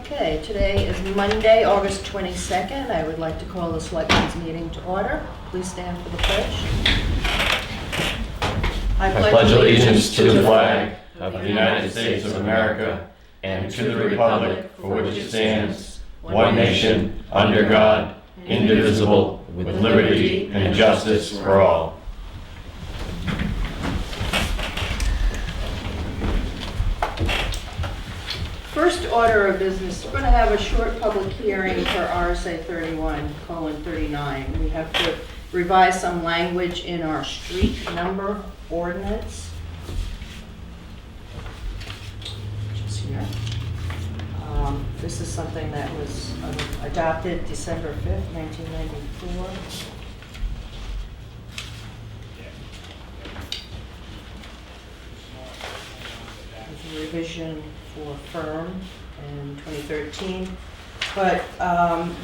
Okay, today is Monday, August 22nd. I would like to call the Selectmen's meeting to order. Please stand for the pledge. I pledge allegiance to the flag of the United States of America and to the republic for which it stands, one nation, under God, indivisible, with liberty and justice for all. First order of business, we're going to have a short public hearing for RSA 31:39. We have to revise some language in our street number ordinance. Just here. This is something that was adopted December 5th, 1994. There's a revision for firm in 2013. But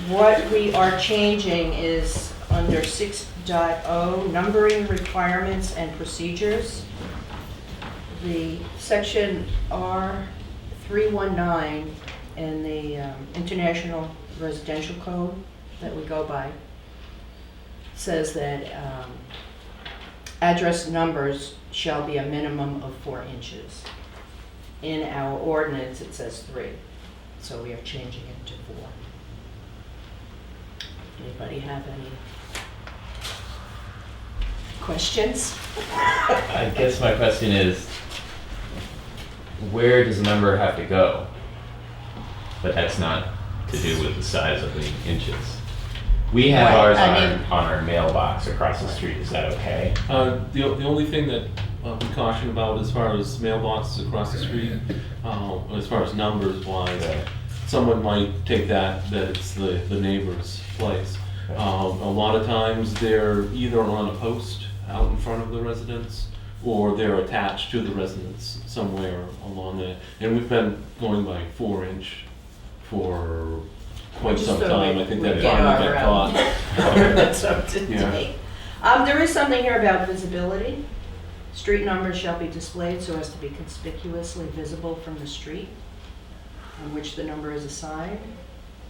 what we are changing is under 6.0, numbering requirements and procedures. The section R319 in the International Residential Code that we go by says that address numbers shall be a minimum of 4 inches. In our ordinance, it says 3, so we are changing it to 4. Anybody have any questions? I guess my question is, where does a number have to go? But that's not to do with the size of the inches. We have Right, ours I on our mailbox across the street. Is that okay? The only thing that we caution about as far as mailboxes across the street, as far as numbers wise, someone might take that it's the neighbor's place. A lot of times they're either on a post out in front of the residence or they're attached to the residence somewhere along there. And we've been going by 4-inch for quite some time. I think that finally got caught. That's up to date. There is something here about visibility. Street numbers shall be displayed so as to be conspicuously visible from the street on which the number is assigned.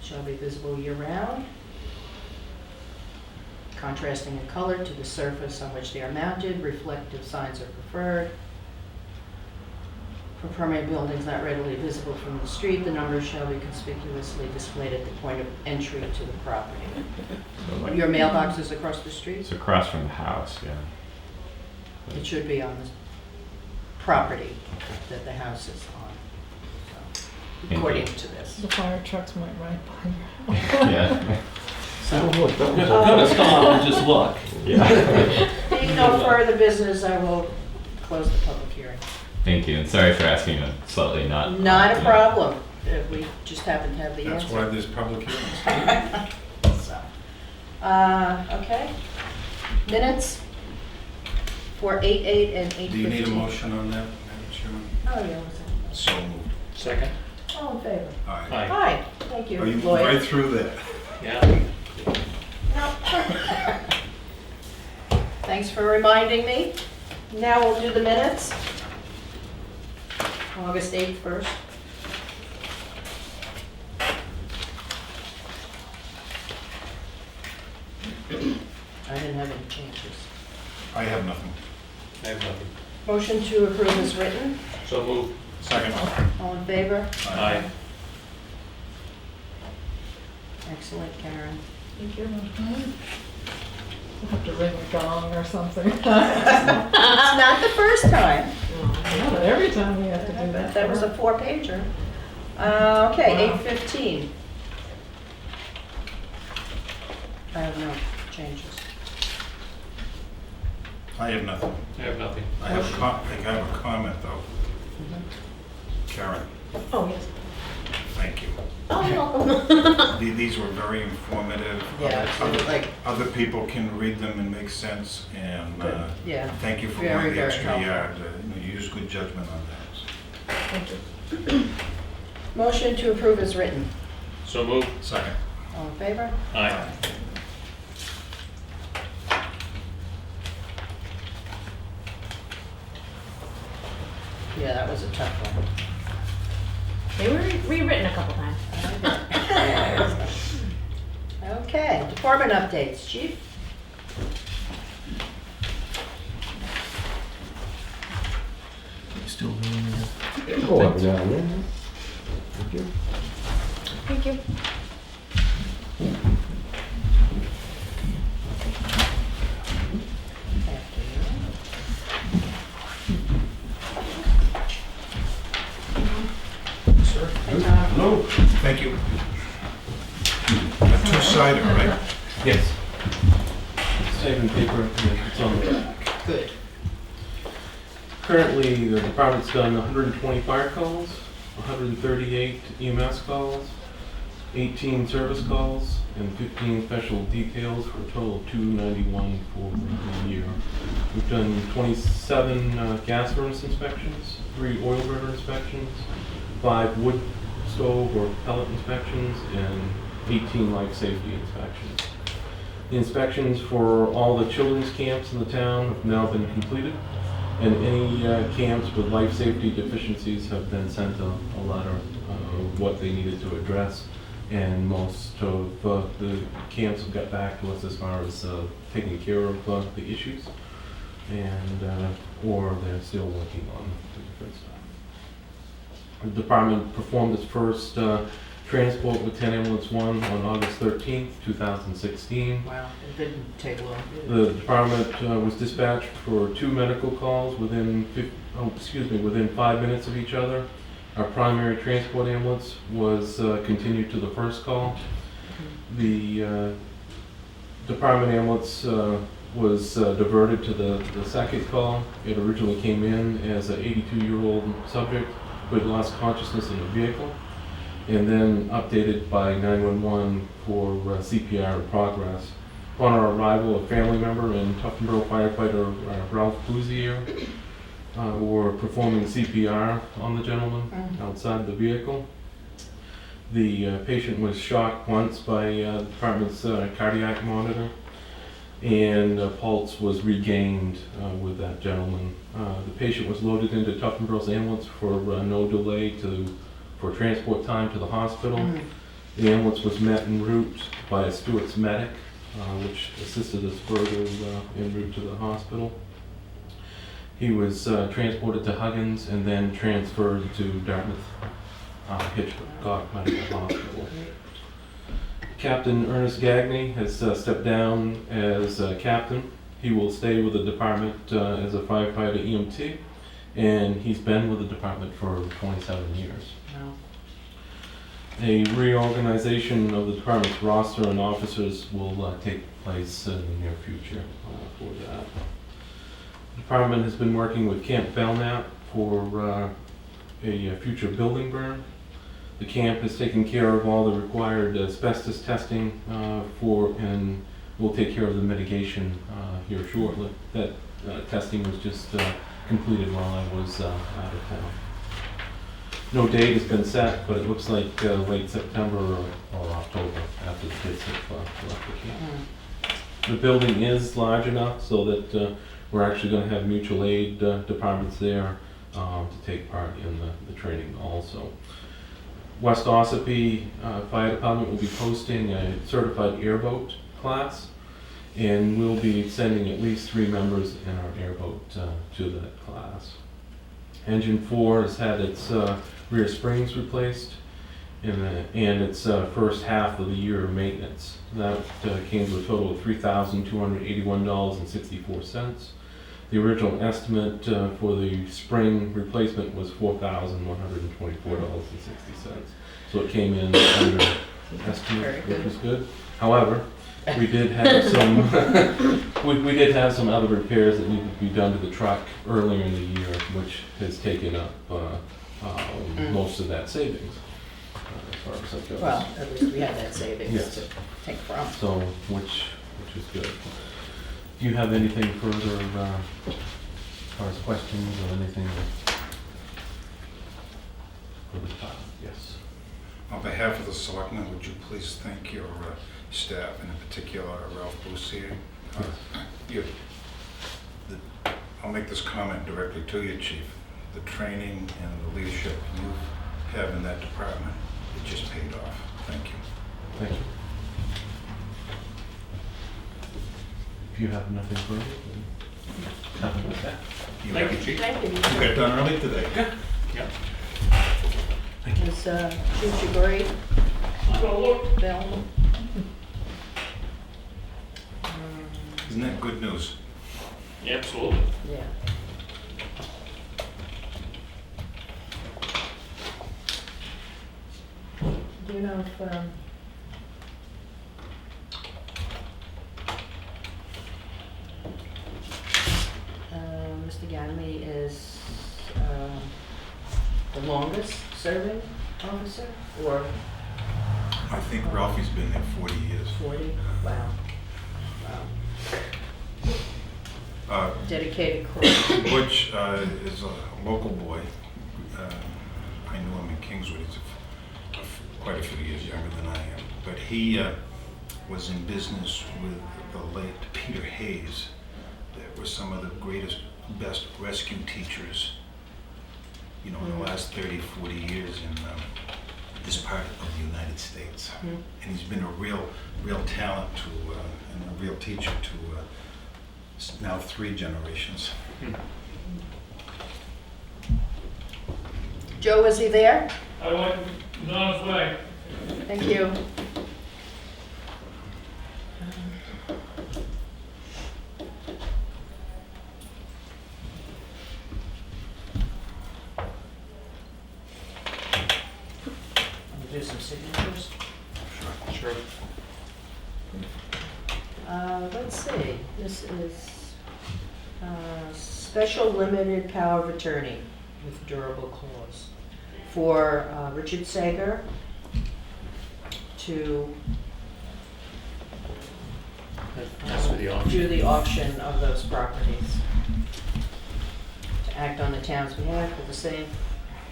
Shall be visible year-round. Contrasting in color to the surface on which they are mounted. Reflective signs are preferred. For permanent buildings not readily visible from the street, the numbers shall be conspicuously displayed at the point of entry to the property. So like, Your mailbox is across the street? it's across from the house, yeah. It should be on the property that the house is on, so, according to this. The fire trucks might ride by your house. Yeah. Gonna stop and just look. Yeah. Being no further business, I will close the public hearing. Thank you, and sorry for asking a slightly not. Not a problem. We just happen to have the That's answer. why there's public hearings. So, okay. Minutes for 8/8 and 8/15. Do you need a motion on that, Madam Chairman? Oh, yeah, what's that? So moved. Second. All in favor? Aye. Aye. Hi, thank you, Are you Lloyd. right through that? Yeah. Thanks for reminding me. Now we'll do the minutes. August 8th first. I didn't have any changes. I have nothing. I have nothing. Motion to approve is written. So moved. Second. All in favor? Aye. Excellent, Karen. Thank you. We'll have to ring a gong or something. It's not the first time. Not every time we have to do that. That was a 4-pager. Okay, 8:15. I have no changes. I have nothing. I have nothing. I have a comment though. Karen, Oh, yes. thank you. Oh, you're welcome. These were very informative. Yeah, like, Other people can read them and make sense, and yeah. thank you for Very, going the very extra helpful. yard. You used good judgment on that. Thank you. Motion to approve is written. So moved. Second. All in favor? Aye. Yeah, that was a tough one. They were rewritten a couple times. Department updates, Chief? Still doing it? Go up and down there. Thank you. Thank you. Sir? Hello. Thank you. A two-sider, right? Yes. Saving paper, it's on the back. Good. Currently, the department's done 120 fire calls, 138 EMS calls, 18 service calls, and 15 special details for a total of 291 for the year. We've done 27 gas furnace inspections, 3 oil burner inspections, 5 wood stove or pellet inspections, and 18 life safety inspections. The inspections for all the children's camps in the town have now been completed, and any camps with life safety deficiencies have been sent a letter of what they needed to address, and most of the camps have got back to us as far as taking care of the issues, and or they're still working on the different stuff. The department performed its first transport with 10 Ambulance 1 on August 13th, 2016. Wow, it didn't take long. The department was dispatched for 2 medical calls within 5 minutes of each other. Our primary transport ambulance was continued to the first call. The department ambulance was diverted to the second call. It originally came in as an 82-year-old subject who had lost consciousness in the vehicle, and then updated by 911 for CPR in progress. Upon our arrival, a family member and Tuftonboro firefighter Ralph Bouzier were performing CPR on the gentleman outside the vehicle. The patient was shocked once by the department's cardiac monitor, and pulse was regained with that gentleman. The patient was loaded into Tuftonboro's ambulance for no delay for transport time to the hospital. The ambulance was met en route by a Stewart's medic, which assisted us further en route to the hospital. He was transported to Huggins and then transferred to Dartmouth Hitchcock Medical Hospital. Captain Ernest Gagney has stepped down as captain. He will stay with the department as a firefighter EMT, and he's been with the department for 27 years. Wow. A reorganization of the department's roster and officers will take place in the near future for that. The department has been working with Camp Belknap for a future building burn. The camp has taken care of all the required asbestos testing and will take care of the mitigation here shortly. That testing was just completed while I was out of town. No date has been set, but it looks like late September or October after the kids have left the camp. The building is large enough so that we're actually going to have mutual aid departments there to take part in the training also. West Ossipee Fire Department will be posting a certified airboat class, and we'll be sending at least 3 members in our airboat to that class. Engine 4 has had its rear springs replaced and its first half of the year maintenance. That came to a total of $3,281.64. The original estimate for the spring replacement was $4,124.60. So it came in under estimate, which was good. However, we did have some we did have some other repairs that needed to be done to the truck earlier in the year, which has taken up most of that savings as far as that goes. Well, at least we had that savings Yes. to take from. So, which is good. Do you have anything further as far as questions or anything for the department? Yes. On behalf of the Selectmen, would you please thank your staff, and in particular Ralph Bouzier? I'll make this comment directly to you, Chief. The training and the leadership you have in that department, it just paid off. Thank you. Thank you. you have nothing further, then happy with that. You Thank you, Chief. Thank you. You got done early today. Is Chief Shagoury available? Isn't that good news? Absolutely. Yeah. Do you know if, Mr. Ganamy is the longest serving officer, or I think Ralphie's been there 40 years. 40? Wow. Wow. Dedicated crew. Butch is a local boy. I knew him in Kingswood. He's quite a few years younger than I am. But he was in business with the late Peter Hayes. That were some of the greatest, best rescue teachers, you know, in the last 30, 40 years in this part of the United States. Mhm. And he's been a real talent to, and a real teacher to now 3 generations. Joe, is he there? I went, he's on his way. Thank you. Do some signatures. Sure. Let's see, this is special limited power of attorney with durable clause for Richard Sager to That's for the auction. do the auction of those properties. To act on the town's behalf with the same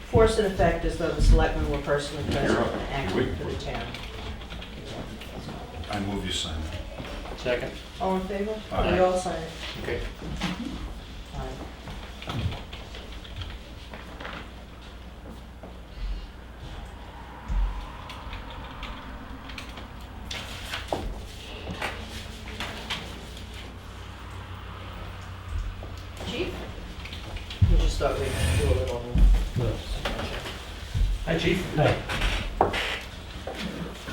force and effect as though the selectmen were personally present and acting for the town. I move you sign it. Second. All in favor? Aye. We all sign it. Okay. Aye. Chief? We just thought we'd do a little. Hi, Chief. Hi.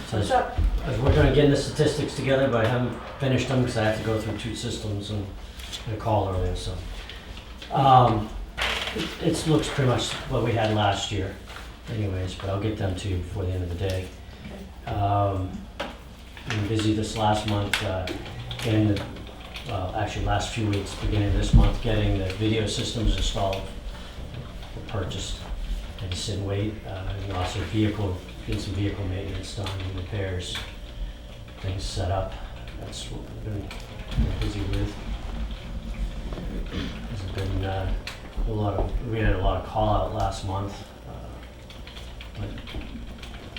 So What's up? I was working on getting the statistics together, but I haven't finished them because I have to go through 2 systems and a call earlier, so. It looks pretty much what we had last year anyways, but I'll get them to you before the end of the day. Been busy this last month, getting the, well, actually last few weeks, beginning of this month, getting the video systems installed or purchased. I just sit and wait, and also getting some vehicle maintenance done and repairs, things set up. That's what we've been busy with. There's been we had a lot of call out last month, but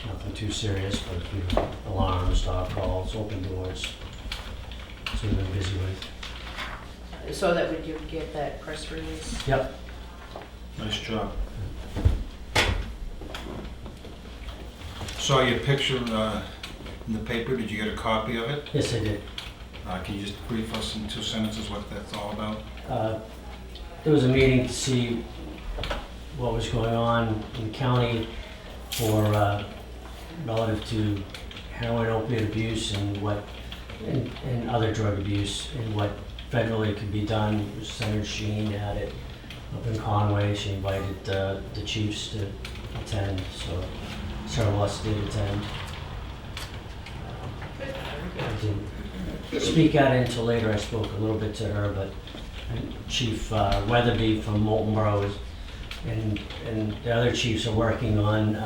nothing too serious, but a few alarms, dog calls, open doors. So we've been busy with. So that we do get that press release. Yep. Nice job. Saw your picture in the paper. Did you get a copy of it? Yes, I did. Can you just brief us in 2 sentences what that's all about? There was a meeting to see what was going on in the county for relative to heroin opiate abuse and and other drug abuse and what federally could be done. Senator Sheen had it up in Conway. She invited the chiefs to attend, so several of us did attend. I didn't speak at it until later. I spoke a little bit to her, but Chief Weatherby from Molten Borough and the other chiefs are working on.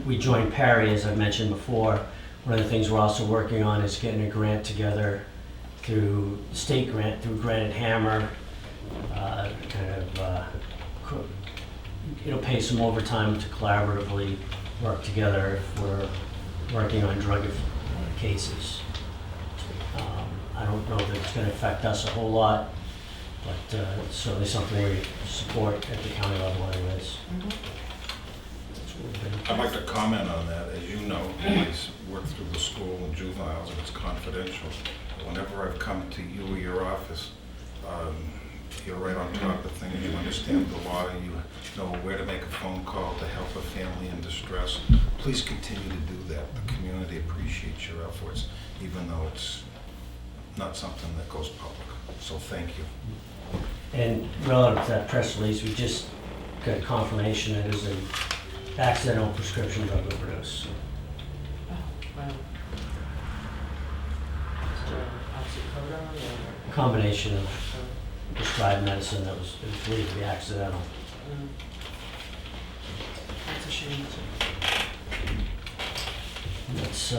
We joined Perry, as I mentioned before. One of the things we're also working on is getting a grant together through state grant through Granite Hammer. It'll pay some overtime to collaboratively work together if we're working on drug cases. I don't know that it's going to affect us a whole lot, but it's certainly something we support at the county level anyways. That's what we've been. I'd like to comment on that. As you know, I work through the school and juveniles, and it's confidential. Whenever I've come to you or your office, you're right on top of things. You understand the law. You know where to make a phone call to help a family in distress. Please continue to do that. The community appreciates your efforts, even though it's not something that goes public. So thank you. And relative to that press release, we just got confirmation that it was an accidental prescription drug overdose. Wow. Just oxycodone or? Combination of prescribed medicine that was believed to be accidental. That's a shame. It's,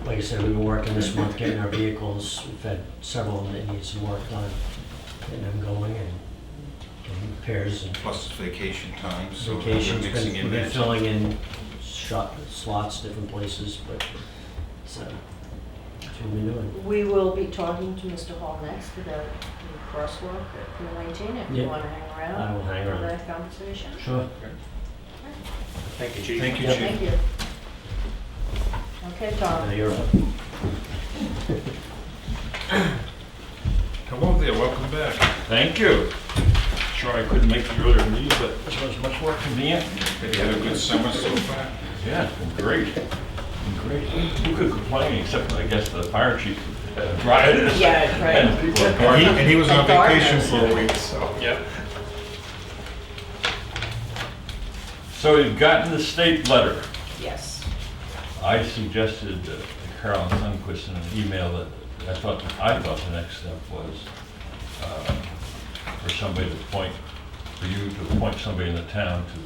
like I said, we've been working this month getting our vehicles. We've had several that need some work done, getting them going and getting repairs and Plus it's vacation time, so vacations. we're mixing in We've been that. filling in slots, different places, but it's, that's what we've been doing. We will be talking to Mr. Hall next about the crosswalk at Pier 19, if you Yeah. want to hang around. I will hang For around. that conversation. Sure. Thank you, Chief. Thank you, Yep. Chief. Thank you. Okay, Tom. You're up. Hello there, welcome back. Thank you. Sure I couldn't make the earlier meeting, but this was much more convenient. Have you had a good summer so far? Yeah, it's been great. Been great. Who could complain except, I guess, the fire chief dried it. Yeah, right. And people are And gardening. he was on And gardeners. vacation for a week, so. Yep. So you've gotten the state letter. Yes. I suggested to Carolyn Sundquist in an email that I thought the next step was for somebody to appoint, for you to appoint somebody in the town to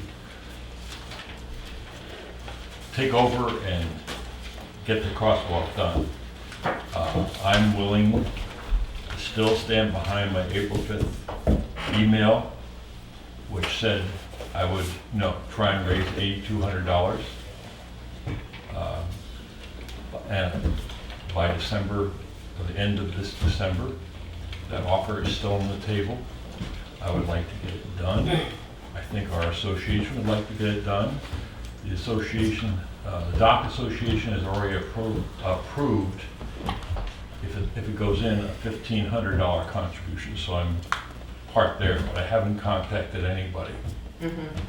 take over and get the crosswalk done. I'm willing to still stand behind my April 5th email, which said I would, try and raise $8,200. And by December, or the end of this December, that offer is still on the table. I would like to get it done. I think our association would like to get it done. The association, the Dock Association has already approved, if it goes in, a $1,500 contribution, so I'm part there, but I haven't contacted anybody.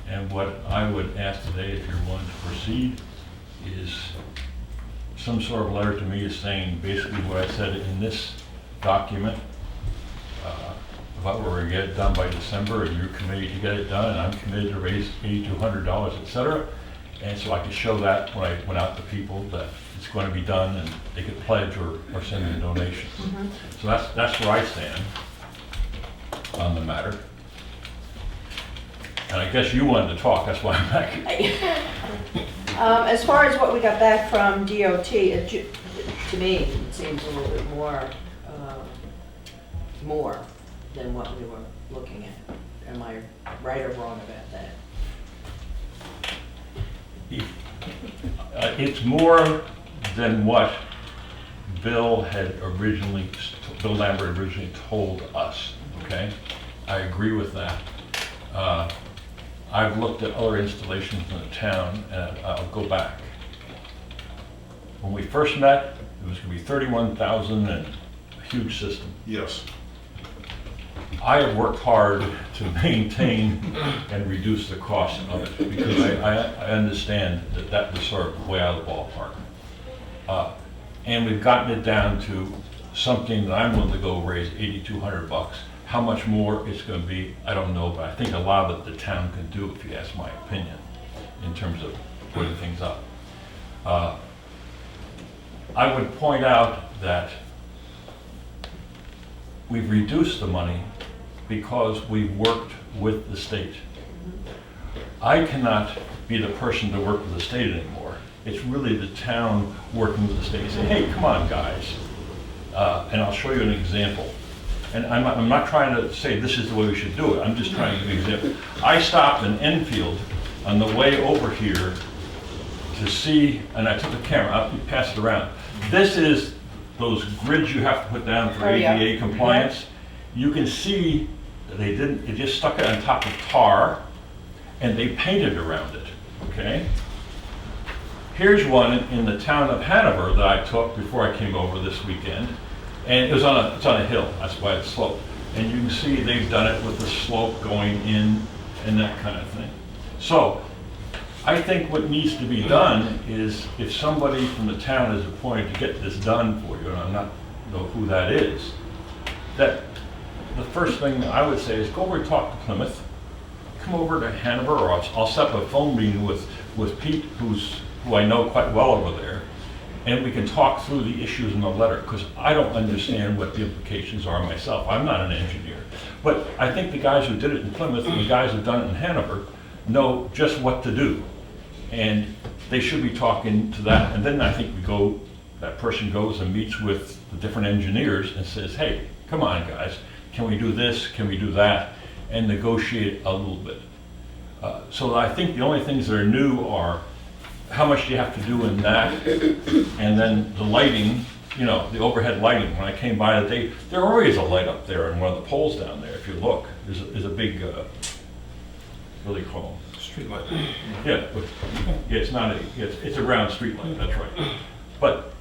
And what I would ask today, if you're willing to proceed, is some sort of letter to me is saying basically what I said in this document about where we're going to get it done by December, and you're committed to get it done, and I'm committed to raise $8,200, et cetera. And so I could show that when I went out to people that it's going to be done, and they could pledge or send me donations. So that's where I stand on the matter. And I guess you wanted to talk, that's why I'm back here. As far as what we got back from DOT, to me, it seems a little bit more than what we were looking at. Am I right or wrong about that? It's more than what Bill Lambert originally told us, okay? I agree with that. I've looked at other installations in the town, and I'll go back. When we first met, it was gonna be 31,000 and a huge system. Yes. I have worked hard to maintain and reduce the cost of it, because I understand that was sort of way out of the ballpark. And we've gotten it down to something that I'm willing to go raise $8,200. How much more it's going to be, I don't know, but I think a lot of it the town can do, if you ask my opinion, in terms of putting things up. I would point out that we've reduced the money because we've worked with the state. I cannot be the person to work with the state anymore. It's really the town working with the state, saying, hey, come on, guys. And I'll show you an example. And I'm not trying to say this is the way we should do it. I'm just trying to give you an example. I stopped in Enfield on the way over here to see, and I took the camera, I'll pass it around. This is those grids you have to put down for ADA compliance. You can see that they just stuck it on top of tar, and they painted around it, okay? here's one in the town of Hanover that I took before I came over this weekend. And it's on a hill, that's why it's sloped. And you can see they've done it with the slope going in and that kind of thing. So I think what needs to be done is if somebody from the town is appointed to get this done for you, and I'm not know who that is, that the first thing I would say is go over and talk to Plymouth, come over to Hanover, or I'll set up a phone meeting with Pete, who I know quite well over there, and we can talk through the issues in the letter, because I don't understand what the implications are myself. I'm not an engineer. But I think the guys who did it in Plymouth and the guys who've done it in Hanover know just what to do. And they should be talking to that. And then I think that person goes and meets with the different engineers and says, hey, come on guys, can we do this, can we do that? And negotiate a little bit. So I think the only things that are new are how much do you have to do in that, and then the lighting, the overhead lighting. When I came by today, there always a light up there in one of the poles down there. If you look, there's a big, what do they call them? Street light. Yeah, it's a round street light, that's right. But,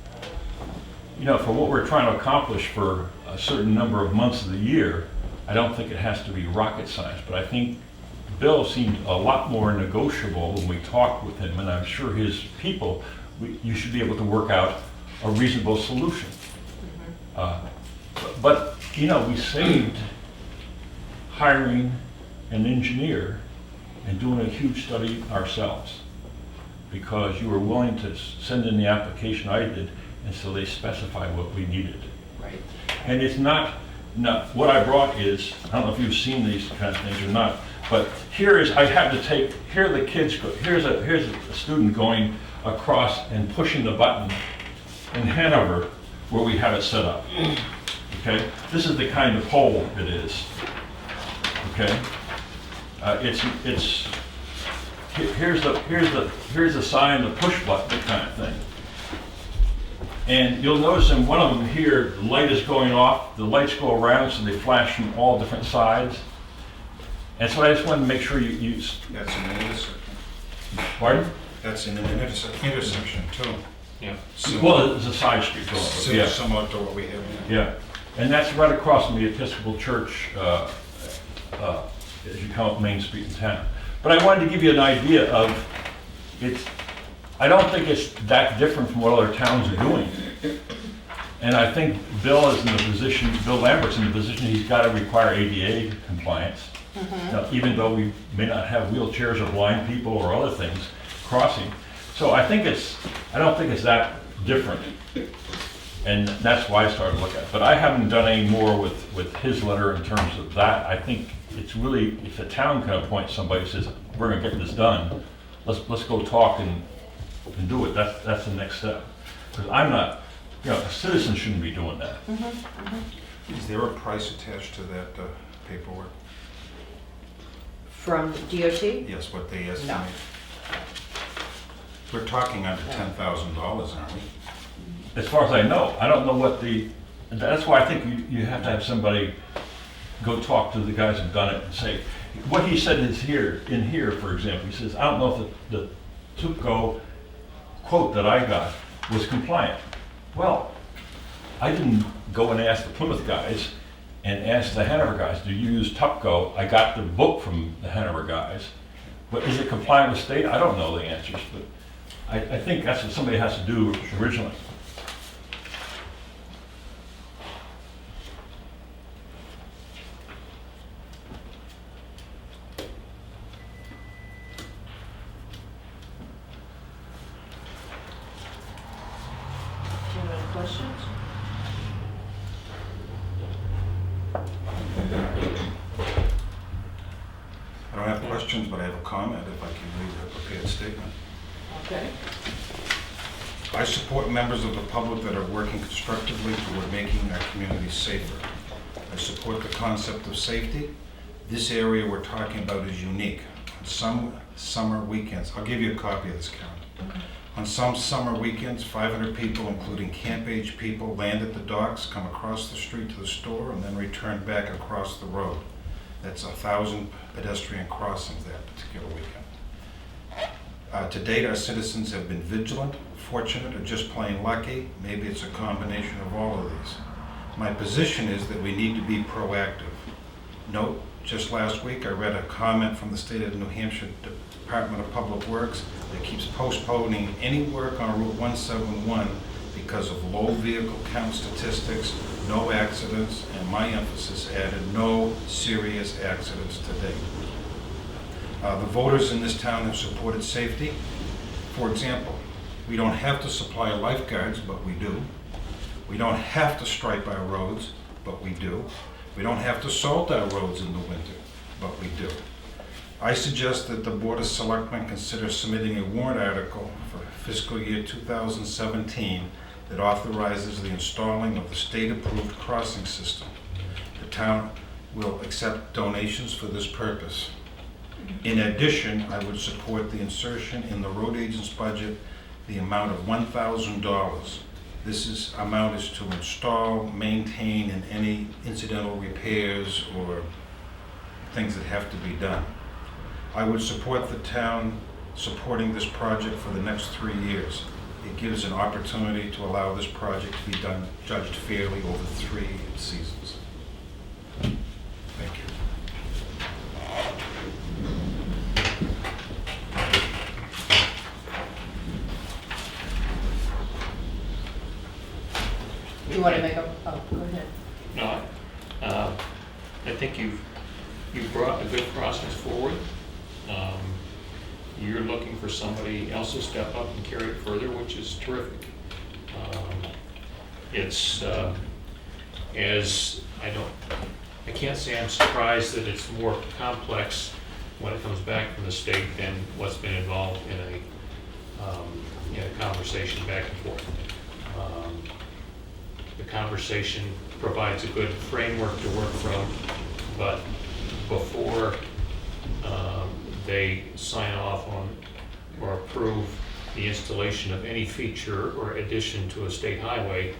for what we're trying to accomplish for a certain number of months of the year, I don't think it has to be rocket science, but I think Bill seemed a lot more negotiable when we talked with him, and I'm sure his people, you should be able to work out a reasonable solution. But we saved hiring an engineer and doing a huge study ourselves, because you were willing to send in the application I did, and so they specified what we needed. Right. And it's not what I brought is, I don't know if you've seen these kind of things or not, but here are the kids, here's a student going across and pushing the button in Hanover where we have it set up. Okay? This is the kind of pole it is. Okay? Here's the sign, the push button kind of thing. And you'll notice in one of them here, the light is going off, the lights go around so they flash from all different sides. And so I just wanted to make sure you use. That's an intersection. Pardon? That's in an intersection too. Yeah. Well, it's a side street. Yeah. Similar to what we have now. Yeah. And that's right across from the Episcopal Church as you come up Main Street in town. But I wanted to give you an idea of I don't think it's that different from what other towns are doing. And I think Bill Lambert's in the position he's got to require ADA compliance. Now, even though we may not have wheelchairs or blind people or other things crossing. So I don't think it's that different. And that's why I started looking at it. But I haven't done any more with his letter in terms of that. I think it's really, if the town can appoint somebody who says, we're gonna get this done, let's go talk and do it. That's the next step. Because I'm not, a citizen shouldn't be doing that. Is there a price attached to that paperwork? From DOT? Yes, what they estimate. We're talking under $10,000, aren't we? As far as I know, I don't know that's why I think you have to have somebody go talk to the guys who've done it and say, what he said is in here, for example, he says, I don't know if the TUPCO quote that I got was compliant. Well, I didn't go and ask the Plymouth guys and ask the Hanover guys, do you use TUPCO? I got the book from the Hanover guys, but is it compliant with state? I don't know the answers, but I think that's what somebody has to do originally. Do you have any questions? I don't have questions, but I have a comment if I can read a prepared statement. Okay. I support members of the public that are working constructively toward making our community safer. I support the concept of safety. This area we're talking about is unique. On some summer weekends, I'll give you a copy of this calendar. On some summer weekends, 500 people, including camp-age people, land at the docks, come across the street to the store, and then return back across the road. That's 1,000 pedestrian crossings that particular weekend. To date, our citizens have been vigilant, fortunate, or just plain lucky. Maybe it's a combination of all of these. My position is that we need to be proactive. Note, just last week I read a comment from the state of New Hampshire Department of Public Works that keeps postponing any work on Route 171 because of low vehicle count statistics, no accidents, and my emphasis added, no serious accidents to date. The voters in this town have supported safety. For example, we don't have to supply lifeguards, but we do. We don't have to stripe our roads, but we do. We don't have to salt our roads in the winter, but we do. I suggest that the Board of Selectmen consider submitting a warrant article for fiscal year 2017 that authorizes the installing of the state-approved crossing system. The town will accept donations for this purpose. In addition, I would support the insertion in the road agent's budget the amount of $1,000. This amount is to install, maintain, and any incidental repairs or things that have to be done. I would support the town supporting this project for the next 3 years. It gives an opportunity to allow this project to be done, judged fairly over 3 seasons. Thank you. You want to make a, oh, go ahead. No, I think you've brought a good process forward. You're looking for somebody else to step up and carry it further, which is terrific. It's, I can't say I'm surprised that it's more complex when it comes back from the state than what's been involved in a conversation back and forth. The conversation provides a good framework to work from, but before they sign off on or approve the installation of any feature or addition to a state highway,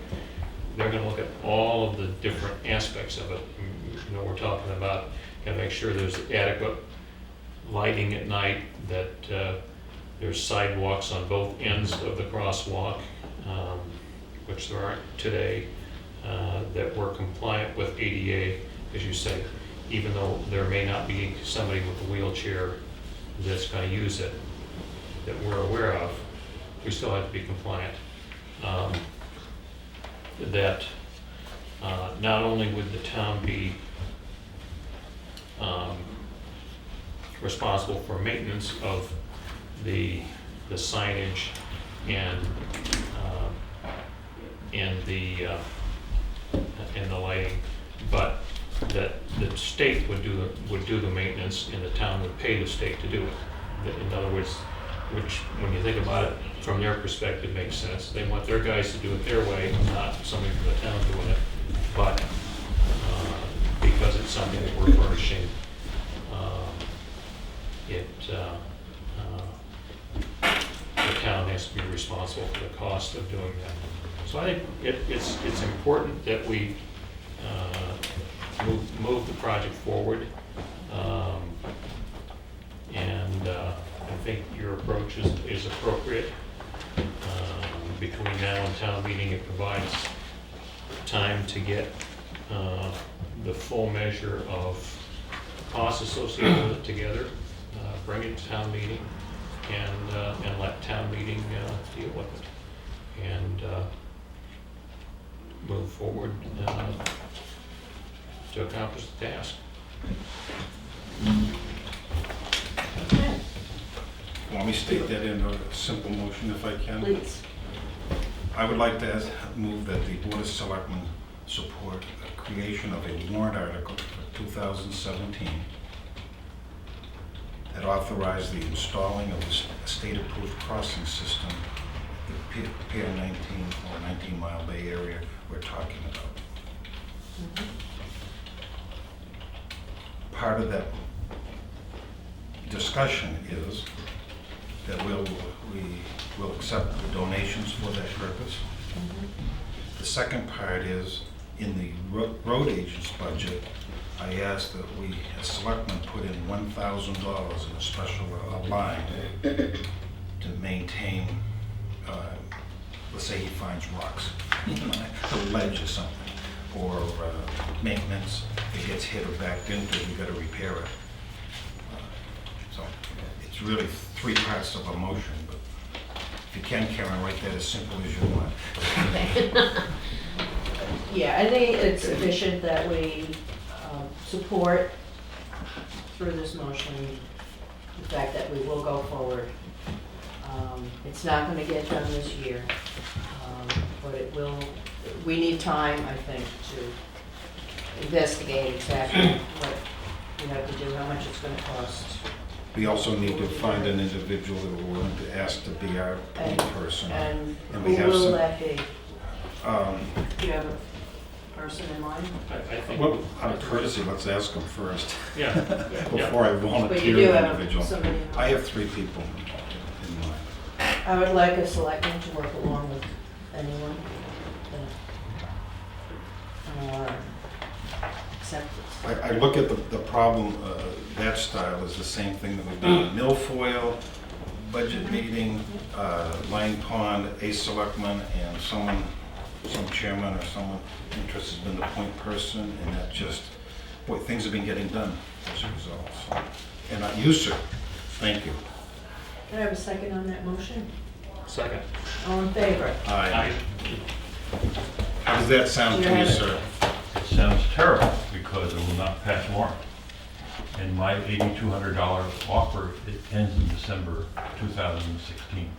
they're going to look at all of the different aspects of it. You know, we're talking about, got to make sure there's adequate lighting at night, that there's sidewalks on both ends of the crosswalk, which there aren't today, that we're compliant with ADA, as you say, even though there may not be somebody with a wheelchair that's going to use it that we're aware of, we still have to be compliant. That not only would the town be responsible for maintenance of the signage and the lighting, but that the state would do the maintenance and the town would pay the state to do it. In other words, which when you think about it from their perspective makes sense. They want their guys to do it their way, not somebody from the town doing it. But because it's something that we're furnishing, the town has to be responsible for the cost of doing that. So I think it's important that we move the project forward, and I think your approach is appropriate. Between now and town meeting, it provides time to get the full measure of costs associated with it together, bring it to town meeting, and let town meeting deal with it, and move forward to accomplish the task. Okay, Want me to state that in a simple motion if I can? please. I would like to move that the Board of Selectmen support the creation of a warrant article for 2017 that authorized the installing of a state-approved crossing system at the Pier 19 or 19 Mile Bay area we're talking about. Part of that discussion is that we will accept the donations for that purpose. The second part is, in the road agent's budget, I asked that we, as selectmen, put in $1,000 in a special line to maintain, let's say he finds rocks, a ledge or something, or maintenance, it gets hit or backed into, you gotta repair it. So it's really 3 parts of a motion, but if you can, Karen, write that as simple as you want. Yeah, I think it's sufficient that we support through this motion the fact that we will go forward. It's not going to get done this year, but it will. We need time, I think, to investigate exactly what we have to do, how much it's going to cost. We also need to find an individual that we're willing to ask to be our point person. And And who we have will some- that be? Do you have a person in mind? I think. Well, out of courtesy, let's ask them first, Yeah, yeah. before I But you volunteer do an have individual. somebody in I mind. have 3 people in mind. I would like a selectman to work along with anyone that accepts this. I look at the problem, that style is the same thing that we've done in Milfoil, budget meeting, Line Pond, a selectman, and someone, some chairman or someone interested has been the point person, and that just, boy, things have been getting done as a result. So, and you, sir, thank you. Can I have a second on that motion? Second. All in favor? Aye. How does that sound to you, sir? It sounds terrible because it will not pass warrant. And my $8,200 offer, it ends in December 2016,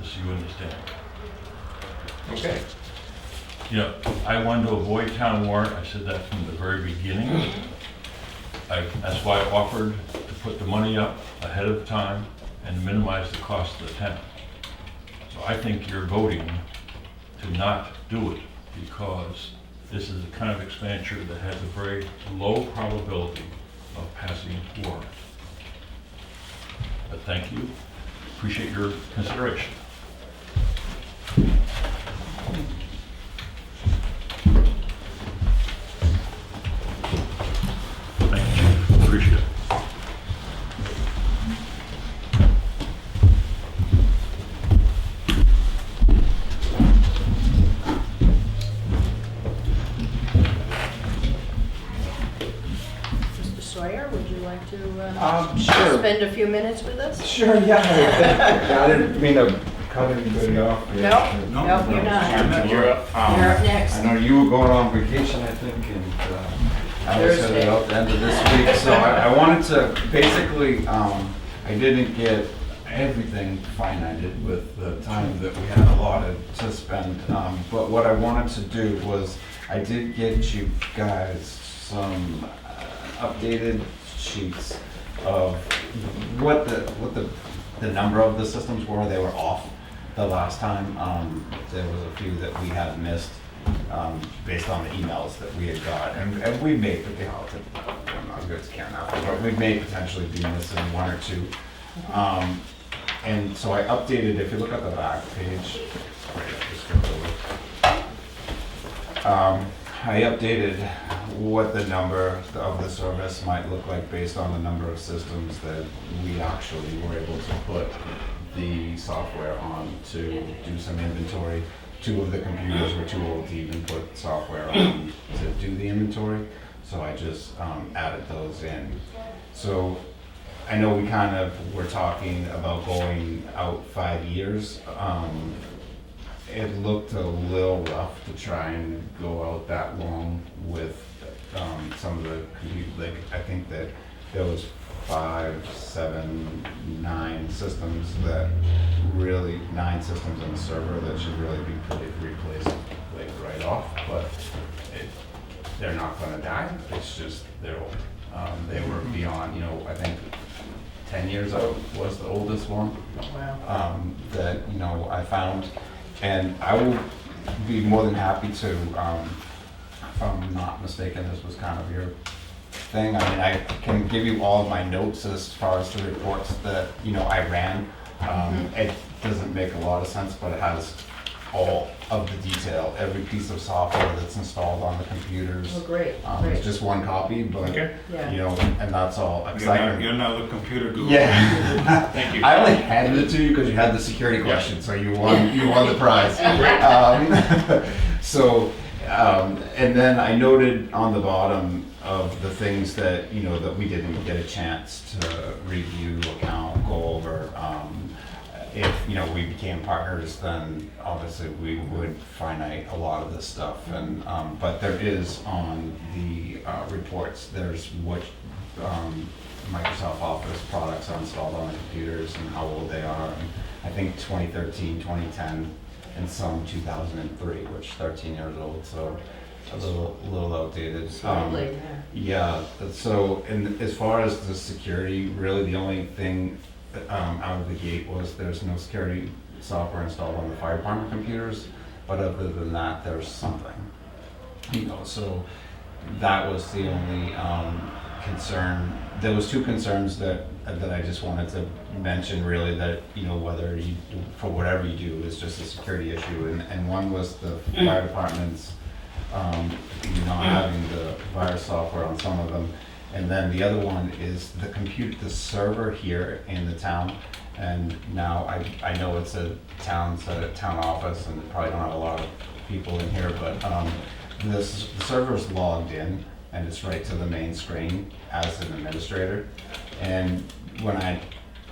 just so you understand. Okay. You know, I wanted to avoid town warrant, I said that from the very beginning. That's why I offered to put the money up ahead of time and minimize the cost of the town. So I think you're voting to not do it because this is the kind of expenditure that has a very low probability of passing warrant. But thank you, appreciate your consideration. Thank you, appreciate it. Mr. Sawyer, would you like to Sure. spend a few minutes with us? Sure, yeah. I didn't mean to cut anybody off. No, you're not. You're up. You're up next. I know you were going on vacation, I think, and I was headed out the end of this week. So I wanted to, basically, I didn't get everything finite with the time that we had allotted to spend. But what I wanted to do was, I did get you guys some updated sheets of what the number of the systems were. They were off the last time. There was a few that we had missed based on the emails that we had got, and we may, I'm not good as Karen now, but we may potentially be missing 1 or 2. And so I updated. If you look at the back page, I updated what the number of the service might look like based on the number of systems that we actually were able to put the software on to do some inventory. 2 of the computers were too old to even put software on to do the inventory, so I just added those in. So I know we kind of were talking about going out 5 years. It looked a little rough to try and go out that long with some of the, like, I think that there was 5, 7, 9 systems that really, 9 systems on the server that should really be replaced like right off, but they're not gonna die, it's just they're old. They were beyond, I think 10 years out was the oldest one. Wow. That, I found. And I will be more than happy to, if I'm not mistaken, this was kind of your thing. I mean, I can give you all of my notes as far as the reports that, I ran. It doesn't make a lot of sense, but it has all of the detail, every piece of software that's installed on the computers. Oh, great, It's great. just one copy, but, Okay. Yeah. you know, and that's all You're exciting. now the computer guru. Yeah. Thank you. I only handed it to you because you had the security question, so you won the prize. So, and then I noted on the bottom of the things that, you know, that we didn't get a chance to review, account, go over. If, you know, we became partners, then obviously we would finite a lot of this stuff. And, but there is on the reports, there's what Microsoft Office products are installed on the computers and how old they are. And I think 2013, 2010, and some 2003, which 13 years old, so a little outdated. Slightly, yeah. Yeah, so and as far as the security, really the only thing out of the gate was there's no security software installed on the fire department computers, but other than that, there's something. You know, so that was the only concern. There was two concerns that I just wanted to mention, really, that, you know, whether you, for whatever you do, is just a security issue. And one was the fire departments not having the virus software on some of them. And then the other one is the server here in the town. And now I know it's a town office and probably don't have a lot of people in here, but the server's logged in and it's right to the main screen as an administrator. And when I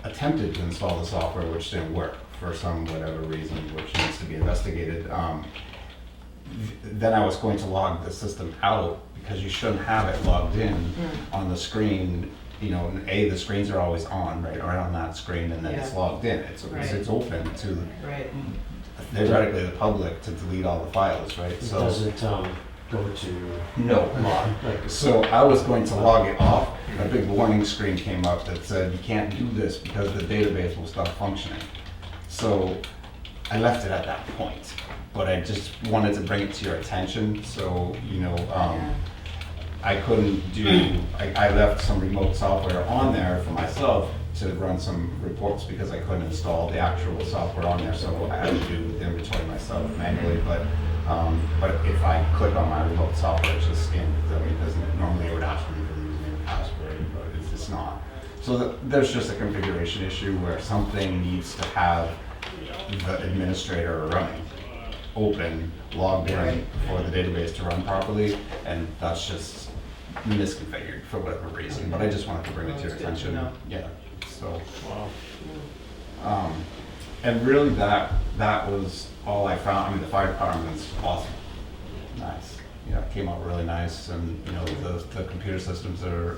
attempted to install the software, which didn't work for some whatever reason, which needs to be investigated, then I was going to log the system out because you shouldn't have it logged in on the screen. You know, the screens are always on, right on that screen, and then it's logged in. It's open to theoretically the public to delete all the files, right? It So doesn't go to no log. So I was going to log it off. A big warning screen came up that said you can't do this because the database will stop functioning. So I left it at that point, but I just wanted to bring it to your attention. So, you know, I couldn't do, I left some remote software on there for myself to run some reports because I couldn't install the actual software on there. So I had to do the inventory myself manually, but if I click on my remote software, it's just scanned. I mean, it doesn't, normally it would ask me for the username and password, but it's not. So there's just a configuration issue where something needs to have the administrator running, open, logged in for the database to run properly, and that's just misconfigured for whatever reason. But I just wanted to bring it to your attention. Yeah. So. Wow. And really, that was all I found. I mean, the fire department's awesome, nice. Yeah, it came out really nice, and you know, the computer systems are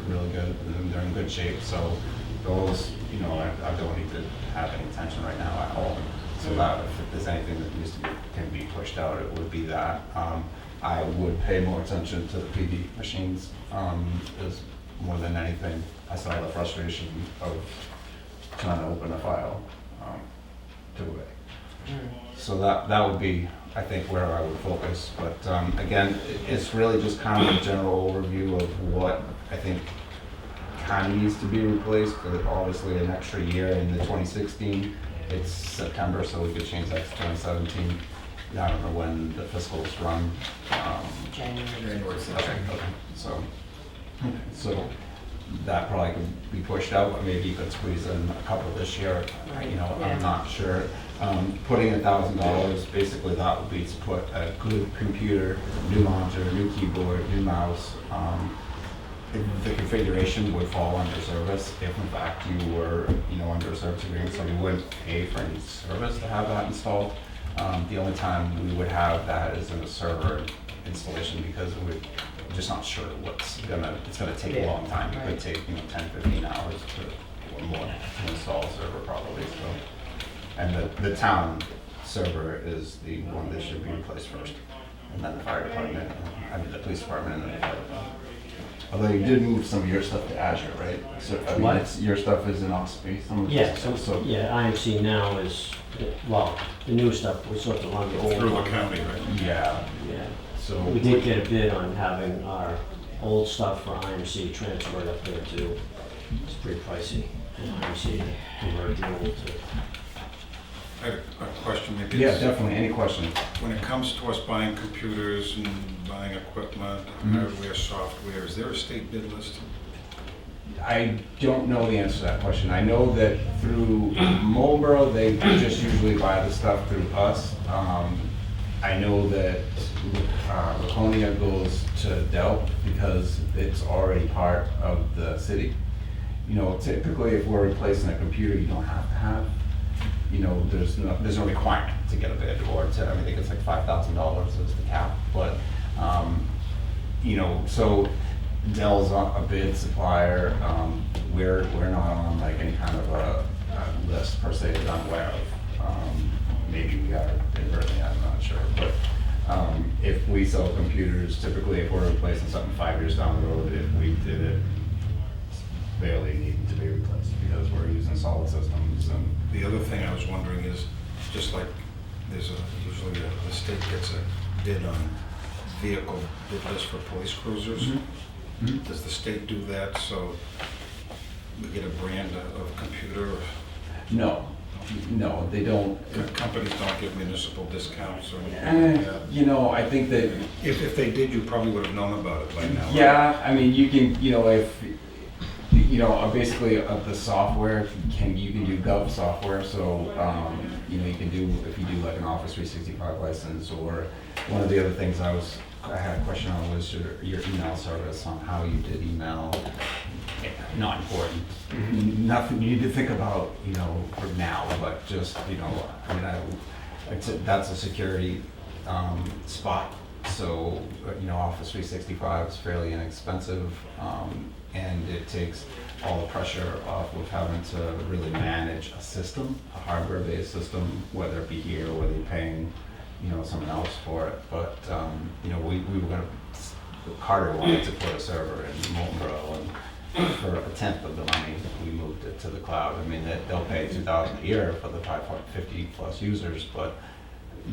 really good, and they're in good shape. So those, you know, I don't need to have any attention right now at all. So that if there's anything that needs to can be pushed out, it would be that. I would pay more attention to the PD machines. Is more than anything. I saw the frustration of trying to open a file to it. So that would be, I think, where I would focus. But again, it's really just kind of a general overview of what I think kind of needs to be replaced. But obviously, an extra year in the 2016. It's September, so we could change that to 2017. I don't know when the fiscals run. January. Okay. So that probably could be pushed out, but maybe you could squeeze in a couple this year. You know, I'm not sure. Putting $1,000, basically that would be to put a good computer, new monitor, new keyboard, new mouse. The configuration would fall under service if in fact you were, you know, under a service agreement, so we wouldn't pay for any service to have that installed. The only time we would have that is in a server installation because we're just not sure it's gonna take a long time. It could take, you know, 10, 15 hours or more to install a server probably. So, and the town server is the one that should be replaced first, and then the fire department, the police department, and then the fire department. Although you did move some of your stuff to Azure, right? So I mean, your stuff is in OSPI. IMC now is, well, the new stuff was sort of on the old Through the one. county, right? Yeah. So We did get a bid on having our old stuff for IMC transferred up there too. It's pretty pricey, and IMC converted the old to I had a question, maybe. Yeah, definitely, any questions? When it comes to us buying computers and buying equipment, hardware, software, is there a state bid list? I don't know the answer to that question. I know that through Marlboro, they just usually buy the stuff through us. I know that Laconia goes to Dell because it's already part of the city. You know, typically if we're replacing a computer, you don't have to have, you know, there's no requirement to get a bid or to, I think it's like $5,000 is the cap, but, you know, so Dell's a bid supplier. We're not on like any kind of a list per se that I'm aware of. Maybe we are inadvertently, I'm not sure. But if we sell computers, typically if we're replacing something 5 years down the road, if we did it, it's barely needing to be replaced because we're using solid systems. And The other thing I was wondering is, just like usually the state gets a bid on vehicle bid list for police cruisers. Does the state do that so we get a brand of computer? no, they don't. Companies don't give municipal discounts or anything like that? You know, I think that If they did, you probably would have known about it by now. right? yeah, I mean, you can, you know, if, you know, basically the software, you can do gov software, so, you know, you can do, if you do like an Office 365 license, or one of the other things I had a question on was your email service, on how you did email. Not important. Nothing you need to think about, you know, for now, but just, you know, I mean, that's a security spot. So, you know, Office 365 is fairly inexpensive, and it takes all the pressure off of having to really manage a system, a hardware-based system, whether it be here or whether you're paying, you know, someone else for it. But, you know, we were going to, Carter wanted to put a server in Marlboro, and for a tenth of the money, we moved it to the cloud. I mean, they'll pay $2,000 a year for the 550 plus users, but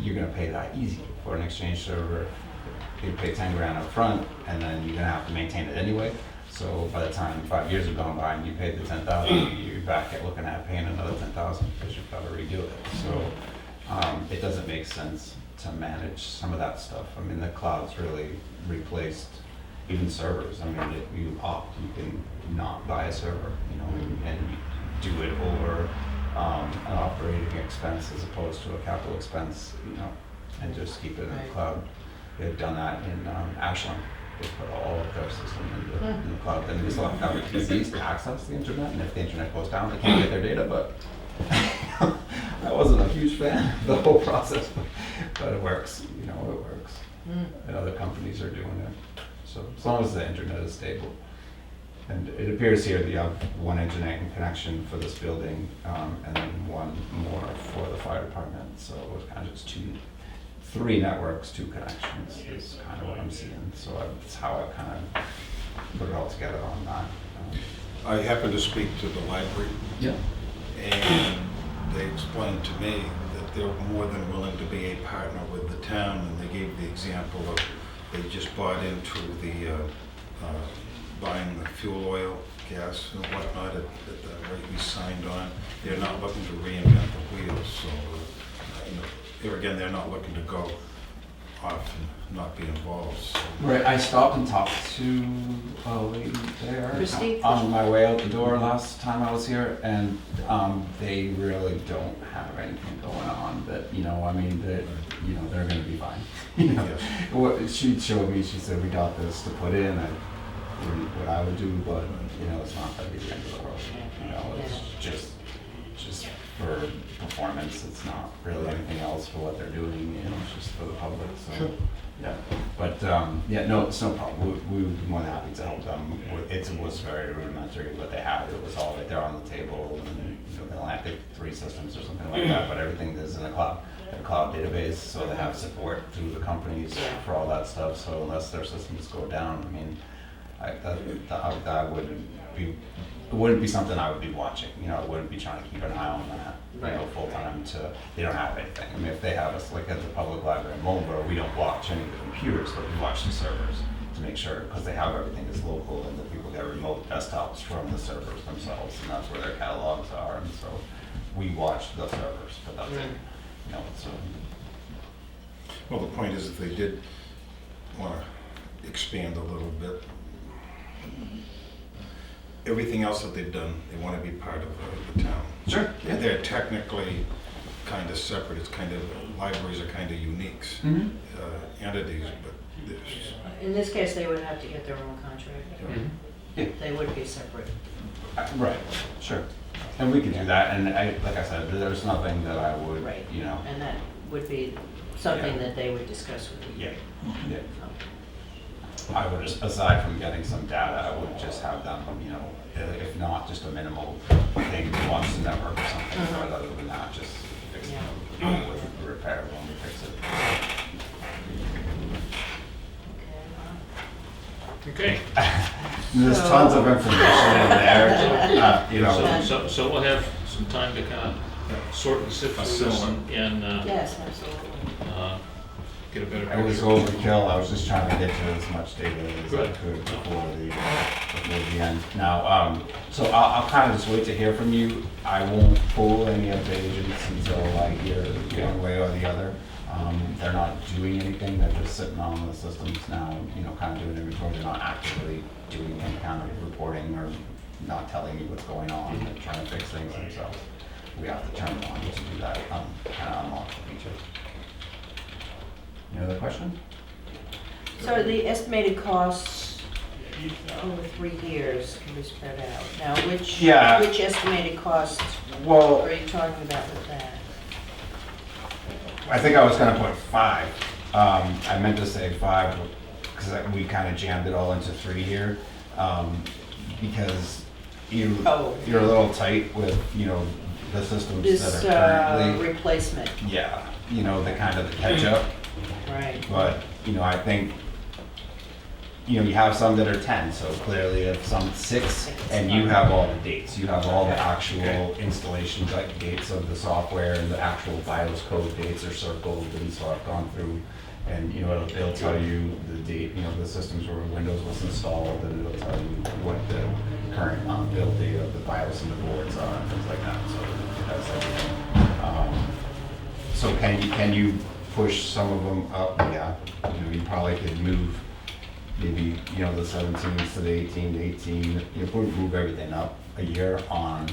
you're gonna pay that easy for an Exchange server. You pay 10 grand up front, and then you're gonna have to maintain it anyway. So by the time 5 years have gone by and you paid the 10,000, you're back at looking at paying another 10,000 because you've got to redo it. So it doesn't make sense to manage some of that stuff. I mean, the cloud's really replaced even servers. I mean, if you opt, you can not buy a server, you know, and do it over an operating expense as opposed to a capital expense, you know, and just keep it in the cloud. They've done that in Ashland. They put all of their system in the cloud. Then they still have to have PCs to access the internet, and if the internet goes down, they can't get their data. But I wasn't a huge fan of the whole process, but it works. You know, it works. And other companies are doing it. So as long as the internet is stable. And it appears here that you have one internet connection for this building, and then one more for the fire department. So it was kind of just three networks, 2 connections is kind of what I'm seeing. So that's how I kind of put it all together on that. I happened to speak to the library. Yeah. And they explained to me that they're more than willing to be a partner with the town, and they gave the example of they just bought into the buying the fuel oil, gas and whatnot at the rate we signed on. They're not looking to reinvent the wheel, so you know, here again, they're not looking to go off and not be involved. So. Right, I stopped and talked to a lady there Christy? on my way out the door last time I was here, and they really don't have anything going on that, you know, I mean, that, you know, they're gonna be fine. You know, what she showed me, she said, we got this to put in, and what I would do, but, you know, it's not gonna be the end of the world. You know, it's just for performance, it's not really anything else for what they're doing, you know, it's just for the public, so. Sure. Yeah, but, yeah, no, it's no problem. We would be more than happy to help them. It was very rudimentary what they had. It was all right there on the table, and, you know, they only have 3 systems or something like that, but everything is in the cloud. A cloud database, so they have support through the companies for all that stuff, so unless their systems go down, I mean, that wouldn't be something I would be watching. You know, I wouldn't be trying to keep an eye on that, you know, full time. They don't have anything. I mean, if they have us, like at the public library in Marlboro, we don't watch any of the computers, but we watch the servers to make sure, because they have everything that's local, and the people get remote desktops from the servers themselves, and that's where their catalogs are. And so we watch the servers, but that's it. You know, so. Well, the point is if they did want to expand a little bit, everything else that they've done, they want to be part of the town. Sure. They're technically kind of separate. It's kind of, libraries are kind of unique entities, but there's, In this case, they would have to get their own contract. Yeah. They would be separate. Right, sure. And we can do that, and like I said, there's nothing that I would, Right. you know. And that would be something Yeah. that they would discuss with you. Yeah. I would, aside from getting some data, I would just have them, you know, if not just a minimal thing, watch the network or something, but other than that, just fix it with the repair when we fix it. Okay, There's tons of information in there, you know. so we'll have some time to kind of sort and sift through this and Yes, absolutely. get a better It was picture. overkill. I was just trying to get to as much data as I Good. could before the end. Now, so I'll kind of just wait to hear from you. I won't pull any of the agents until I hear one way or the other. They're not doing anything. They're just sitting on the systems now, you know, kind of doing inventory. They're not actively doing any kind of reporting or not telling me what's going on. They're trying to fix things themselves. We have to turn them on to do that, kind of unlock the feature. Any other question? So the estimated costs over 3 years can be spread out. Now, which estimated cost Well, are you talking about with that? I think I was gonna put 5. I meant to say 5 because we kind of jammed it all into 3 here. Because you're a little tight with, you know, the systems This that are currently. replacement, Yeah, you know, the kind of the catch up. right? But, you know, I think, you know, you have some that are 10, so clearly if some 6, and you have all the dates, you have all the actual installation dates of the software and the actual BIOS code dates are circled, and so I've gone through, and, you know, it'll tell you the date, you know, the systems where Windows was installed, and it'll tell you what the current build date of the BIOS and the boards are, and things like that, so that's everything. So can you push some of them up? Yeah, you know, you probably could move maybe, you know, the 17s to the 18 to 18, you know, move everything up a year on,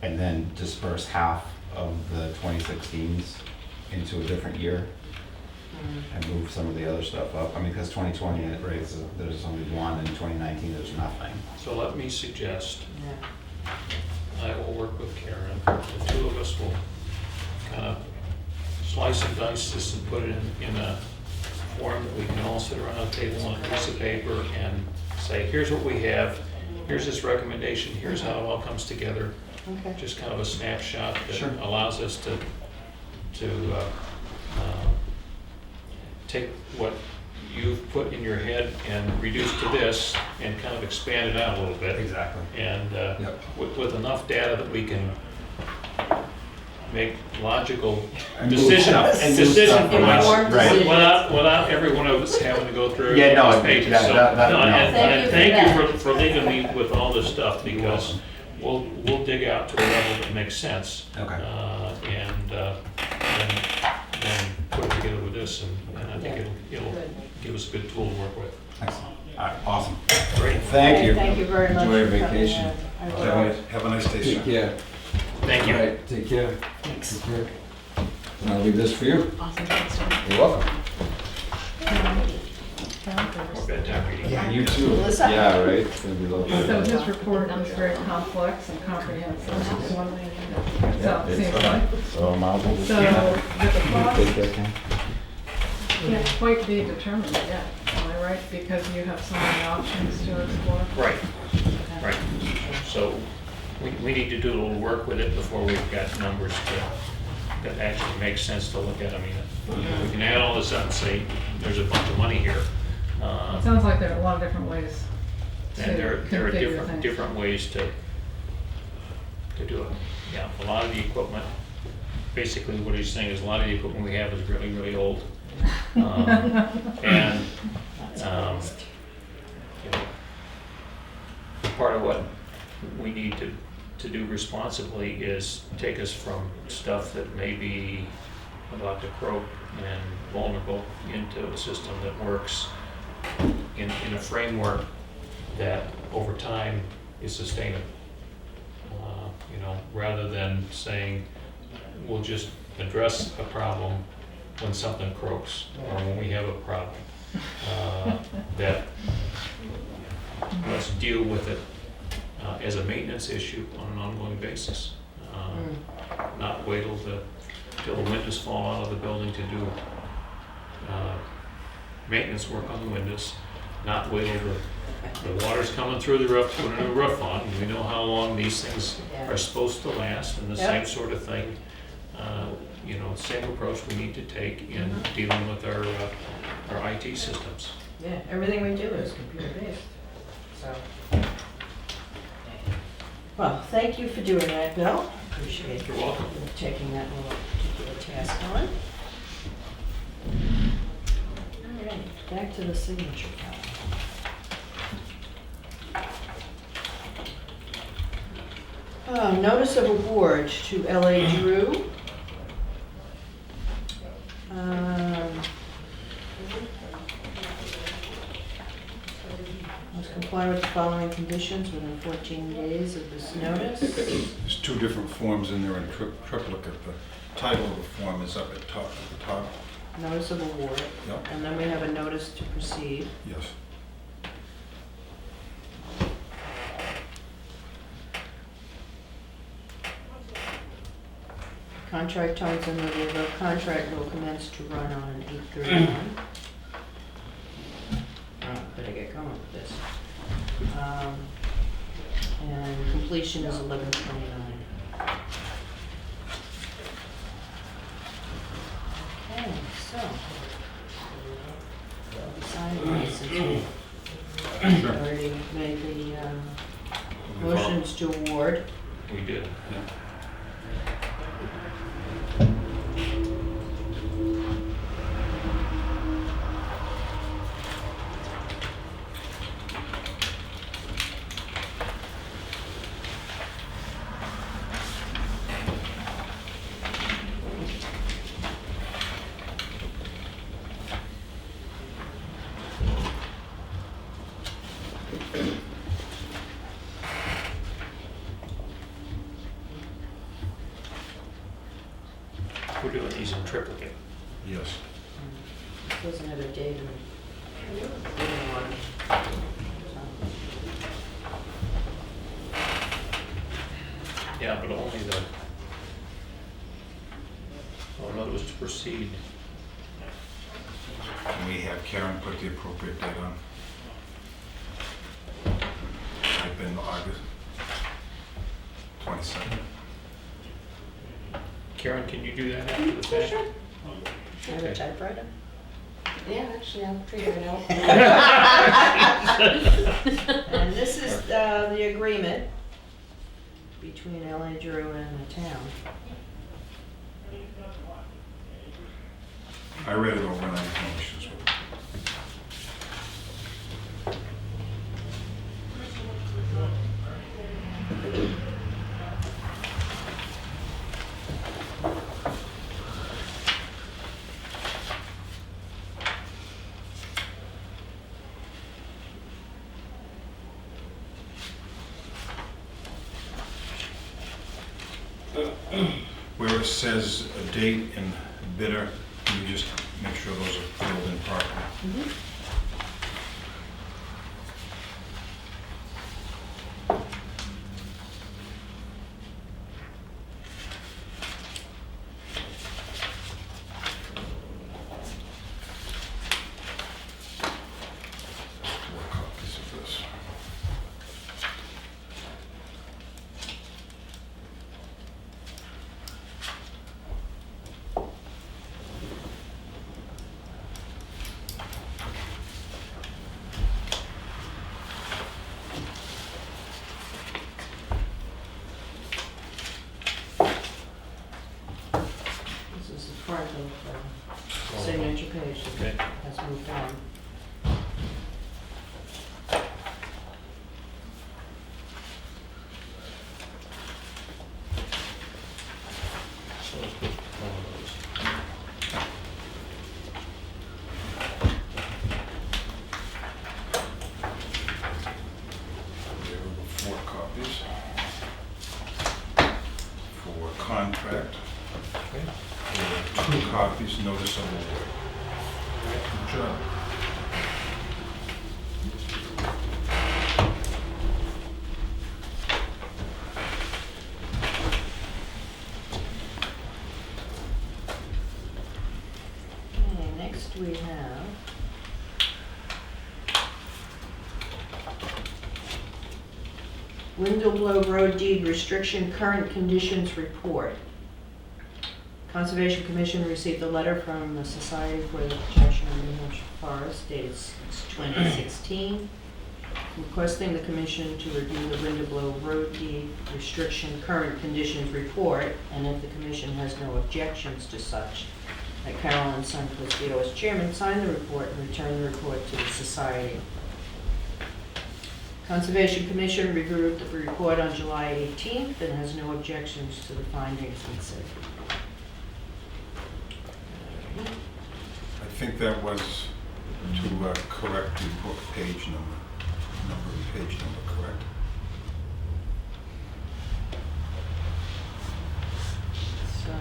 and then disperse half of the 2016s into a different year, and move some of the other stuff up. I mean, because 2020, right, so there's only 1, and 2019, there's nothing. So let me suggest, Yeah. I will work with Karen, the two of us will kind of slice and dice this and put it in a form that we can all sit around a table on a piece of paper and say, here's what we have, here's this recommendation, here's how it all comes together. Okay. Just kind of a snapshot that Sure. allows us to take what you've put in your head and reduce to this and kind of expand it out a little bit. Exactly. And Yep. with enough data that we can make logical And move decision stuff- and move decision stuff points around. Right. without every one of us having to go through Yeah, no, those pages. yeah, So, that- no, no. and Thank you for thank you for leaving me with all this stuff because we'll dig out to a level that makes sense. Okay. And then put it together with this, and I think it'll Good. give us a good tool to work with. Excellent. All right, awesome. Great. Thank you. Thank you very much. Enjoy your for coming vacation. in. I will. All right, have a nice day, sir. Take care. Thank you. All right, take care. Take care. And I'll leave this for you. Awesome, thanks, John. You're welcome. More bedtime reading. Yeah, you too. Melissa? Yeah, right? It's gonna be lovely. So his report was very complex and comprehensive. So it seems It's, like. So, Mazel. So with the cost, Take care, Ken. can't quite be determined yet, am I right? Because you have so many options to explore. Right, right. So we need to do a little work with it before we've got numbers that actually make sense to look at. I mean, we can add all this up and say, there's a bunch of money here. It sounds like there are a lot of different ways to And there are configure things. different ways to do it. Yeah, a lot of the equipment, basically what he's saying is a lot of the equipment we have is really, really old. And, you know, part of what we need to to do responsibly is take us from stuff that may be about to croak and vulnerable into a system that works in a framework that over time is sustainable. Rather than saying we'll just address a problem when something croaks or when we have a problem. That let's deal with it as a maintenance issue on an ongoing basis. Not wait till the windows fall out of the building to do maintenance work on the windows. Not wait till the water's coming through the roof, put a new roof on. We know how long these things are supposed to last, and the same sort of thing. Same approach we need to take in dealing with our IT systems. Yeah, everything we do is computer-based, so. Well, thank you for doing that, Bill. Appreciate You're welcome. you taking that little particular task on. All right, back to the signature file. Notice of award to L.A. Drew. Must comply with the following conditions within 14 days of this notice. There's two different forms in there in triplicate. The title of the form is up at the top. Notice of award, Yep. and then we have a notice to proceed. Yes. Contract Thompson, the contract will commence to run on 8/31. Better get going with this. And completion is 11/29. Okay, so. Sign this and already made the motions to award. We did. We're doing these in triplicate. Yes. Doesn't have a date on it. Yeah, but only in other words, to proceed. And we have Karen put the appropriate date on. I've been August 22nd. Karen, can you do that after the fact? Sure. I have a typewriter. Yeah, actually, I'll figure it out. And this is the agreement between L.A. Drew and the town. I read it over and I have no issues with it. Where it says a date and bidder, you just make sure those are filled in properly. Four copies of this. This is the front of the signature page Okay. that has moved on. let's pick one of those. There were 4 copies for contract, Okay. 2 copies notice of award. Good job. Okay, next we have Windleblow Road Deed Restriction Current Conditions Report. Conservation Commission received a letter from the Society for the Protection of New Hampshire Forests dated 2016, requesting the commission to review the Windleblow Road Deed Restriction Current Conditions Report, and if the commission has no objections to such, that Carolyn Sunquist, as chairman, sign the report and return the report to the society. Conservation Commission reviewed the report on July 18th and has no objections to the findings considered. I think that was to correct the book page number and page number, correct? So,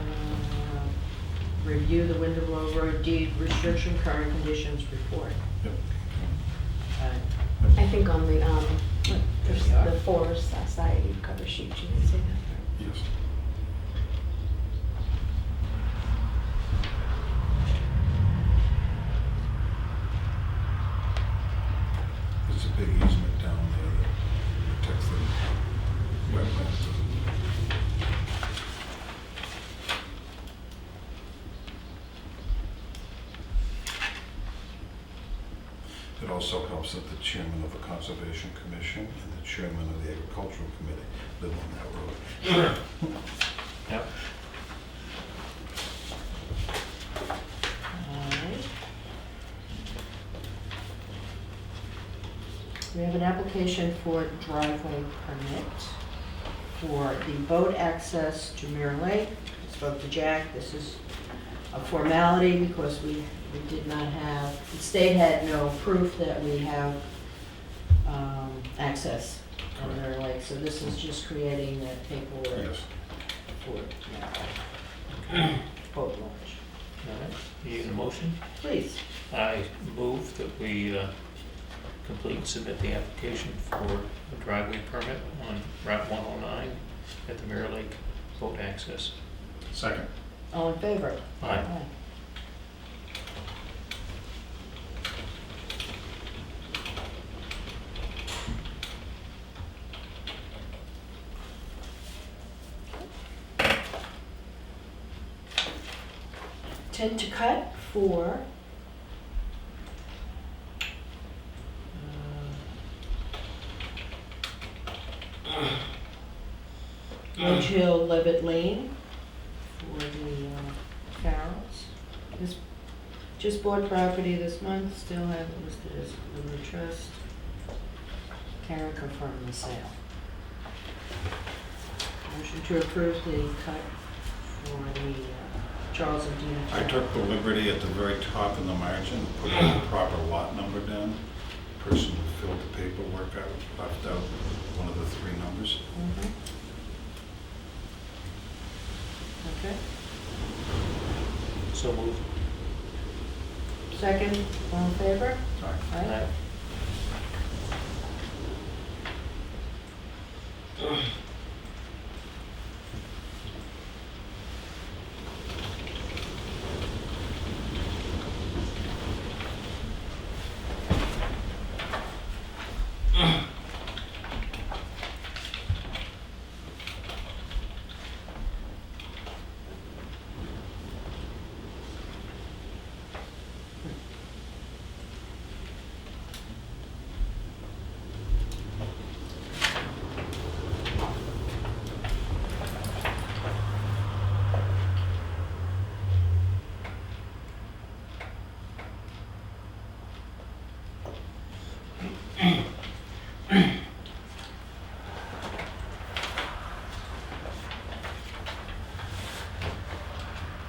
review the Windleblow Road Deed Restriction Current Conditions Report. Yep. I think on the, There we are. the Forest Society cover sheet, you can say that. Yes. There's a big easement down there that protects the wetlands. It also helps that the chairman of the Conservation Commission and the chairman of the Agricultural Committee live on that road. Yep. Alright. We have an application for driveway permit for the boat access to Mirror Lake. I spoke to Jack, this is a formality because we did not have, the state had no proof that we have access on Mirror Lake, so this is just creating that paperwork Yes. for boat launch. All right, need a motion? Please. I move that we complete and submit the application for a driveway permit on Route 109 at the Mirror Lake boat access. Second. All in favor? Aye. Tent to cut for Ridge Hill Levitt Lane for the Farrells. This just bought property this month, still have it listed as River Trust. Karen confirmed the sale. Motion to approve the cut for the Charles and Dina. I took the liberty at the very top in the margin, put the proper lot number down. The person who filled the paperwork out left out one of the 3 numbers. Mhm. Okay. So moved. Second, all in favor? Aye. Aye.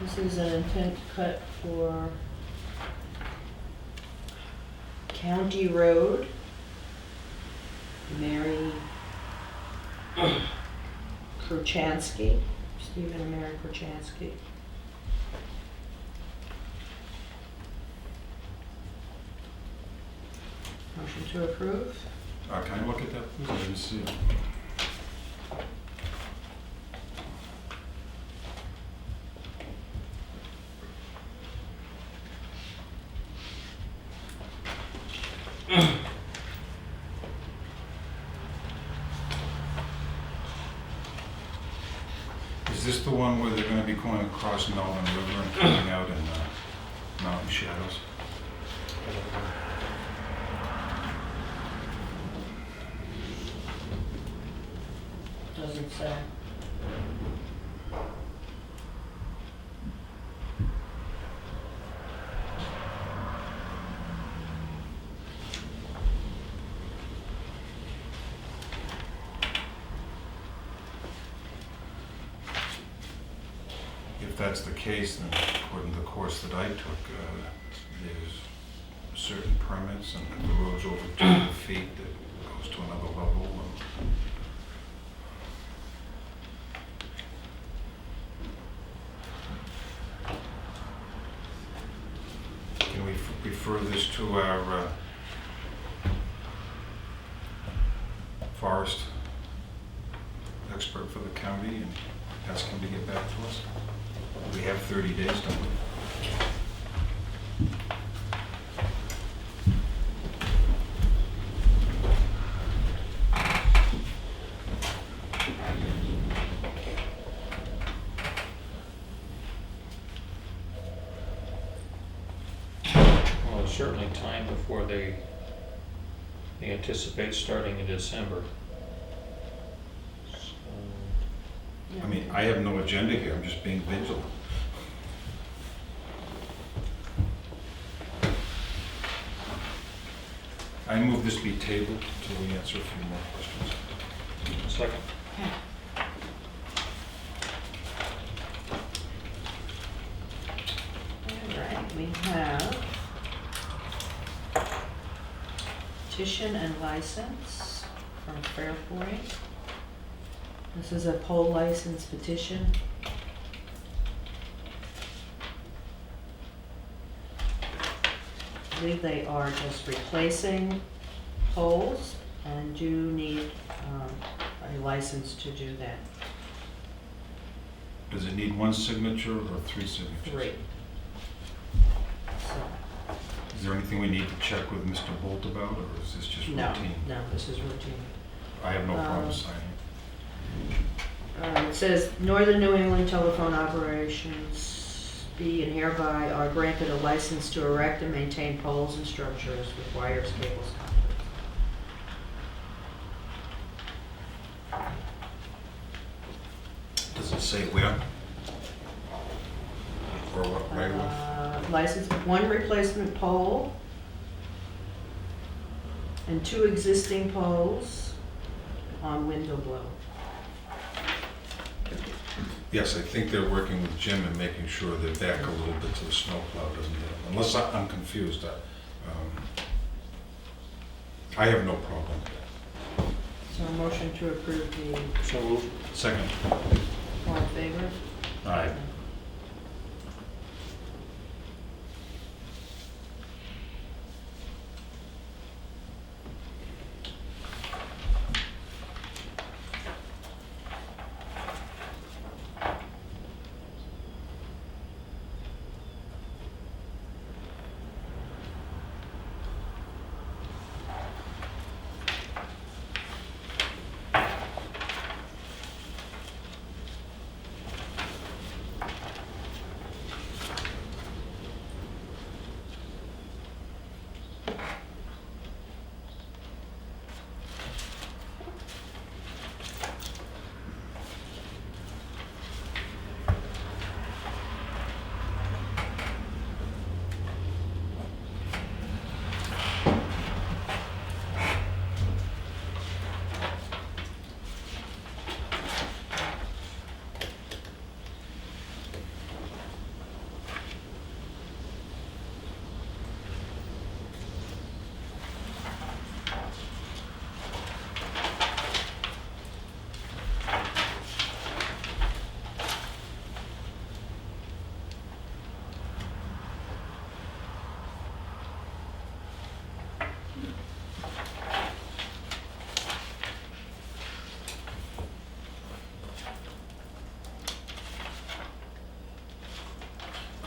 This is an intent cut for County Road, Mary Kruchansky, Stephen and Mary Kruchansky. Motion to approve. Can I look at that, please? I didn't see it. Is this the one where they're gonna be going across Melvin River and coming out in Mountain Shadows? Doesn't say. If that's the case, then according to the course that I took, there's certain permits, and if the road's over 200 feet, that goes to another level. Can we refer this to our forest expert for the county and ask him to get back to us? We have 30 days, don't we? Well, there's certainly time before they anticipate starting in December. So, I mean, I have no agenda here, I'm just being vigilant. I move this be tabled until we answer a few more questions. second. All right, we have petition and license from Fairpoint. This is a pole license petition. I believe they are just replacing poles and do need a license to do that. Does it need one signature or 3 signatures? 3. So, Is there anything we need to check with Mr. Bolt about, or is this just no, routine? no, this is routine. I have no problem signing. It says Northern New England Telephone Operations be and hereby are granted a license to erect and maintain poles and structures with wires, cables, conduits. Does it say where? Or what right away? License 1 replacement pole and 2 existing poles on window blow. Yes, I think they're working with Jim and making sure they're back a little bit so the snowplow doesn't hit them. Unless I'm confused. I have no problem. So a motion to approve the, So moved. Second. all in favor? Aye.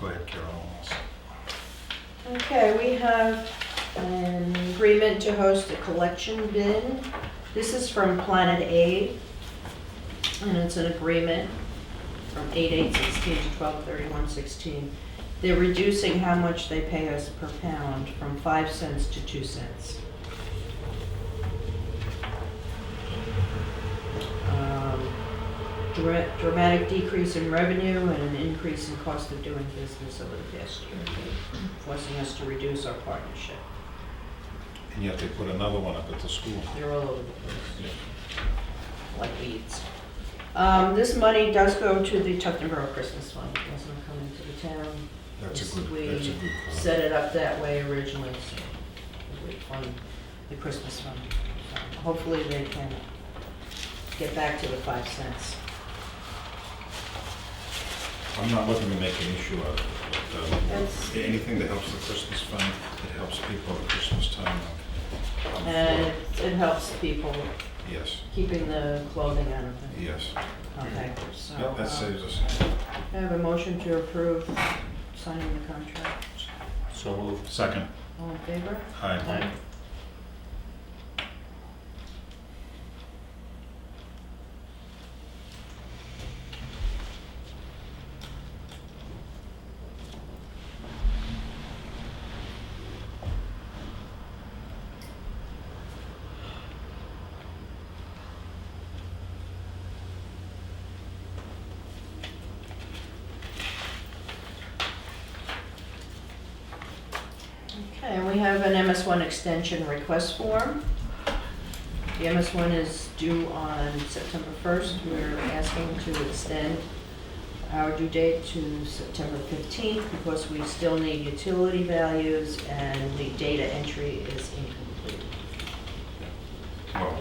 Go ahead, Carol. Okay, we have an agreement to host a collection bin. This is from Planet Aid, and it's an agreement from 8/8/16 to 12/31/16. They're reducing how much they pay us per pound from 5 cents to 2 cents. Dramatic decrease in revenue and an increase in cost of doing business over the past year, forcing us to reduce our partnership. And yet they put another one up at the school. They're all over the place, like weeds. This money does go to the Tuftonboro Christmas Fund. It doesn't come into the town. That's a good We cause. set it up that way originally, so we fund the Christmas fund. So hopefully they can get back to the 5 cents. I'm not looking to make an issue out of it. It's- Anything that helps the Christmas fund, that helps people at Christmas time. I'm for And it. it helps people Yes, keeping the clothing out of them. yes. Okay, so. Yep, that saves us. I have a motion to approve signing the contract. So moved. Second. All in favor? Aye. Okay, and we have an MS1 extension request form. The MS1 is due on September 1st. We're asking to extend our due date to September 15th because we still need utility values and the data entry is incomplete. Well,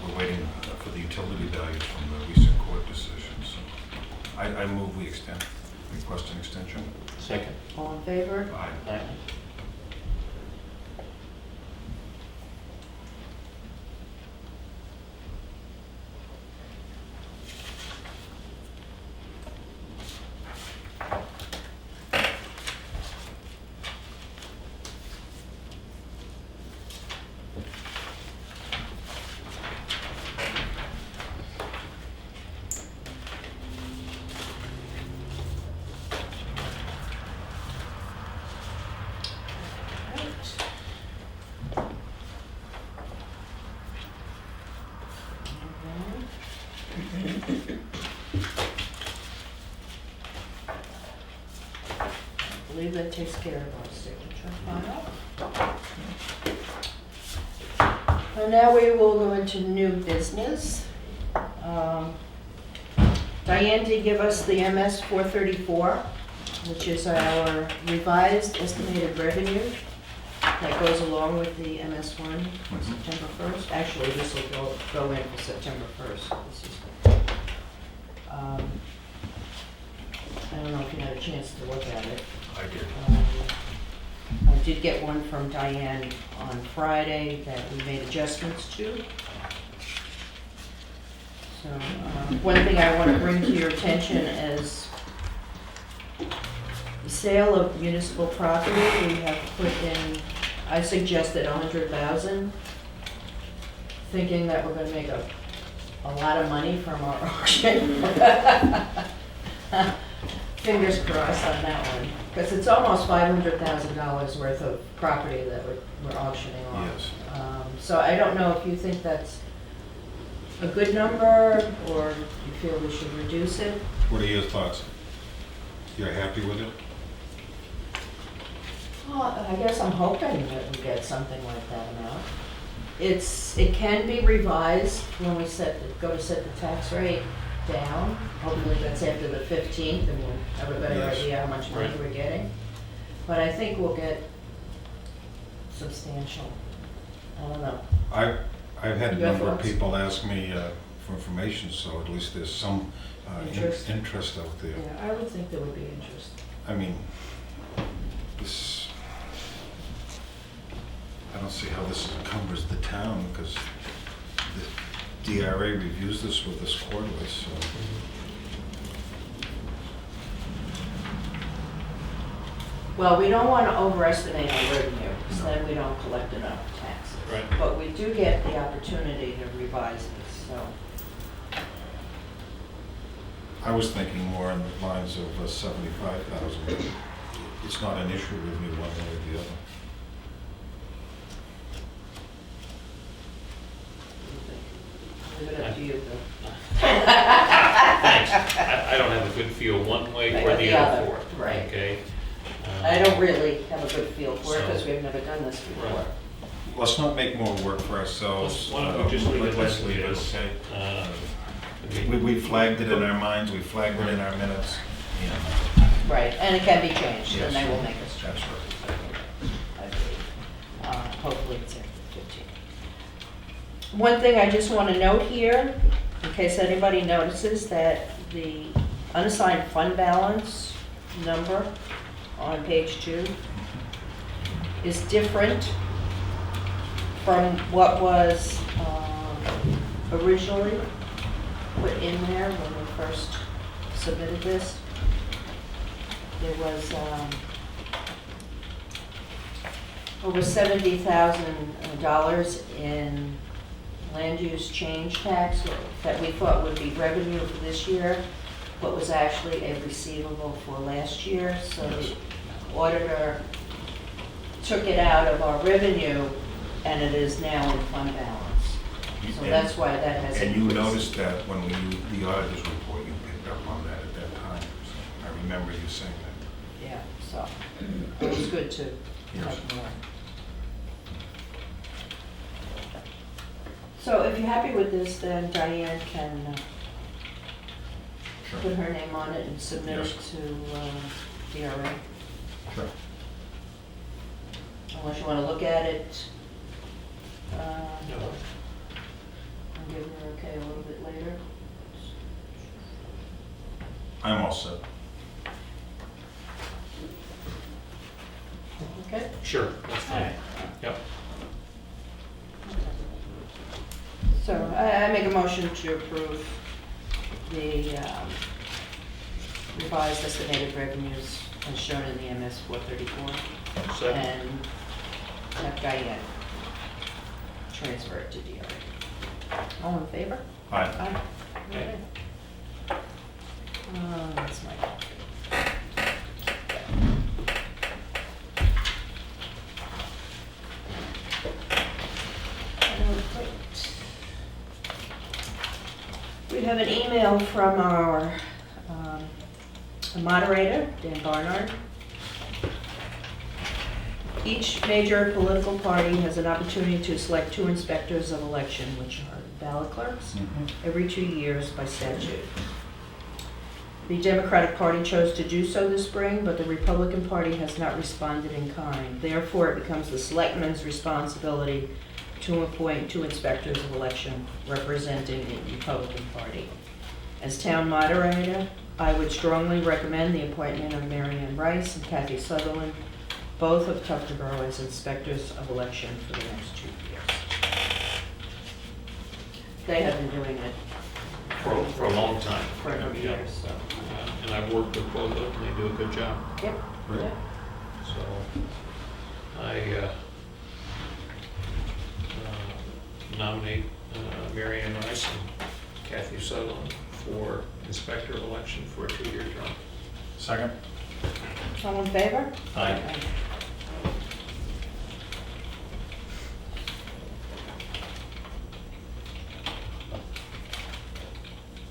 we're waiting for the utility values from the recent court decision, so I move we request an extension. Second. All in favor? Aye. I believe that takes care of our signature file. And now we will go into new business. Diane did give us the MS 434, which is our revised estimated revenue that goes along with the MS1 for September 1st. Actually, this will go in for September 1st. This is, I don't know if you had a chance to look at it. I did. I did get one from Diane on Friday that we made adjustments to. So, one thing I want to bring to your attention is the sale of municipal property. We have put in, I suggested 100,000, thinking that we're going to make a lot of money from our auction. Fingers crossed on that one, because it's almost $500,000 worth of property that we're auctioning off. Yes. So I don't know if you think that's a good number, or you feel we should reduce it. What are your thoughts? You're happy with it? Well, I guess I'm hoping that we get something like that amount. It can be revised when we go to set the tax rate down. Hopefully that's after the 15th and we'll have a better Yes. idea how much money Right. we're getting. But I think we'll get substantial. I don't know. I've had a Your number of thoughts? people ask me for information, so at least there's some interest out there. Yeah, I would think there would be interest. I mean, I don't see how this encumbers the town, because the DRA reviews this with us quarterly, so. Well, we don't want to overestimate our revenue, because then we don't collect enough taxes. Right. But we do get the opportunity to revise this, so. I was thinking more on the lines of 75,000. It's not an issue with me one way or the other. Leave it up to you, Bill. Thanks. I don't have a good feel one way or the other for it. Right. Okay? I don't really have a good feel for it, So- because we've never done this before. Right. Let's not make more work for ourselves. Why don't we just leave it Let's as leave it it, is? okay? I mean, We flagged it in our minds, we flagged it in our minutes. Right, and it can be changed, and Yes. they will make us change That's it, right. I believe. Hopefully it's after 15. One thing I just want to note here, in case anybody notices, that the unassigned fund balance number on page 2 is different from what was originally put in there when we first submitted this. There was over $70,000 in land use change tax that we thought would be revenue for this year, but was actually a receivable for last year. So the auditor took it out of our revenue, and it is now in fund balance. So that's why that has And you increased. noticed that when we used the auditor's report, you picked up on that at that time. So I remember you saying that. Yeah, so it was good to Yes. have more. So if you're happy with this, then Diane can put her name on it and submit it Yes. to DRA. Sure. Unless you want to look at it no. and give her okay a little bit later. I'm all set. Okay? Sure, that's fine. Yep. So I make a motion to approve the revised estimated revenues as shown in the MS 434 Second. and have Diane transfer it to DRA. All in favor? Aye. Aye. Okay. That's my copy. We have an email from our moderator, Dan Barnard. Each major political party has an opportunity to select 2 inspectors of election, which are ballot clerks, every 2 years by statute. The Democratic Party chose to do so this spring, but the Republican Party has not responded in kind. Therefore, it becomes the Selectmen's responsibility to appoint 2 inspectors of election representing the Republican Party. As town moderator, I would strongly recommend the appointment of Mary Ann Rice and Kathy Sutherland, both of Tuftonboro, as inspectors of election for the next 2 years. They have been doing it For a long time. for a number of Yeah. years, so. And I've worked with both of them, and they do a good job. Yep. Great. Yep. So I nominate Mary Ann Rice and Kathy Sutherland for Inspector of Election for a 2-year term. Second? All in favor? Aye.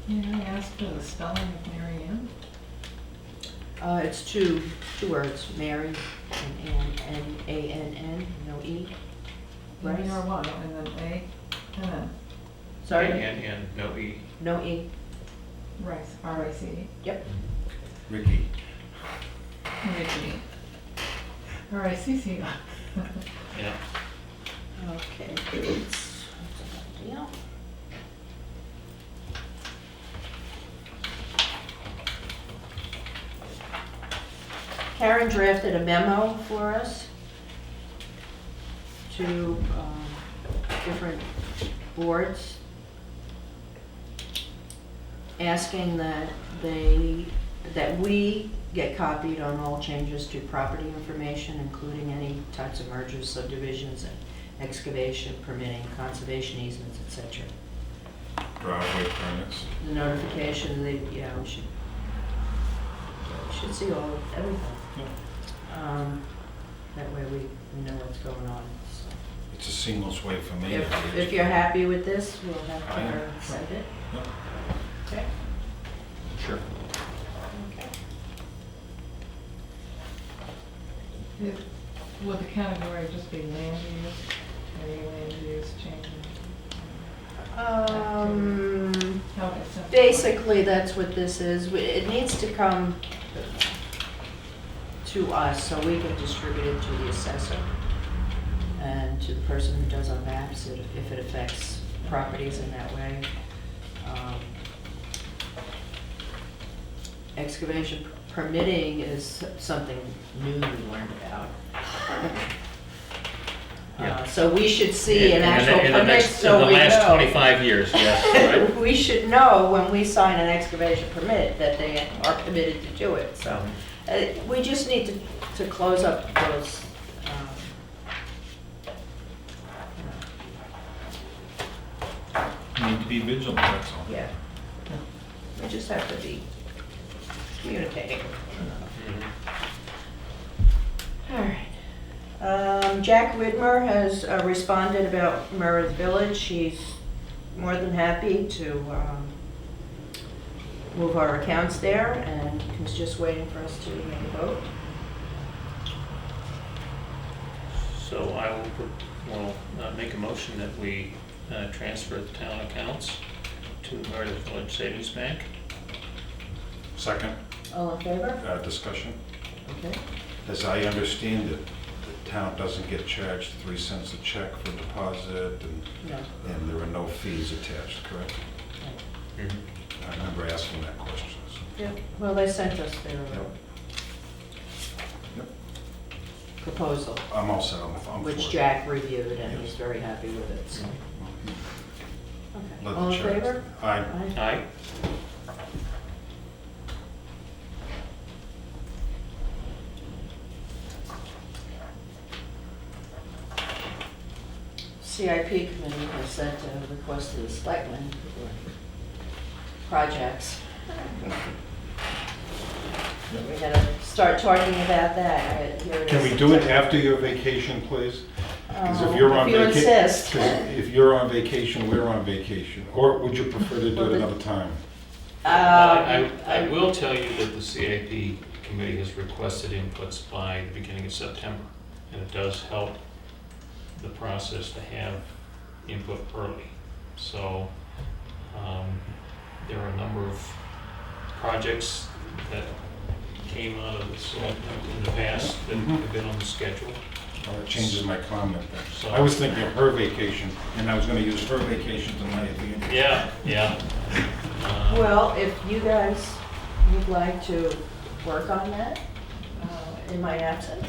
May I ask for the spelling of Mary Ann? It's two words, Mary and Ann, N-A-N-N, no E. Rice? M-A-R-Y, and then A, and then Sorry? And no E. No E. Rice, R-I-C-E. Yep. Ricky? Ricky. R-I-C-C. Yeah. Okay. It's a deal. Karen drafted a memo for us to different boards, asking that they that we get copied on all changes to property information, including any types of mergers, subdivisions, excavation, permitting, conservation easements, etc. Driveway permits. The notification, we should see everything. That way we know what's going on. So It's a seamless way for me. if you're happy with this, we'll have I am. to send it. Yep. Okay. Sure. Okay. Would the category just be land use, any land use changing? How would it simplify? Basically, that's what this is. It needs to come to us so we can distribute it to the assessor and to the person who does our maps if it affects properties in that way. Excavation permitting is something new we learned about. So we should see an actual permit so we know. In the last 25 years, yes, right? We should know when we sign an excavation permit that they are committed to do it, so. We just need to close up those, Need to be vigilant, that's all. yeah. We just have to be communicating. All right. Jack Widmer has responded about Meredith Village. She's more than happy to move our accounts there, and he's just waiting for us to make a vote. So I will make a motion that we transfer the town accounts to Meredith Village Savings Bank. Second, All in favor? discussion. Okay. As I understand it, the town doesn't get charged 3 cents a check for deposit, No. and there are no fees attached, correct? I remember asking that question. So. Yeah, well, they sent us their Yep. proposal, I'm all set, I'm for which it. Jack reviewed, and Yes. he's very happy with it, so. Okay. Let the All in charge- favor? Aye. Aye. CIP committee has sent a request to the Selectmen for projects. We gotta start talking about that. Here it Can is. we do it after your vacation, please? Because if you're on If you vacation, insist. if you're on vacation, we're on vacation. Or would you prefer to do Well, it the- another time? I will tell you that the CAP committee has requested inputs by the beginning of September, and it does help the process to have input early. So there are a number of projects that came out of the Selectmen in the past that have been on the schedule. Well, that changes my comment then. So- I was thinking of her vacation, and I was gonna use her vacation tonight at the end. Yeah. Well, if you guys would like to work on that in my absence,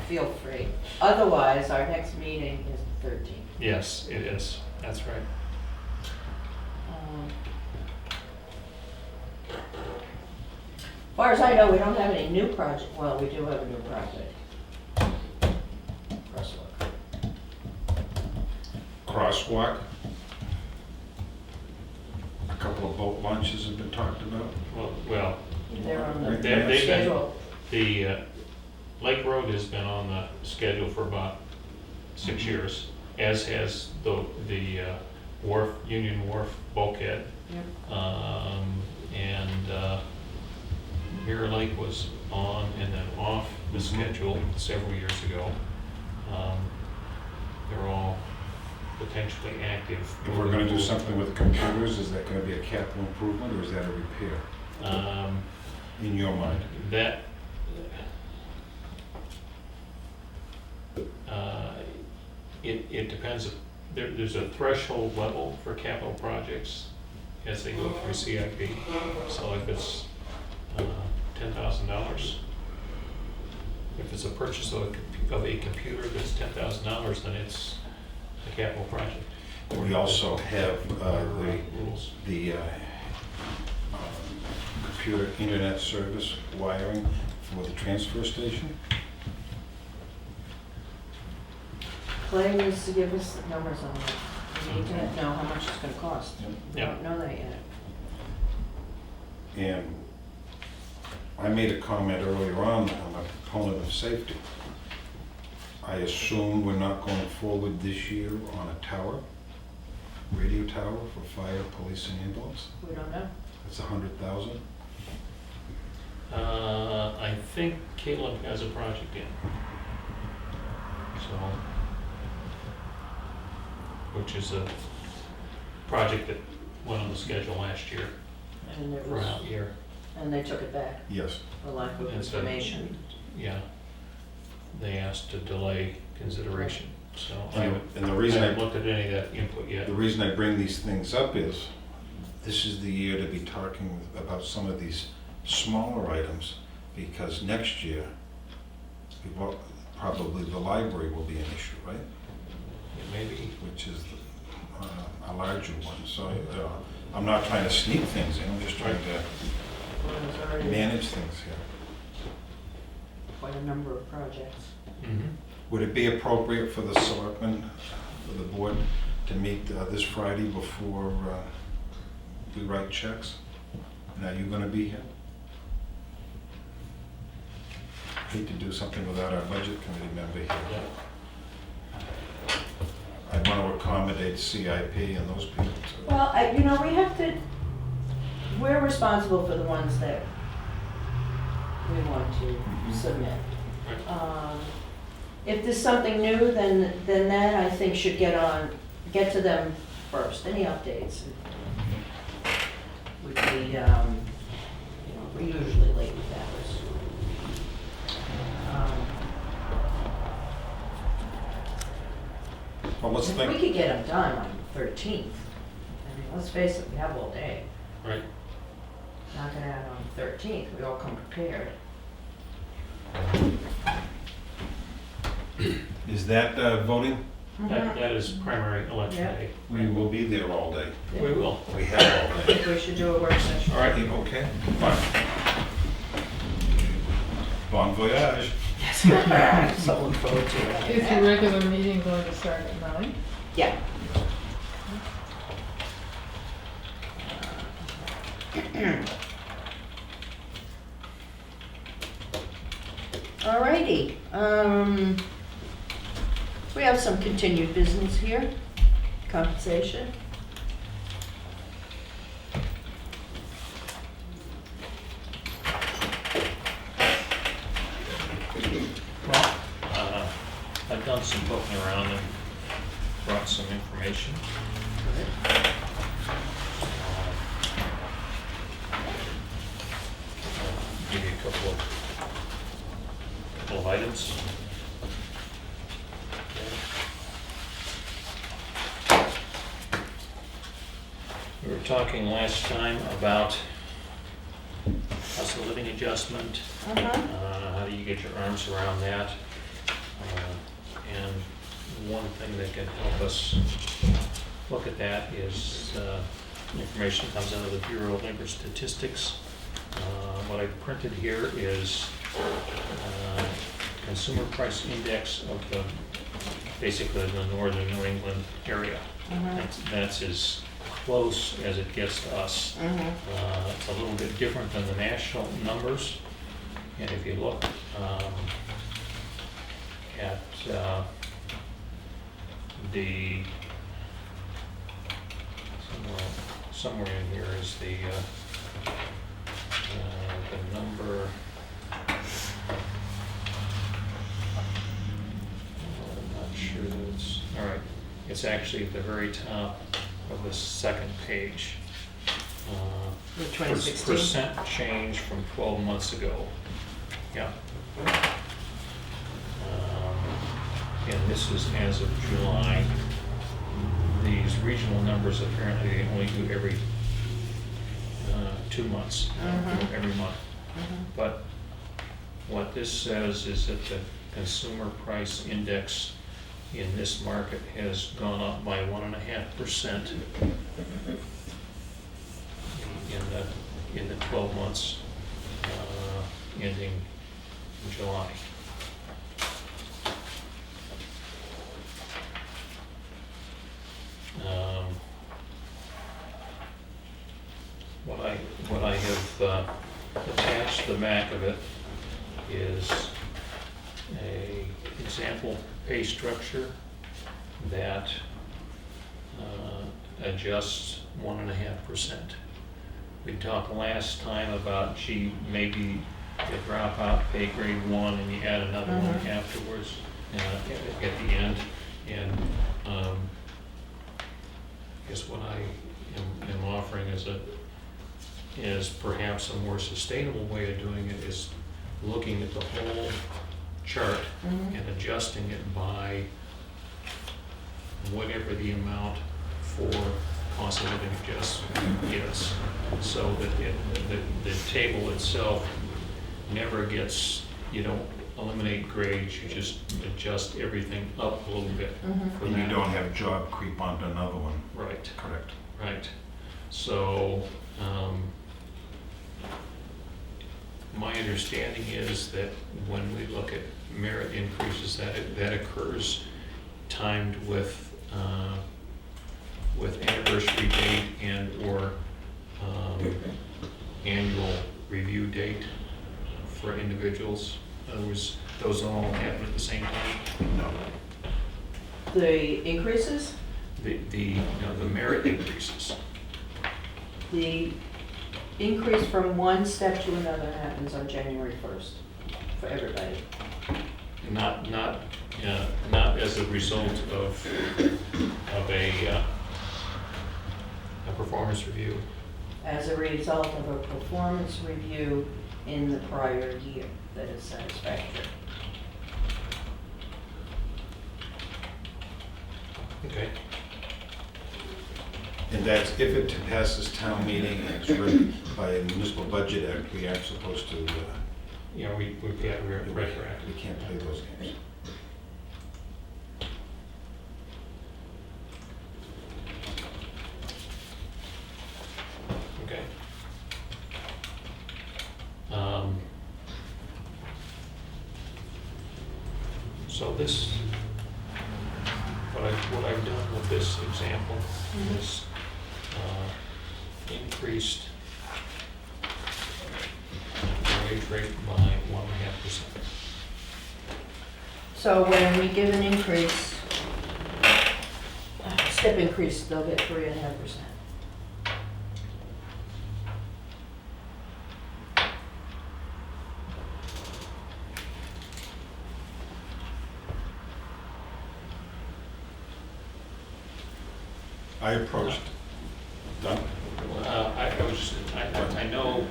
feel free. Otherwise, our next meeting is the 13th. Yes, it is. That's right. As far as I know, we don't have any new project, well, we do have a new project. Crosswalk. Crosswalk. A couple of boat launches have been talked about. Well, They're on the they've been, schedule. the Lake Road has been on the schedule for about 6 years, as has the wharf, Union Wharf bulkhead. Yep. And Mirror Lake was on and then off the schedule several years ago. They're all potentially active. If we're gonna do something with the computers, is that gonna be a capital improvement, or is that a repair, in your mind? That, it depends. There's a threshold level for capital projects as they go through CIP. So if it's $10,000, if it's a purchase of a computer that's $10,000, then it's a capital project. We also have Rules. the computer internet service wiring for the transfer station. Clay needs to give us the numbers on that. We need to know how much it's gonna cost. We Yeah. don't know that yet. And I made a comment earlier on, I'm a proponent of safety. I assume we're not going forward this year on a tower, radio tower for fire, police, and ambulance. We don't know. That's 100,000. I think Caleb has a project in. So, which is a project that went on the schedule last year, And it for was, out year. and they took it back Yes. for lack of And so- information. Yeah. They asked to delay consideration, so I And haven't, and the I reason haven't looked at any of that input yet. The reason I bring these things up is, this is the year to be talking about some of these smaller items, because next year, probably the library will be an issue, right? It may be. Which is a larger one, so I'm not trying to sneak things in, I'm just trying to There's already manage things here. quite a number of projects. Mhm. Would it be appropriate for the selectmen, for the board, to meet this Friday before we write checks? And are you gonna be here? Hate to do something without our budget committee member here. I want to accommodate CIP and those people too. Well, we have to, we're responsible for the ones that we want to submit. If there's something new, then that I think should get to them first. Any updates would be, we're usually late with that. Well, let's If we think, could get them done on the 13th, I mean, let's face it, we have all day. Right. Knock it out on the 13th, we all come prepared. is that voting? That is primary election Yeah. day. We will be there all day. We will. We have all I day. think we should do a work session. All right. Okay, fine. Bon voyage. So look forward to it. Is the regular meeting going to start at 9? Yeah. Alrighty, we have some continued business here, compensation. Well, I've done some poking around and brought some information. Give you a couple of items. We were talking last time about cost of living adjustment. How do you get your arms around that? And one thing that can help us look at that is information comes out of the Bureau of Labor Statistics. What I printed here is consumer price index of basically the northern New England area. That's as close as it gets to us. It's a little bit different than the national numbers. And if you look at the somewhere in here is the number. I'm not sure that it's all right. It's actually at the very top of the second page. The 2016. Percent change from 12 months ago. Yeah. And this is as of July. These regional numbers apparently they only do every 2 months, every month. But what this says is that the consumer price index in this market has gone up by 1.5% in the in the 12 months ending July. What I have attached to the back of it is a example pay structure that adjusts 1.5%. We talked last time about, gee, maybe you drop out pay grade 1 and you add another one afterwards at the end. And I guess what I am offering is perhaps a more sustainable way of doing it is looking at the whole chart and adjusting it by whatever the amount for cost of living adjustment is, so that the table itself never gets, you don't eliminate grades, you just adjust everything up a little bit. For And you that. don't have job creep onto another one. Right. Correct. Right. So, my understanding is that when we look at merit increases, that occurs timed with anniversary date and/or annual review date for individuals. In other words, those don't all happen at the same time. No. The increases, The merit increases. the increase from one step to another happens on January 1st for everybody. Not as a result of a performance review. As a result of a performance review in the prior year that is satisfactory. Okay. And that's, if it passes town meeting and it's written by a municipal budget act, we aren't supposed to, Yeah, we're retroactive. we can't play those games. Okay. So this, what I've done with this example is increased wage rate by 1.5%. So when we give an increase, step increase, they'll get 3.5%. I approached, done? I know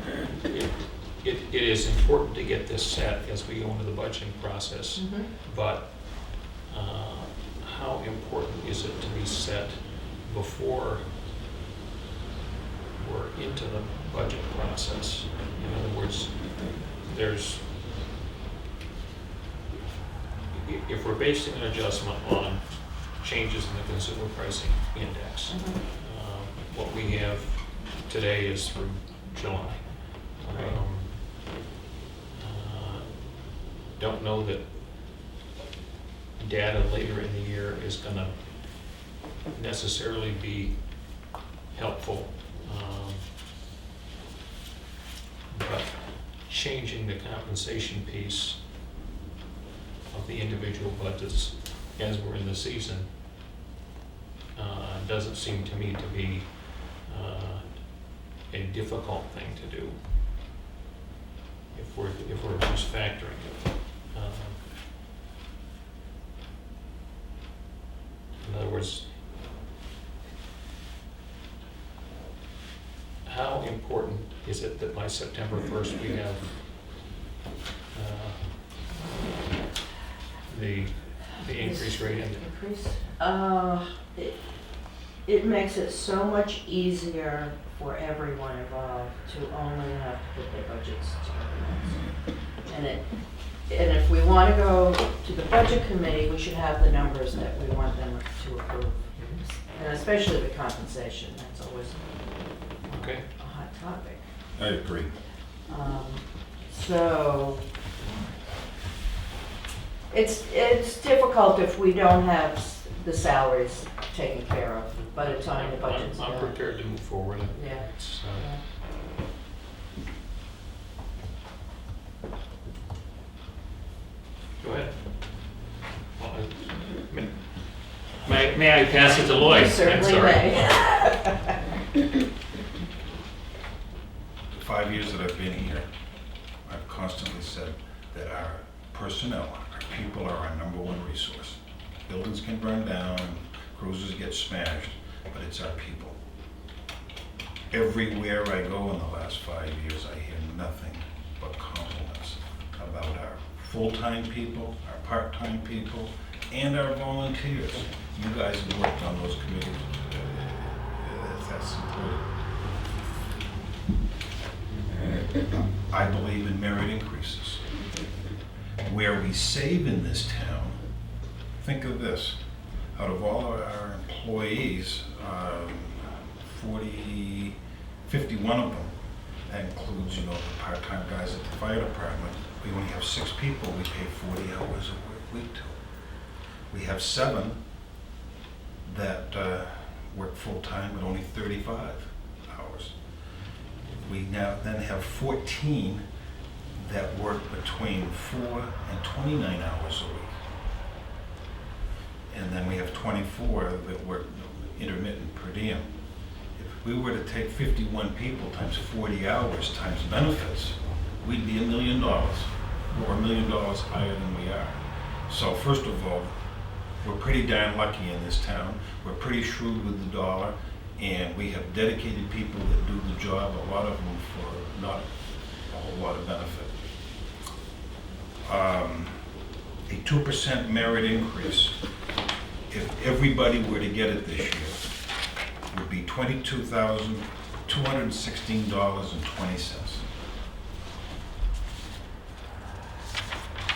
it is important to get this set as we go into the budgeting process, but how important is it to be set before we're into the budget process? In other words, if we're basing an adjustment on changes in the consumer pricing index, what we have today is through July. Don't know that data later in the year is going to necessarily be helpful, but changing the compensation piece of the individual budgets as we're in the season doesn't seem to me to be a difficult thing to do if we're just factoring it. In other words, how important is it that by September 1st we have the increase rate in? Increase? It makes it so much easier for everyone involved to only have to put their budgets together. And if we want to go to the budget committee, we should have the numbers that we want them to approve. And especially the compensation, that's always Okay. a hot topic. I agree. So it's difficult if we don't have the salaries taken care of by the time the budget's I'm done. prepared to move forward. Yeah. It's, Go ahead. Well, may I pass it to Lloyd? You certainly Sorry. may. The 5 years that I've been here, I've constantly said that our personnel, our people are our number one resource. Buildings can burn down, cruisers get smashed, but it's our people. Everywhere I go in the last 5 years, I hear nothing but compliments about our full-time people, our part-time people, and our volunteers. You guys have worked on those committees. That's important. I believe in merit increases. Where we save in this town, think of this, out of all of our employees, 51 of them, that includes, the part-time guys at the fire department, we only have 6 people we pay 40 hours a week to. We have 7 that work full-time at only 35 hours. We now then have 14 that work between 4 and 29 hours a week. And then we have 24 that work intermittent per diem. If we were to take 51 people times 40 hours times benefits, we'd be $1 million, or $1 million higher than we are. So first of all, we're pretty darn lucky in this town. We're pretty shrewd with the dollar, and we have dedicated people that do the job, a lot of them for not a whole lot of benefit. A 2% merit increase, if everybody were to get it this year, would be $22,216.20.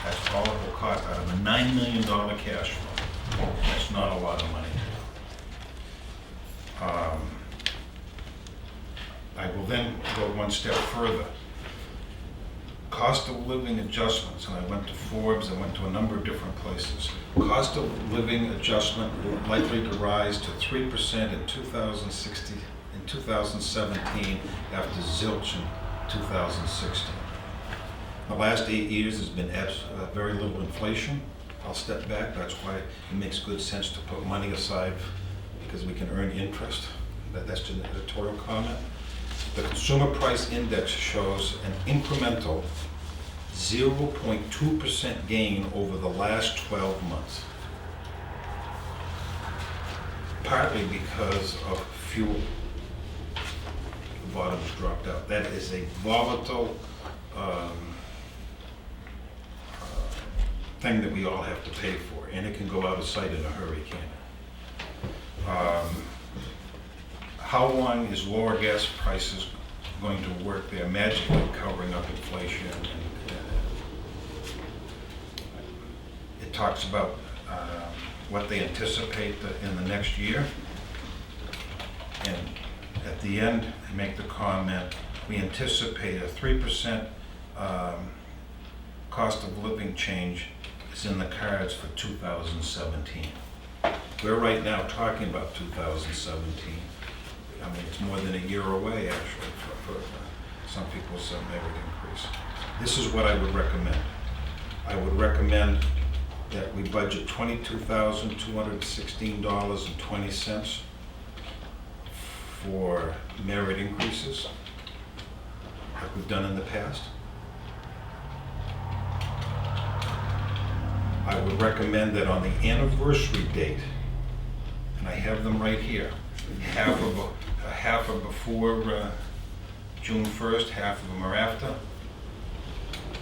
That's all it will cost out of a $9 million cash flow. That's not a lot of money. I will then go one step further. Cost of living adjustments, and I went to Forbes, I went to a number of different places. Cost of living adjustment likely to rise to 3% in 2017 after zilch in 2016. The last 8 years has been very little inflation. I'll step back, that's why it makes good sense to put money aside because we can earn interest. That's just an editorial comment. The Consumer Price Index shows an incremental 0.2% gain over the last 12 months. Partly because of fuel. The bottom's dropped out. That is a volatile thing that we all have to pay for, and it can go out of sight in a hurry, can't it? How long is lower gas prices going to work? They're magically covering up inflation. It talks about what they anticipate in the next year. And at the end, they make the comment, we anticipate a 3% cost of living change is in the cards for 2017. We're right now talking about 2017. I mean, it's more than a year away, actually, for some people's merit increase. This is what I would recommend. I would recommend that we budget $22,216.20 for merit increases, like we've done in the past. I would recommend that on the anniversary date, and I have them right here, half are before June 1st, half of them are after,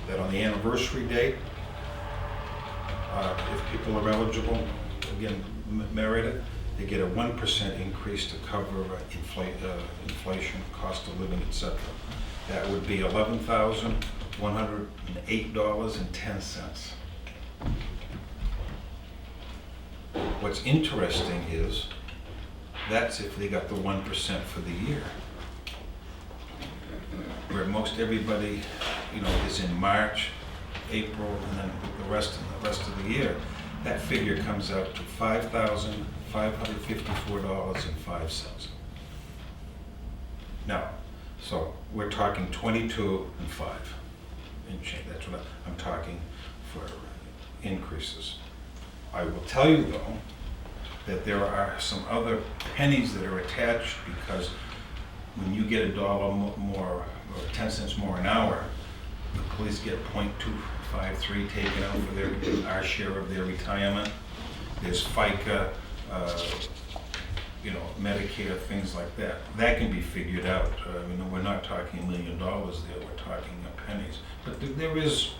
that on the anniversary date, if people are eligible, again, merited, they get a 1% increase to cover inflation, cost of living, etc. That would be $11,108.10. What's interesting is that's if they got the 1% for the year. where most everybody, is in March, April, and then the rest of the year, that figure comes out to $5,554.05. Now, so we're talking 22 and 5 in change. That's what I'm talking for increases. I will tell you though that there are some other pennies that are attached, because when you get $1 more or 10 cents more an hour, the police get .253 taken out for our share of their retirement. There's FICA, Medicare, things like that. That can be figured out. We're not talking $1 million there, we're talking pennies. But there is,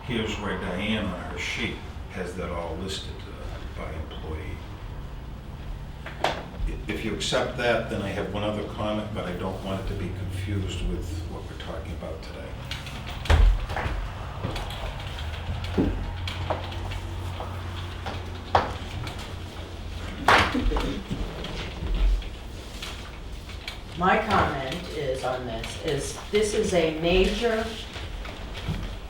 here's where Diane on her sheet has that all listed by employee. If you accept that, then I have one other comment, but I don't want it to be confused with what we're talking about today. My comment is on this is a major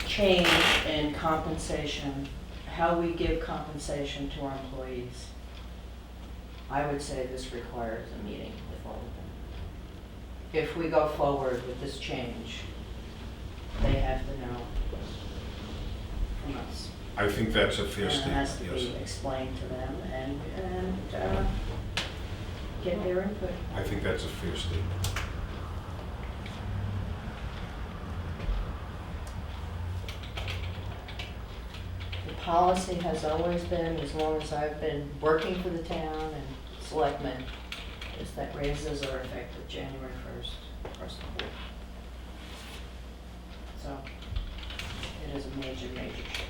change in compensation, how we give compensation to our employees. I would say this requires a meeting with all of them. If we go forward with this change, they have to know from us. I think that's a fair And it statement, has to yes. be explained to them and get their input. I think that's a fair statement. The policy has always been, as long as I've been working for the town and selectmen, is that raises are effective January 1st across the board. So it is a major, major shift.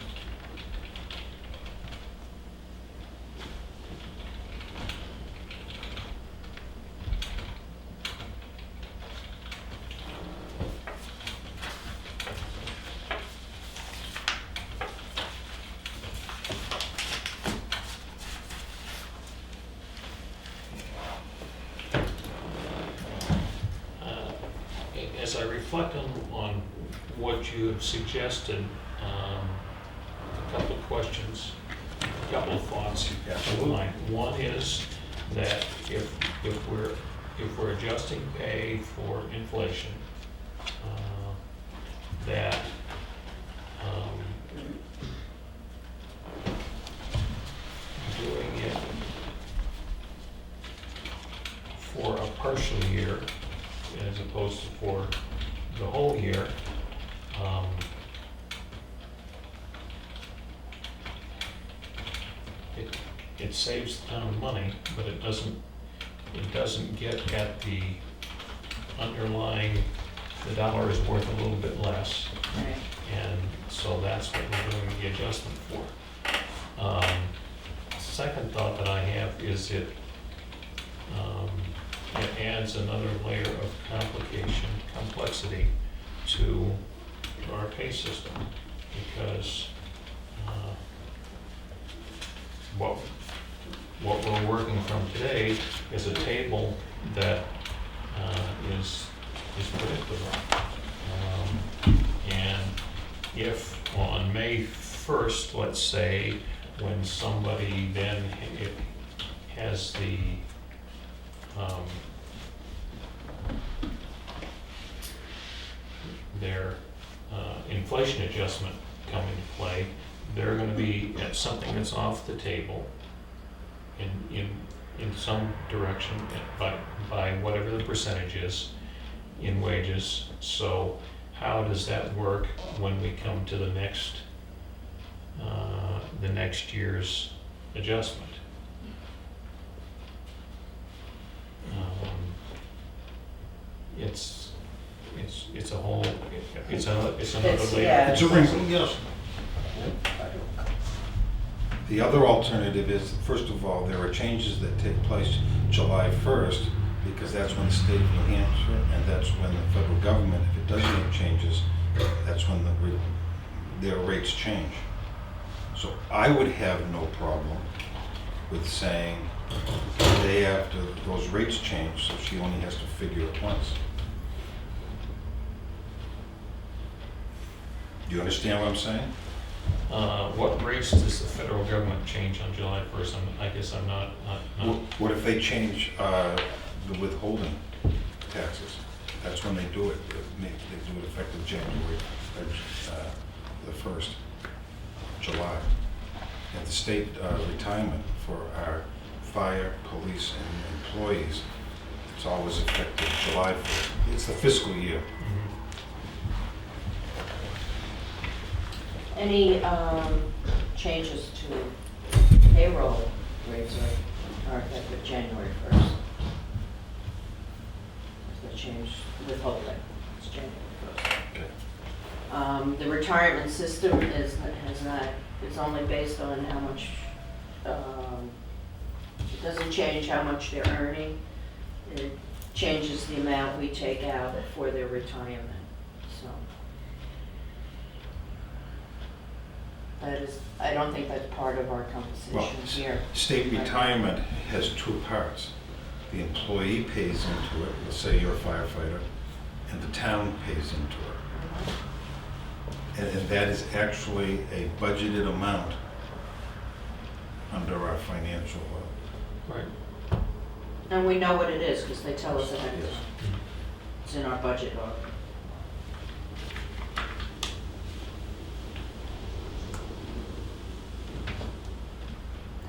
As I reflect on what you have suggested, a couple of questions, a couple of thoughts in mind. One is that if we're adjusting pay for inflation, that doing it for a partial year as opposed to for the whole year, it saves the town money, but it doesn't get at the underlying, the dollar is worth a little bit less. Right. And so that's what we're doing the adjustment for. Second thought that I have is it adds another layer of complexity to our pay system, because what we're working from today is a table that is predictable. And if on May 1st, let's say, when somebody then has the their inflation adjustment come into play, they're going to be at something that's off the table in some direction by whatever the percentage is in wages. So how does that work when we come to the next year's adjustment? It's a whole, it's another layer. Yeah. It's a wrinkle, yes. The other alternative is, first of all, there are changes that take place July 1st, because that's when the state of New Hampshire, and that's when the federal government, if it does make changes, that's when their rates change. So I would have no problem with saying the day after those rates change, so she only has to figure it once. Do you understand what I'm saying? What rates does the federal government change on July 1st? I guess I'm not. What if they change the withholding taxes? That's when they do it. They do it effective January, the 1st, July. At the state retirement for our fire, police, and employees, it's always effective July 1st. It's the fiscal year. Any changes to payroll rates are effective January 1st? The change withholding, it's January 1st. Okay. The retirement system is only based on how much, it doesn't change how much they're earning. It changes the amount we take out for their retirement, so. That is, I don't think that's part of our Well, conversation here. state retirement has two parts. The employee pays into it, let's say you're a firefighter, and the town pays into it. And that is actually a budgeted amount under our financial Right. And we know what it is, because they tell us that it's in our budget book.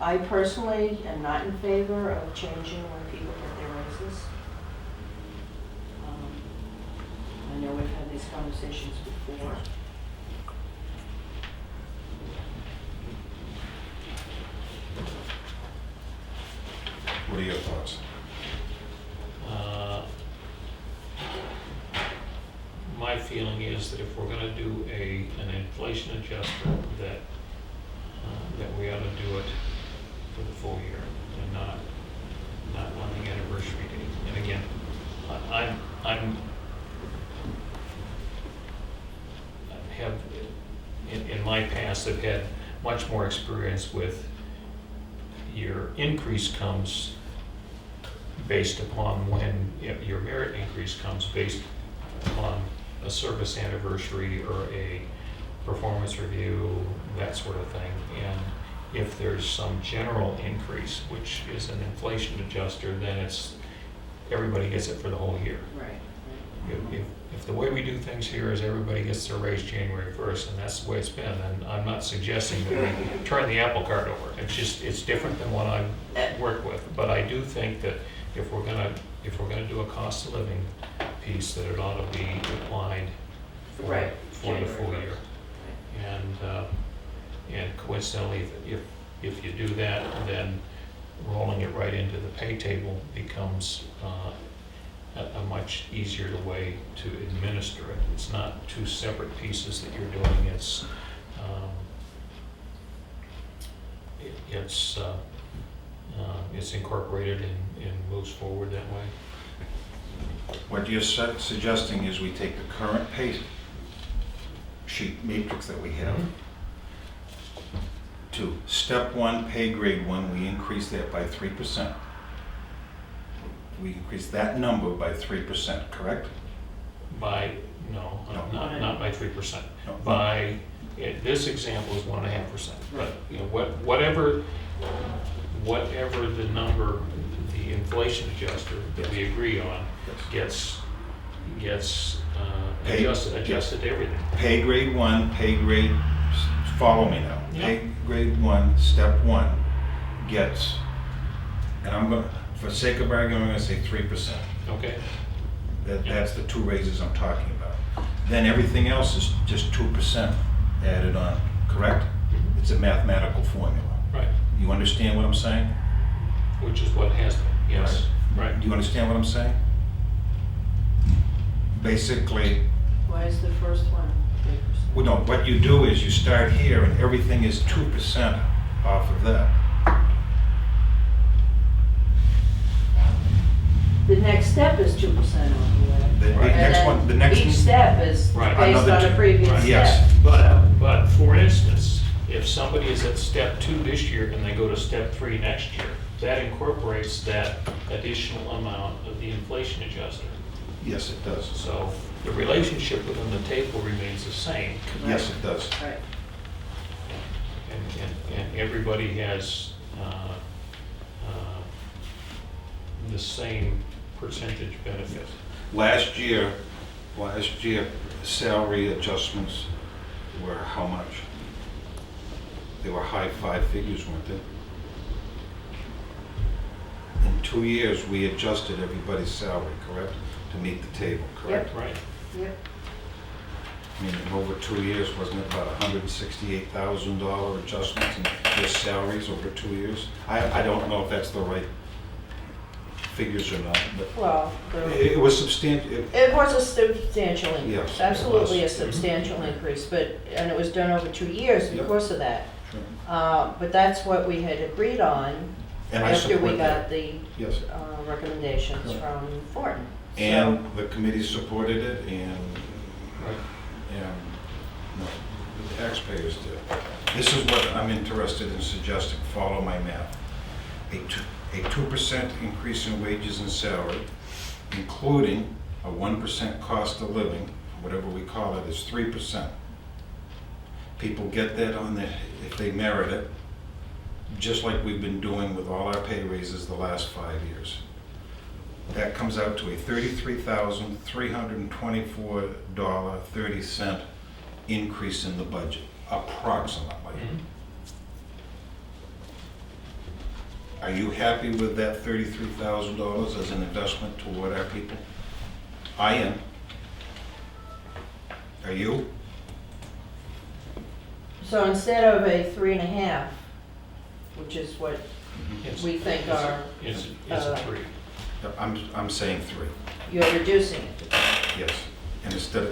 I personally am not in favor of changing when people get their raises. I know we've had these conversations before. What are your thoughts? My feeling is that if we're going to do an inflation adjuster, that we ought to do it for the full year and not on the anniversary date. And again, in my past, I've had much more experience with your increase comes based upon when your merit increase comes based upon a service anniversary or a performance review, that sort of thing. And if there's some general increase, which is an inflation adjuster, then everybody gets it for the whole year. Right. If the way we do things here is everybody gets their raise January 1st, and that's the way it's been, and I'm not suggesting that we turn the apple cart over. It's different than what I've worked with. But I do think that if we're gonna do a cost of living piece, that it ought to be applied for the full January year. And coincidentally, if you do that, then rolling it right into the pay table becomes a much easier way to administer it. It's not two separate pieces that you're doing. It's incorporated and moves forward that way. What you're suggesting is we take the current pay sheet matrix that we have to step 1, pay grade 1, we increase that by 3%. We increase that number by 3%, correct? Not by 3%. No. By, this example is 1.5%. But whatever the number, the inflation adjuster that we agree on gets adjusted to everything. Pay grade 1, pay grade, follow me now. Yeah. Pay grade 1, step 1 gets, and I'm going to, for sake of argument, I'm going to say 3%. Okay. That's the two raises I'm talking about. Then everything else is just 2% added on, correct? It's a mathematical formula. Right. You understand what I'm saying? Which is what has been. Yes. Right. Do you understand what I'm saying? Basically, Why is the first one 3%? well, no, what you do is you start here and everything is 2% off of that. The next step is 2% off of that. The Right. next one, the next Each one. step is Right. based Another on a two. previous Right. step. Yes. But for instance, if somebody is at step 2 this year and they go to step 3 next year, that incorporates that additional amount of the inflation adjuster. Yes, it does. So the relationship within the table remains the same. Yes, it does. Right. And everybody has the same percentage benefit. Last year, salary adjustments were how much? They were high five figures, weren't they? In 2 years, we adjusted everybody's salary, correct? To meet the table, correct? Right. Yep. I mean, in over 2 years, wasn't it about $168,000 adjustments in just salaries over 2 years? I don't know if that's the right figures or not, but Well, it was substantial. it was a substantial increase, Yes, it absolutely a was. substantial increase, and it was done over 2 years Yep. because of that. Sure. But that's what we had agreed on And I after we support got that. the Yes. recommendations Right. from Thornton. And the committee supported it, and no, the taxpayers did. This is what I'm interested in suggesting, follow my math. A 2% increase in wages and salary, including a 1% cost of living, whatever we call it, is 3%. People get that on their, if they merit it, just like we've been doing with all our pay raises the last 5 years. That comes out to a $33,324.30 increase in the budget, approximately. Are you happy with that $33,000 as an investment toward our people? I am. Are you? So instead of a 3.5, which is what It's- we think it's a- are, It's a 3. I'm saying 3, you're reducing it. yes. And instead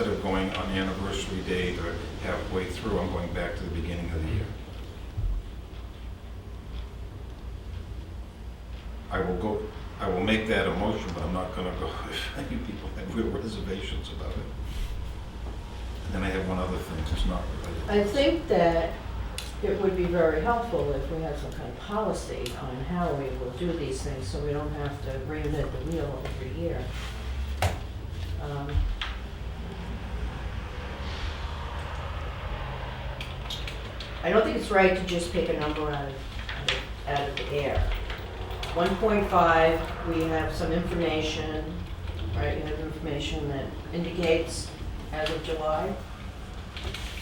of going on anniversary date or halfway through, I'm going back to the beginning of the year. I will make that a motion, but I'm not gonna go, if any people have real reservations about it. And then I have one other thing that's not related. I think that it would be very helpful if we had some kind of policy on how we will do these things, so we don't have to reinvent the wheel every year. I don't think it's right to just pick a number out of the air. 1.5, we have some information, right? You have information that indicates as of July.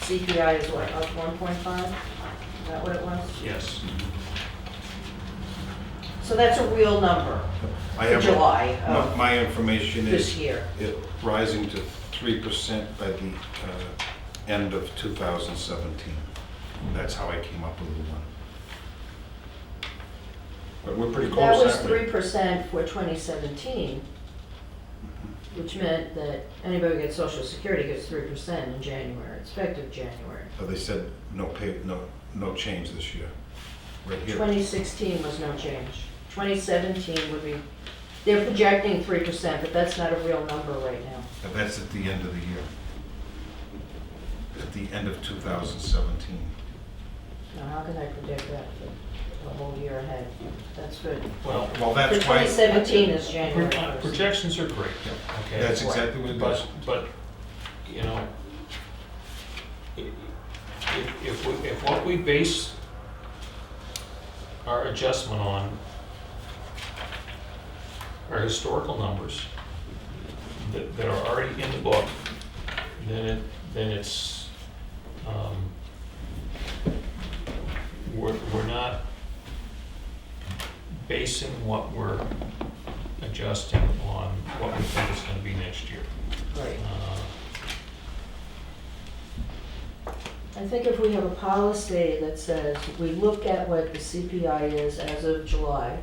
CPI is what, up 1.5? Is that what it was? Yes. So that's a real number I for have July of my information this is year. it rising to 3% by the end of 2017. That's how I came up with the one. But we're pretty That close, was aren't we? 3% for 2017, which meant that anybody who gets Social Security gets 3% in January, it's effective January. But they said no change this year. Right here. 2016 was no change. 2017 would be, they're projecting 3%, but that's not a real number right now. And that's at the end of the year. At the end of 2017. Now, how can I predict that for the whole year ahead? That's good. Well, Well, For that's why, 2017 is January 1st. projections are great, okay? that's exactly what it does. But, you know, if what we base our adjustment on are historical numbers that are already in the book, then it's, we're not basing what we're adjusting on what we think is gonna be next year. Right. I think if we have a policy that says we look at what the CPI is as of July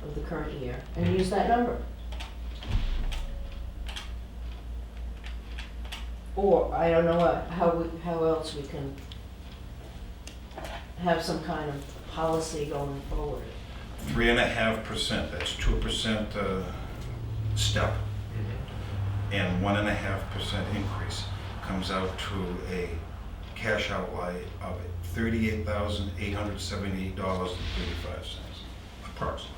of the current year and use that number. Or, I don't know how else we can have some kind of policy going forward. 3.5%, that's 2% step, and 1.5% increase comes out to a cash outlay of $38,878.35, approximately.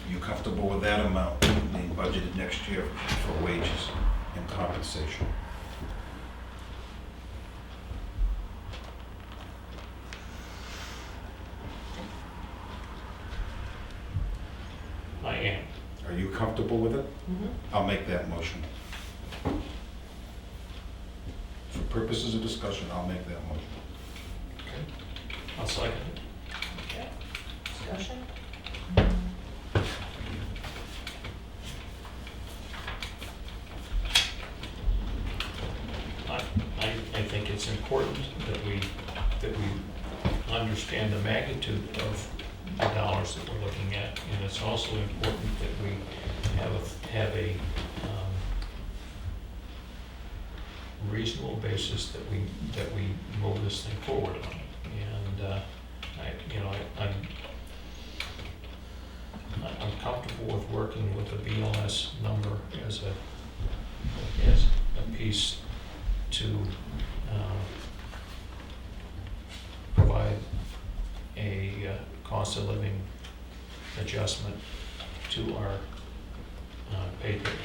You comfortable with that amount being budgeted next year for wages and compensation? I am. Are you comfortable with it? Mhm. I'll make that motion. For purposes of discussion, I'll make that motion. I'll second it. Okay. Discussion? I think it's important that we understand the magnitude of the dollars that we're looking at, and it's also important that we have a reasonable basis that we move this thing forward on. And I'm comfortable with working with the BLS number as a piece to provide a cost of living adjustment to our pay grade.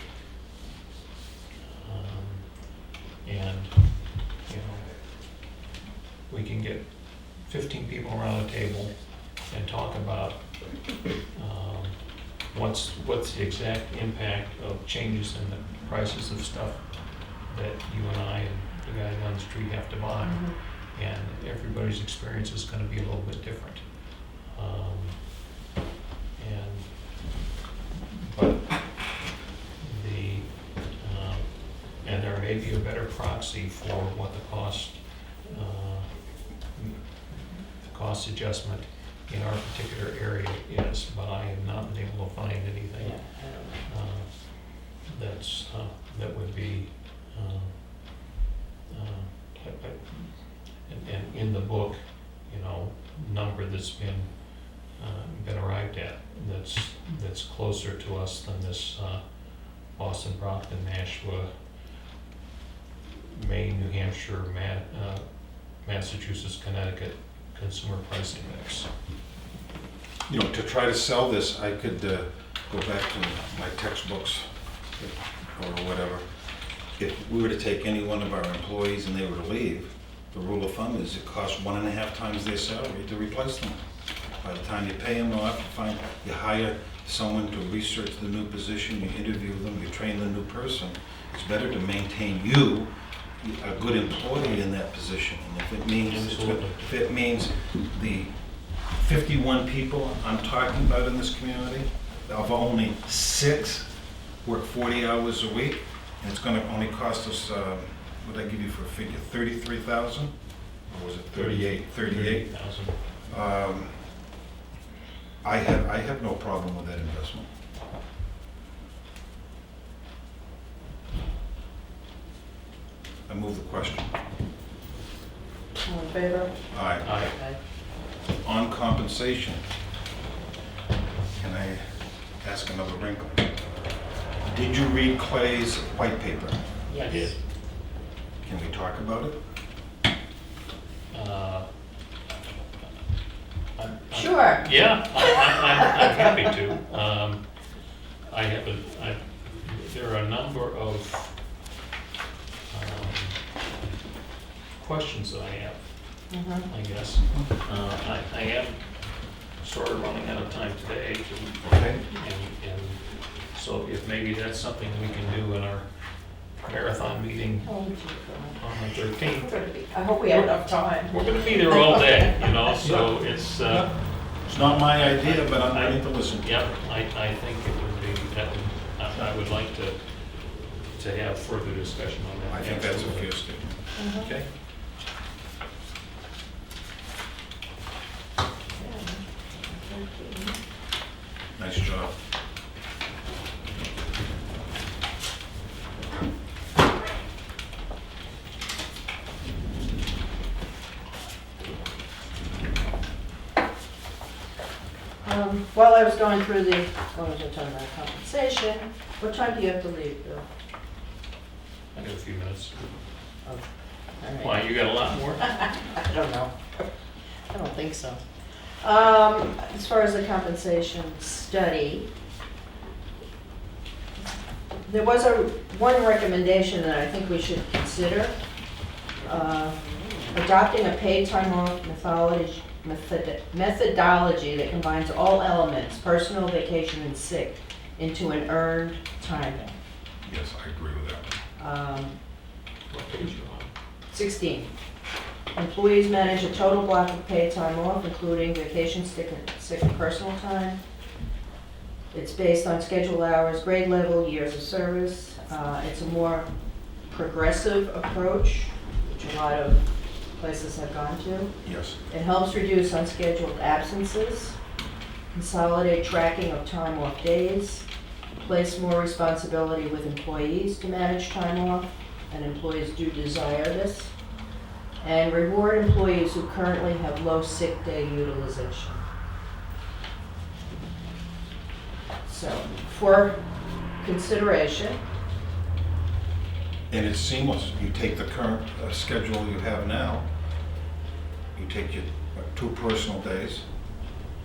And, we can get 15 people around the table and talk about what's the exact impact of changes in the prices of stuff that you and I and the guy down the street have to buy. And everybody's experience is going to be a little bit different. And there may be a better proxy for what the cost adjustment in our particular area is, but I have not been able to find anything that would be and in the book, number that's been arrived at that's closer to us than this Boston, Brockton, Nashua, Maine, New Hampshire, Massachusetts, Connecticut consumer price index. To try to sell this, I could go back to my textbooks or whatever. If we were to take any one of our employees and they were to leave, the rule of thumb is it costs 1.5 times their salary to replace them. By the time you pay them off, you hire someone to research the new position, you interview them, you train the new person. It's better to maintain you, a good employee in that position. And if it means the 51 people I'm talking about in this community, of only 6 work 40 hours a week, and it's going to only cost us, what did I give you for a figure, 33,000? Or was it 38? 38,000. I have no problem with that investment. I move the question. All in favor? Aye. Aye. On compensation, can I ask another wrinkle? Did you read Clay's white paper? I did. Can we talk about it? Sure. Yeah, I'm happy to. There are a number of questions that I have, I guess. I am sort of running out of time today, Okay. and so if maybe that's something we can do in our marathon meeting on the 13th. I hope we have enough time. We're gonna be there all day, so it's, It's not my idea, but I'm ready to listen. yep, I think it would be, I would like to have further discussion on that. I think that's a Absolutely. fair statement. Okay. Nice job. While I was going through the, going to talk about compensation, what time do you have to leave, Bill? I got a few minutes. Oh, all right. Why, you got a lot more? I don't know. I don't think so. As far as the compensation study, There was one recommendation that I think we should consider. Adopting a paid time off methodology that combines all elements, personal, vacation, and sick, into an earned time. Yes, I agree with that. What page you on? 16. Employees manage a total block of paid time off, including vacation, sick, and personal time. It's based on scheduled hours, grade level, years of service. It's a more progressive approach, which a lot of places have gone to. Yes. It helps reduce unscheduled absences, consolidate tracking of time off days, place more responsibility with employees to manage time off, and employees do desire this, and reward employees who currently have low sick day utilization. So, for consideration, And it's seamless. You take the current schedule you have now, you take your 2 personal days,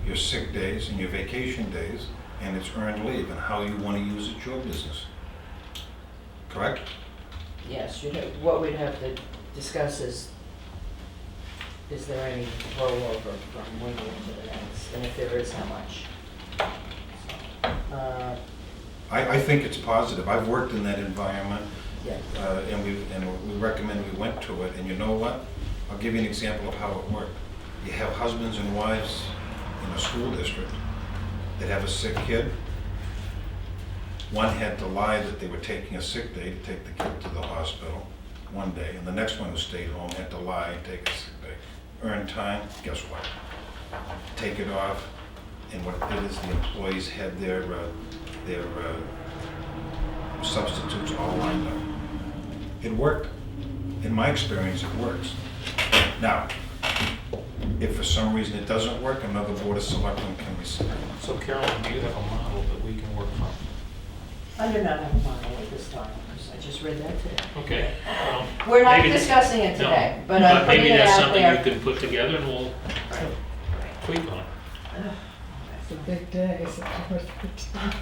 your sick days, and your vacation days, and it's earned leave, and how you want to use it, your business. Correct? yes, what we'd have to discuss is there any rollover from one year to the next, and if there is, how much? I think it's positive. I've worked in that environment, Yeah. and we recommend we went to it, and you know what? I'll give you an example of how it worked. You have husbands and wives in a school district that have a sick kid. One had to lie that they were taking a sick day to take the kid to the hospital one day, and the next one who stayed home had to lie and take a sick day. Earned time, guess what? Take it off, and what it is, the employees had their substitutes all lined up. It worked. In my experience, it works. Now, if for some reason it doesn't work, another board of selectmen can be. So Carolyn, do you have a model that we can work from? I do not have a model at this time, because I just read that today. Okay, well. We're not maybe that- discussing it no, today, but I'm putting maybe it that's out something there. you can put together and we'll tweak on it. It's a big day, September 13th.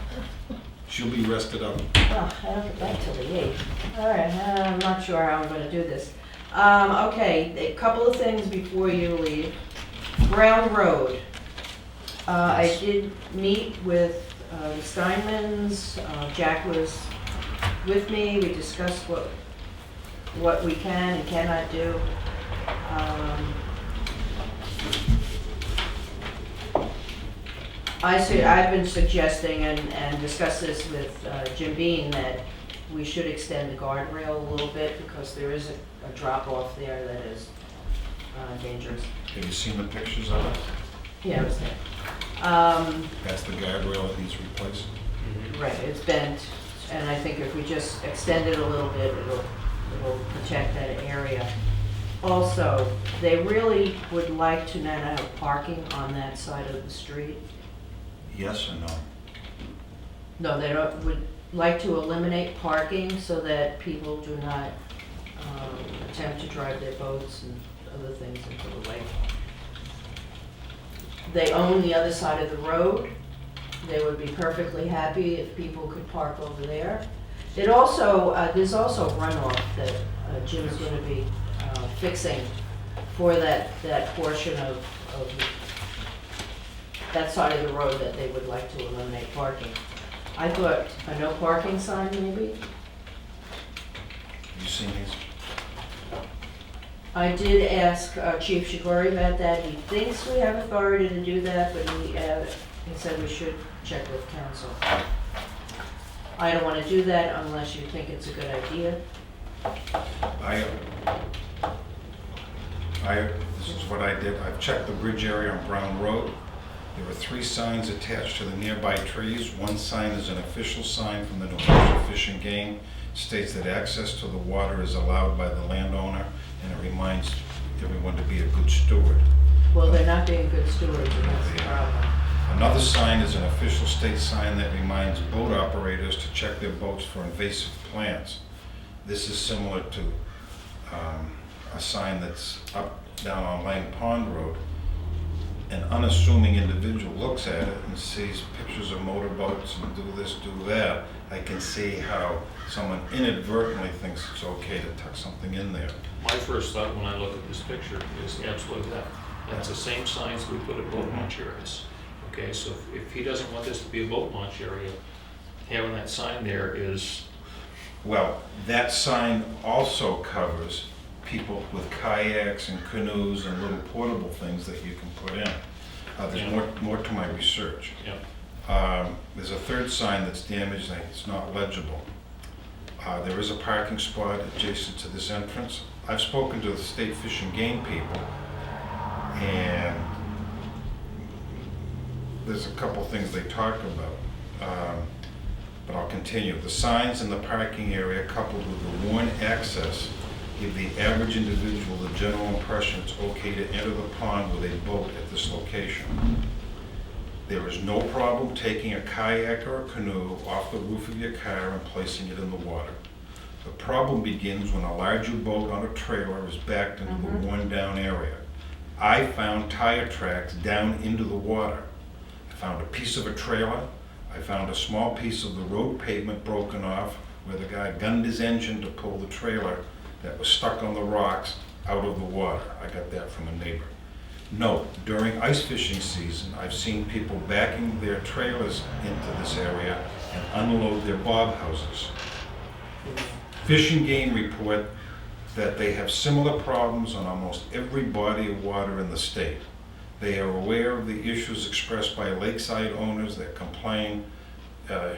She'll be rested up. Oh, I don't get back till the 8th. All right, I'm not sure how I'm going to do this. Okay, a couple of things before you leave. Brown Road. I did meet with the Steinmans. Jack was with me. We discussed what we can and cannot do. I've been suggesting and discussed this with Jim Bean that we should extend the guardrail a little bit because there is a drop off there that is dangerous. Have you seen the pictures of it? Yeah, it was there. That's the guardrail that needs replaced. Right, it's bent, and I think if we just extend it a little bit, it'll protect that area. Also, they really would like to not have parking on that side of the street. Yes or no? No, they would like to eliminate parking so that people do not attempt to drive their boats and other things into the lake. They own the other side of the road. They would be perfectly happy if people could park over there. It also, there's also runoff that Jim's going to be fixing for that portion of that side of the road that they would like to eliminate parking. I thought a no parking sign maybe. You seen these? I did ask Chief Shagoury about that. He thinks we have authority to do that, but he said we should check with council. I don't want to do that unless you think it's a good idea. This is what I did. I've checked the bridge area on Brown Road. There were 3 signs attached to the nearby trees. One sign is an official sign from the New Hampshire Fish and Game. States that access to the water is allowed by the landowner, and it reminds everyone to be a good steward. Well, they're not being good stewards, and that's the problem. Another sign is an official state sign that reminds boat operators to check their boats for invasive plants. This is similar to a sign that's up down on Lang Pond Road. an unassuming individual looks at it and sees pictures of motorboats and do this, do that, I can see how someone inadvertently thinks it's okay to tuck something in there. My first thought when I look at this picture is absolutely that. That's the same signs we put at boat launch areas. Okay, so if he doesn't want this to be a boat launch area, having that sign there is, Well, that sign also covers people with kayaks and canoes and little portable things that you can put in. There's more to my research. There's a third sign that's damaged, and it's not legible. There is a parking spot adjacent to this entrance. I've spoken to the state fish and game people, and there's a couple things they talk about, but I'll continue. The signs in the parking area coupled with the worn access give the average individual the general impression it's okay to enter the pond with a boat at this location. There is no problem taking a kayak or a canoe off the roof of your car and placing it in the water. The problem begins when a larger boat on a trailer is backed into the worn down area. I found tire tracks down into the water. I found a piece of a trailer. I found a small piece of the road pavement broken off where the guy gunned his engine to pull the trailer that was stuck on the rocks out of the water. I got that from a neighbor. Note, during ice fishing season, I've seen people backing their trailers into this area and unload their bob houses. Fish and Game report that they have similar problems on almost every body of water in the state. They are aware of the issues expressed by lakeside owners that complain there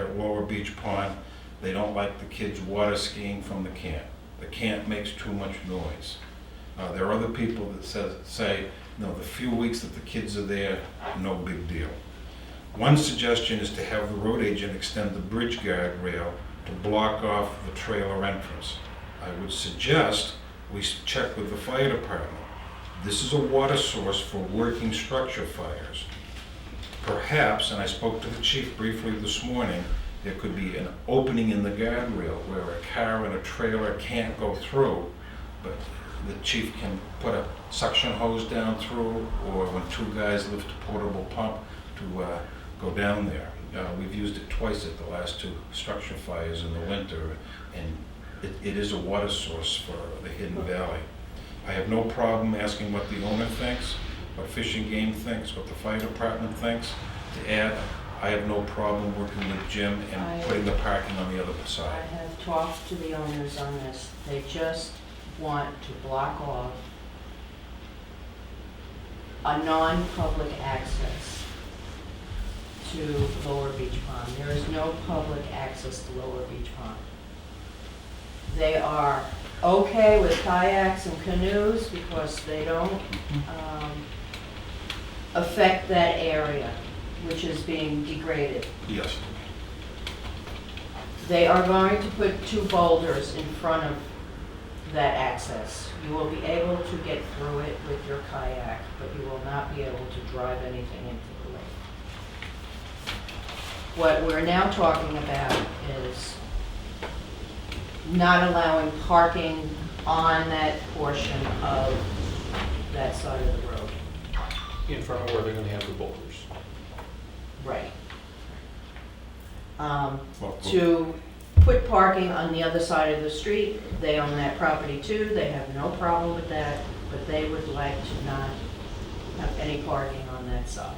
at Lower Beach Pond. They don't like the kids water skiing from the camp. The camp makes too much noise. There are other people that say, no, the few weeks that the kids are there, no big deal. One suggestion is to have the road agent extend the bridge guard rail to block off the trailer entrance. I would suggest we check with the fire department. This is a water source for working structure fires. Perhaps, and I spoke to the chief briefly this morning, there could be an opening in the guardrail where a car and a trailer can't go through, but the chief can put a suction hose down through, or when two guys lift a portable pump to go down there. We've used it twice at the last two structure fires in the winter, and it is a water source for the Hidden Valley. I have no problem asking what the owner thinks, what Fish and Game thinks, what the fire department thinks. To add, I have no problem working with Jim and putting the parking on the other I side. have talked to the owners on this. They just want to block off a non-public access to Lower Beach Pond. There is no public access to Lower Beach Pond. They are okay with kayaks and canoes because they don't affect that area, which is being degraded. Yes. They are going to put two boulders in front of that access. You will be able to get through it with your kayak, but you will not be able to drive anything into the lake. What we're now talking about is not allowing parking on that portion of that side of the road. in front of where they're gonna have the boulders. Right. Well, To put parking on the other side of the street, they own that property too, they have no problem with that, but they would like to not have any parking on that side.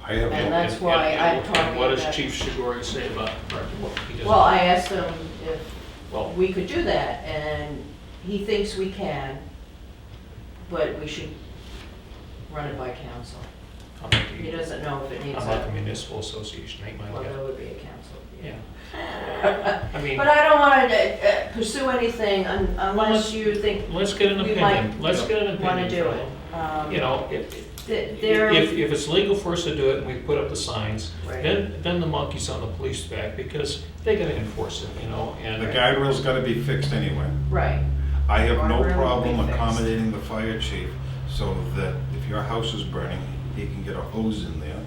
I have And no, that's why I'm And talking what does about- Chief Shagoury say about parking? He doesn't- Well, I asked him if Well, we could do that, and he thinks we can, but we should run it by council. how about He the, doesn't know if it needs how about the a, municipal association, they might well, get, there would be a council. yeah. I mean, But I don't want to pursue anything unless you think let's get an we might opinion, let's get an want to opinion do from it. them. You know, There, if it's legal for us to do it and we put up the signs, Right. then the monkey's on the police back because they gotta enforce it, you know, and. the guide rail's gotta be fixed anyway. right, I have no Guardrail will be problem fixed. accommodating the fire chief so that if your house is burning, he can get a hose in there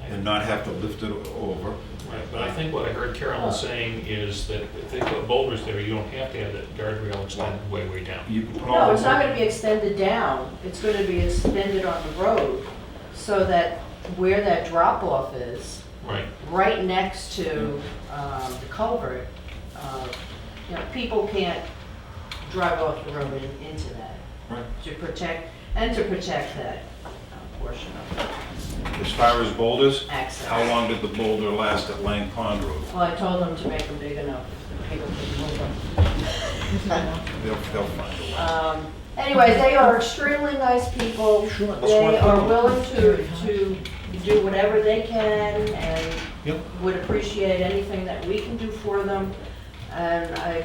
and not have to lift it over. Right, but I think what I heard Carolyn saying is that if they put boulders there, you don't have to have that guardrail extended way down. You can put all No, the- it's not gonna be extended down, it's gonna be extended on the road, so that where that drop-off is, Right, right next to the culvert, you know, people can't drive off the road into that. Right. To protect that portion of As far as boulders, access. how long did the boulder last at Lang Pond Road? Well, I told them to make them big enough, that people could move them. They'll find a way. Anyway, they are extremely nice people. Sure, let's They work are with them. willing to do whatever they can and Yep. would appreciate anything that we can do for them. And I'm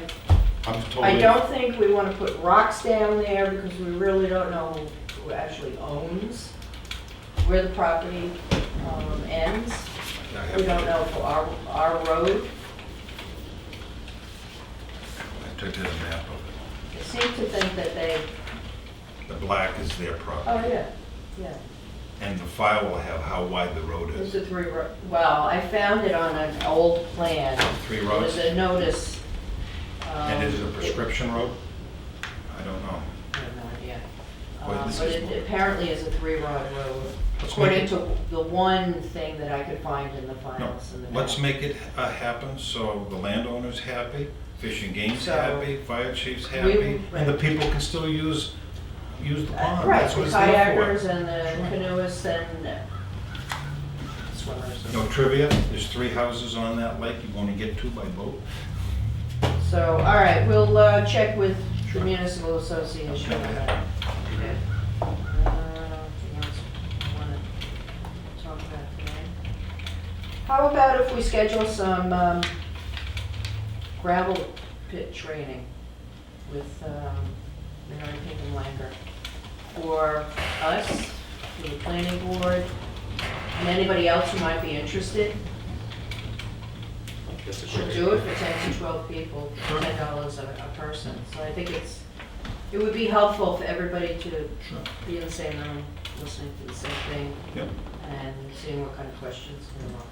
I totally. don't think we want to put rocks down there because we really don't know who actually owns where the property ends. I have We don't to- know for our road. I took a map of They seem to think that they, it. The black is their oh, property. yeah. And the file will have how wide the road It's is. a well, I found it on an old plan. 3 There roads? was a notice. And is it a prescription road? I don't know. I have no idea. Well, this But is- it apparently is a 3-rod road, Let's according make to the one thing that I could find in the No, files. In the let's back. make it happen so the landowner's happy, Fish and Game's So- happy, Fire Chief's happy, and the people can still use the pond. Right, That's the what it's there kayakers for. and the canoeists and swimmers. No trivia, there's 3 houses on that lake, you only get 2 by boat. So, all right, we'll check with the municipal association on that. Okay. Anything else you want to talk about today? How about if we schedule some gravel pit training with Mary Pink and Langer? For us, for the planning board, and anybody else who might be interested? that's a We'll great do it idea. for 10 to 12 people, $10 a person. So I think it would be helpful for everybody to Sure. be in the same room, listening to the same thing, Yep. and seeing what kind of questions come up,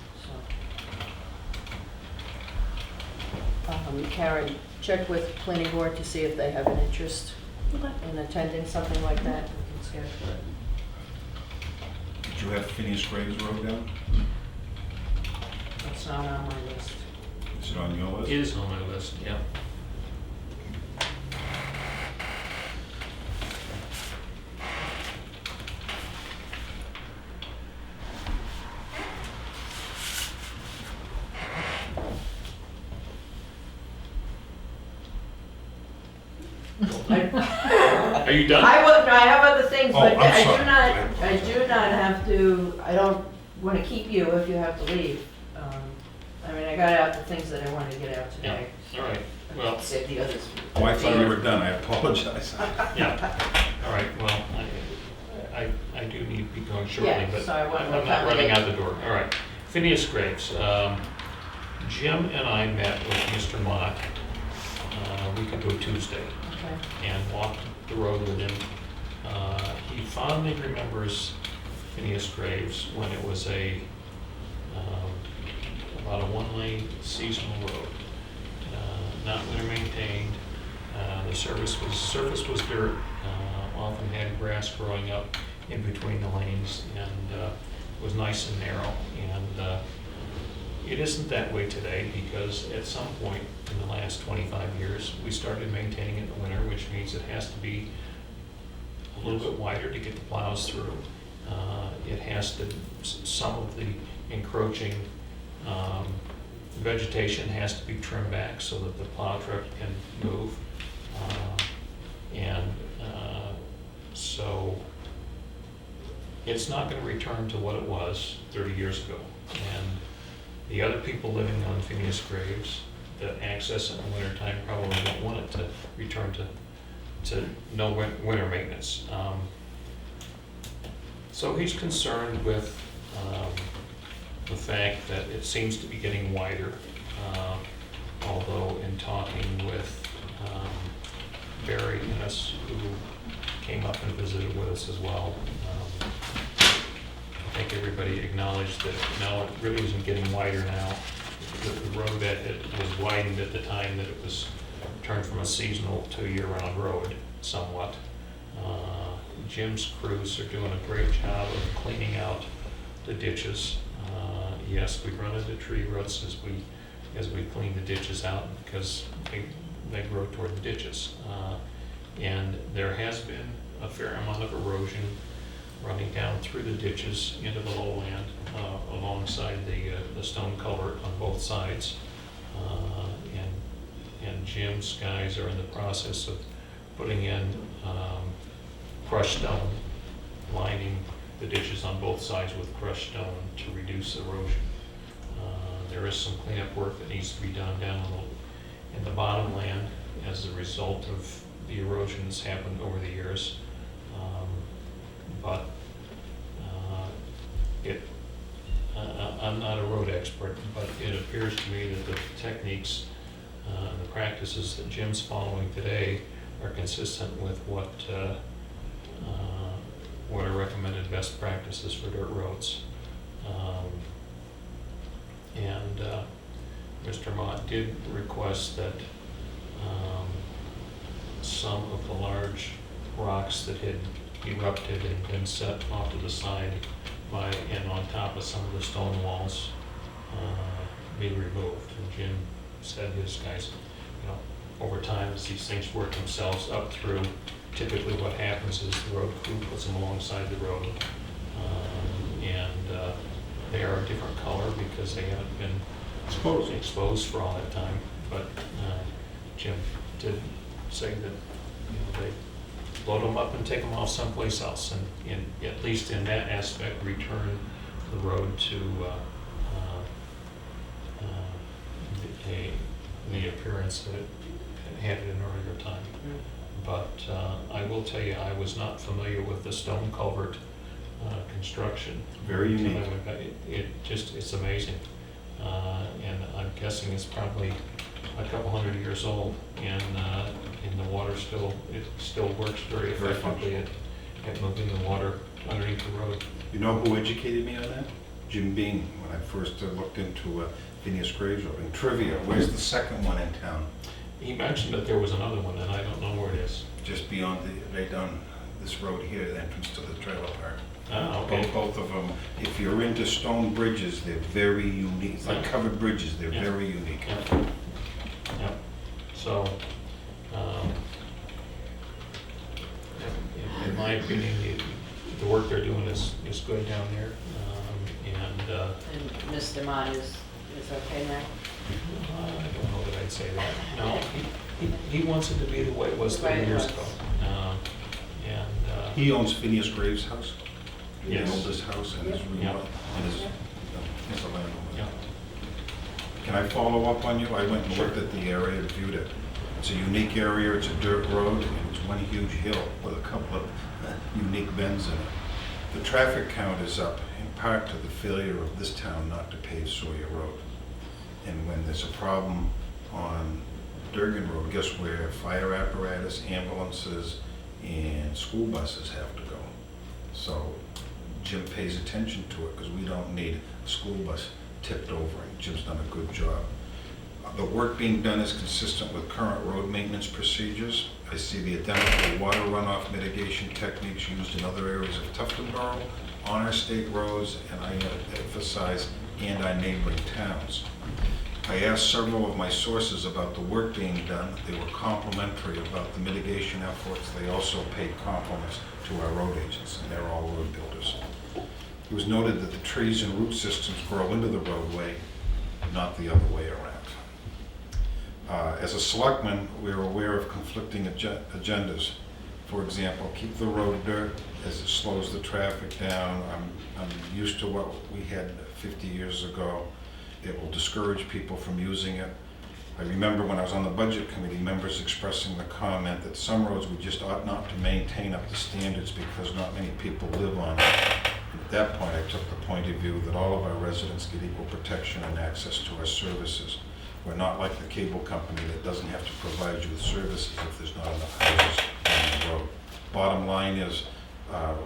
so. Karen, check with planning board to see if they have an interest in attending something like that. We can schedule it. Did you have Phineas Graves Road down? It's not on my list. Is it on your list? It is on my list, yeah. Are you done? I have other things, Oh, but I'm I sorry. do not have to, I don't want to keep you if you have to leave. I mean, I got out the things that I wanted to get out today. All right, well, Save the others. Oh, I thought you were done, I apologize. yeah, all right, well, I do need to be going shortly, Yeah, but so I won't- I'm not running out the door. All right, Phineas Graves. Jim and I met with Mr. Mott a week ago Tuesday Okay. and walked the road with him. He fondly remembers Phineas Graves when it was about a 1-lane seasonal road, not winter maintained. The surface was dirt, often had grass growing up in between the lanes, and was nice and narrow. And it isn't that way today because at some point in the last 25 years, we started maintaining it in the winter, which means it has to be a little bit wider to get the plows through. It has to, some of the encroaching vegetation has to be trimmed back so that the plow truck can move. So it's not going to return to what it was 30 years ago. And the other people living on Phineas Graves that access it in the wintertime probably don't want it to return to no winter maintenance. So he's concerned with the fact that it seems to be getting wider, although in talking with Barry Innes, who came up and visited with us as well, I think everybody acknowledged that no, it really isn't getting wider now. the road bed was widened at the time that it was turned from a seasonal to a year-round road somewhat. Jim's crews are doing a great job of cleaning out the ditches. Yes, we run into tree roots as we clean the ditches out because they grow toward the ditches. And there has been a fair amount of erosion running down through the ditches into the lowland alongside the stone culvert on both sides. And Jim's guys are in the process of putting in crushed stone, lining the ditches on both sides with crushed stone to reduce erosion. There is some cleanup work that needs to be done down in the bottom land as a result of the erosion that's happened over the years. But I'm not a road expert, but it appears to me that the techniques and the practices that Jim's following today are consistent with what are recommended best practices for dirt roads. And Mr. Mott did request that some of the large rocks that had erupted and been set off to the side and on top of some of the stone walls be removed. And Jim said his guys, over time as these things work themselves up through, typically what happens is the road crew puts them alongside the road. And they are a different color because they haven't been exposed for all that time. But Jim did say that they load them up and take them off someplace else, and at least in that aspect, return the road to the appearance that it had in an earlier time. But I will tell you, I was not familiar with the stone culvert construction. Very unique. It's amazing. And I'm guessing it's probably a couple hundred years old, and the water still works very effectively at moving the water underneath the road. You know who educated me on that? Jim Bean, when I first looked into Phineas Graves Road. And trivia, where's the second one in town? He mentioned that there was another one, and I don't know where it is. Just beyond right down this road here, the entrance to the trailer park. Okay. Both of them. If you're into stone bridges, they're very unique. It's like covered bridges. They're very unique. Yeah. So, in my opinion, the work they're doing is good down there. And Mr. Mott is okay now? I don't know that I'd say that. No, he wants it to be the way it was 30 years ago. He owns Phineas Graves' house. Yes. The oldest house and his remodel, and his a landowner. Yeah. Can I follow up on you? I went and looked at the area and viewed it. It's a unique area, it's a dirt road, and it's one huge hill with a couple of unique bends in it. The traffic count is up in part to the failure of this town not to pave Sawyer Road. And when there's a problem on Durgan Road, guess where fire apparatus, ambulances, and school buses have to go? So Jim pays attention to it because we don't need a school bus tipped over, and Jim's done a good job. The work being done is consistent with current road maintenance procedures. I see the identical water runoff mitigation techniques used in other areas of Tuftonboro, on our state roads, and I emphasize, and our neighboring towns. I asked several of my sources about the work being done. They were complimentary about the mitigation efforts. They also paid compliments to our road agents, and they're all road builders. It was noted that the trees and root systems grow into the roadway, not the other way around. As a selectman, we're aware of conflicting agendas. For example, keep the road dirt as it slows the traffic down. I'm used to what we had 50 years ago. It will discourage people from using it. I remember when I was on the budget committee, members expressing the comment that some roads we just ought not to maintain up to standards because not many people live on it. At that point, I took the point of view that all of our residents get equal protection and access to our services. We're not like the cable company that doesn't have to provide you with services if there's not enough houses on the road. Bottom line is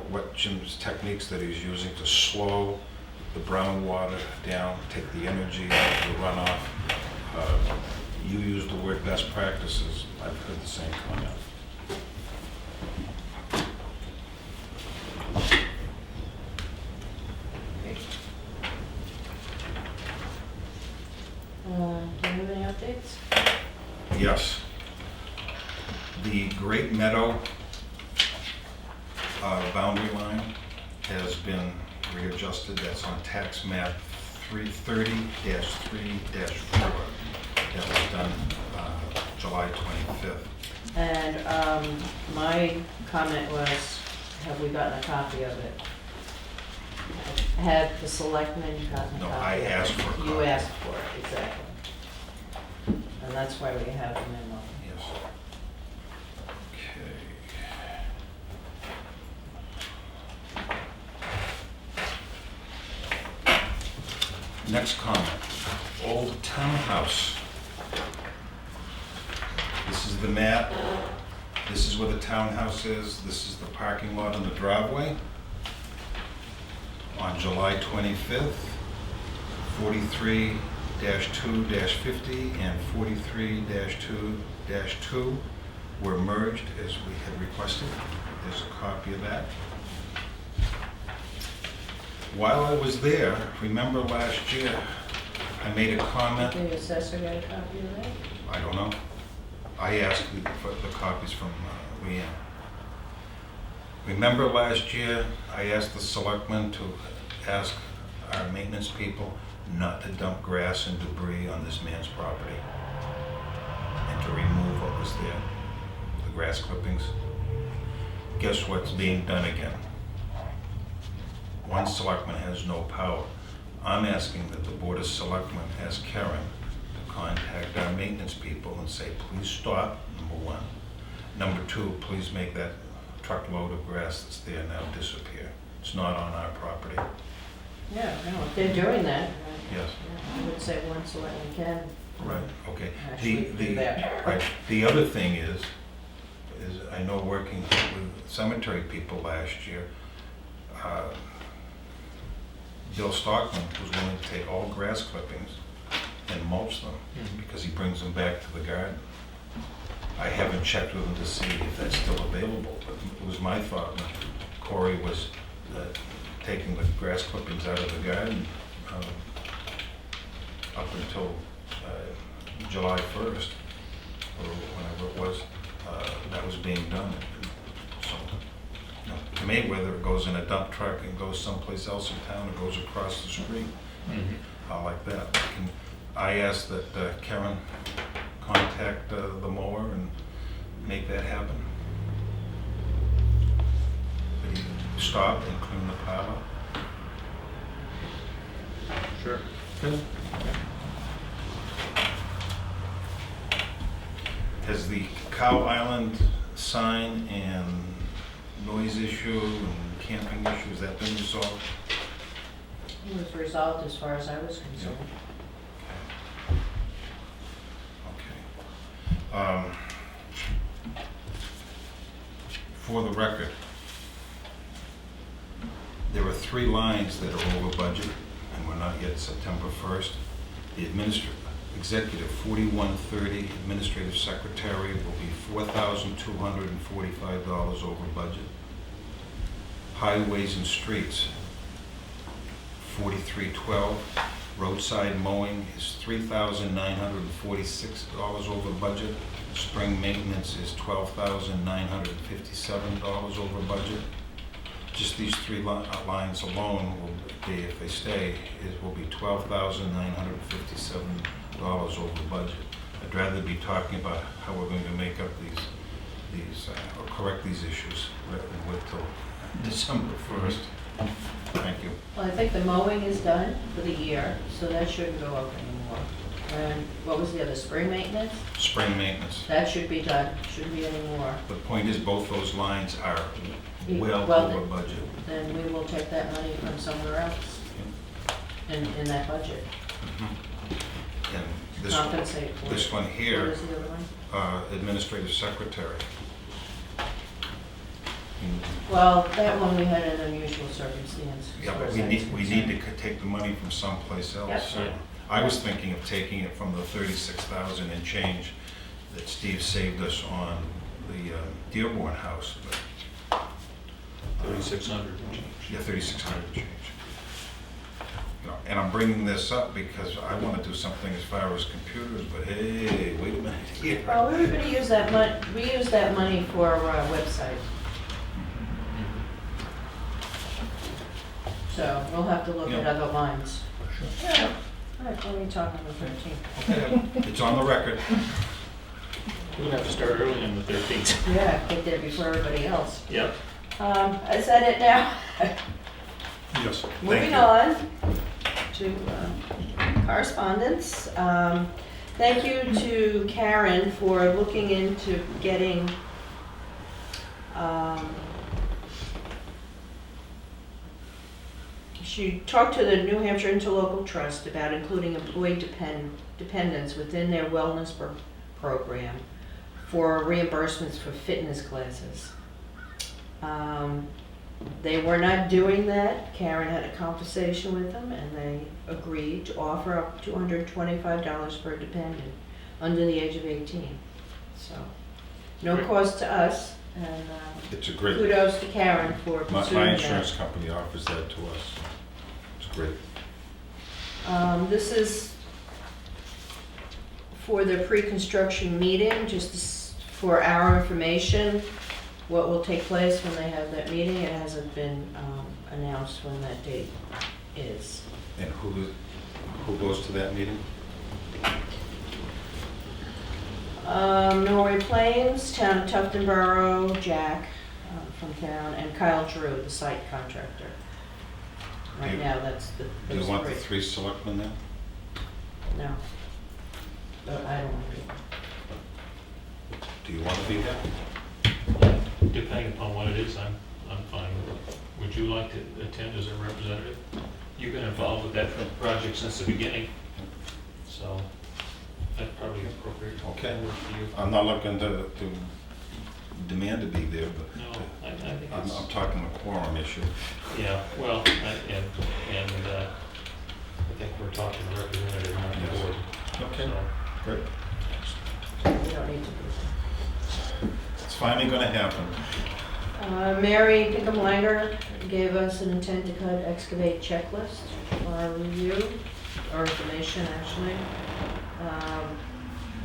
what Jim's techniques that he's using to slow the the brown water down, take the energy out of the runoff. You used the word best practices. I've heard the same comment. Do you have any updates? Yes. The Great Meadow boundary line has been readjusted. That's on tax map 330-3-4. That was done July 25th. And my comment was, have we gotten a copy of it? Had the selectmen gotten a No, copy? I of it? asked for a You copy. asked for it, exactly. And that's why we have the memo. Yes. Okay. Next comment, Old Townhouse. This is the map. This is where the townhouse is. This is the parking lot and the driveway. On July 25th, 43-2-50 and 43-2-2 were merged as we had requested. There's a copy of that. While I was there, remember last year, I made a comment. Did the assessor get a copy of that? I don't know. I asked for the copies from Leanne. Remember last year, I asked the selectmen to ask our maintenance people not to dump grass and debris on this man's property and to remove what was there, the grass clippings. Guess what's being done again? One selectman has no power. I'm asking that the Board of Selectmen ask Karen to contact our maintenance people and say, please stop, number one. Number two, please make that truckload of grass that's there now disappear. It's not on our property. Yeah, no, if they're doing that. Yes. I would say one selectman can Right, okay. actually do that. Right. The other thing is I know working with cemetery people last year, Bill Stockman was willing to take all grass clippings and mulch them because he brings them back to the garden. I haven't checked with him to see if that's still available, but it was my thought when Corey was taking the grass clippings out of the garden up until July 1st, or whenever it was, that was being done. So, you know, to me, whether it goes in a dump truck and goes someplace else in town or goes across the street, I like that. I asked that Karen contact the mower and make that happen. But he stop and clean the pile up. Sure. Has the Cow Island sign and noise issue and camping issue, has that been resolved? It was resolved as far as I was concerned. Okay. For the record, there are 3 lines that are over budget, and we're not yet September 1st. The executive 4130 administrative secretary will be $4,245 over budget. Highways and streets, 4312. Roadside mowing is $3,946 over budget. Spring maintenance is $12,957 over budget. Just these 3 lines alone will be, if they stay, will be $12,957 over budget. I'd rather be talking about how we're going to make up these or correct these issues rather than wait till December 1st. Thank you. Well, I think the mowing is done for the year, so that shouldn't go up anymore. And what was the other, spring maintenance? Spring maintenance. That should be done, shouldn't be any more. The point is, both those lines are well Well, over budget. Then we will take that money from somewhere else in that budget. And this, Compensate for it. this one What here, is the other one? administrative secretary. Well, that one we had an unusual circumstance. Yeah, but we need to take the money from someplace Yep. else. So I was thinking of taking it from the 36,000 and change that Steve saved us on the Dearborn house, but 3,600. yeah, 3,600 and change. You know, and I'm bringing this up because I want to do something as far as computers, but hey, wait a minute here. Well, we were gonna use that money, we use that money for our website. So we'll have to look at Yeah. other lines. Yeah. All right, let me talk on the 13th. It's on the record. We're gonna have to start early on the 13th. Yeah, get there before everybody else. Yep. Is that it now? Yes. Thank Moving you. on to correspondence. Thank you to Karen for looking into getting she talked to the New Hampshire Interlocal Trust about including employee dependents within their wellness program for reimbursements for fitness classes. They were not doing that. Karen had a conversation with them and they agreed to offer up $225 per dependent under the age of 18. So, no Great. cost to us, and It's a great, kudos to Karen for my pursuing insurance that. company offers that to us. It's great. This is for the pre-construction meeting, just for our information, what will take place when they have that meeting. It hasn't been announced when that date is. And who goes to that meeting? Norway Plains, Town of Tuftonboro, Jack from town, and Kyle Drew, the site contractor. Right now, that's the. Do you those want the three. 3 selectmen there? No. But I don't want to. Do you want to be there? Depending upon what it is, I'm fine with it. Would you like to attend as a representative? You've been involved with that project since the beginning, so that's probably appropriate. Okay. Work for you. I'm not looking to demand to be there, but No, I think I'm it's, talking the quorum issue. yeah, well, I think we're talking representative, not the Yes. board. Okay, So, great. We don't need to do It's finally going to happen. that. Mary Pinkham-Langer gave us an intent to cut excavate checklist for our review, or information actually.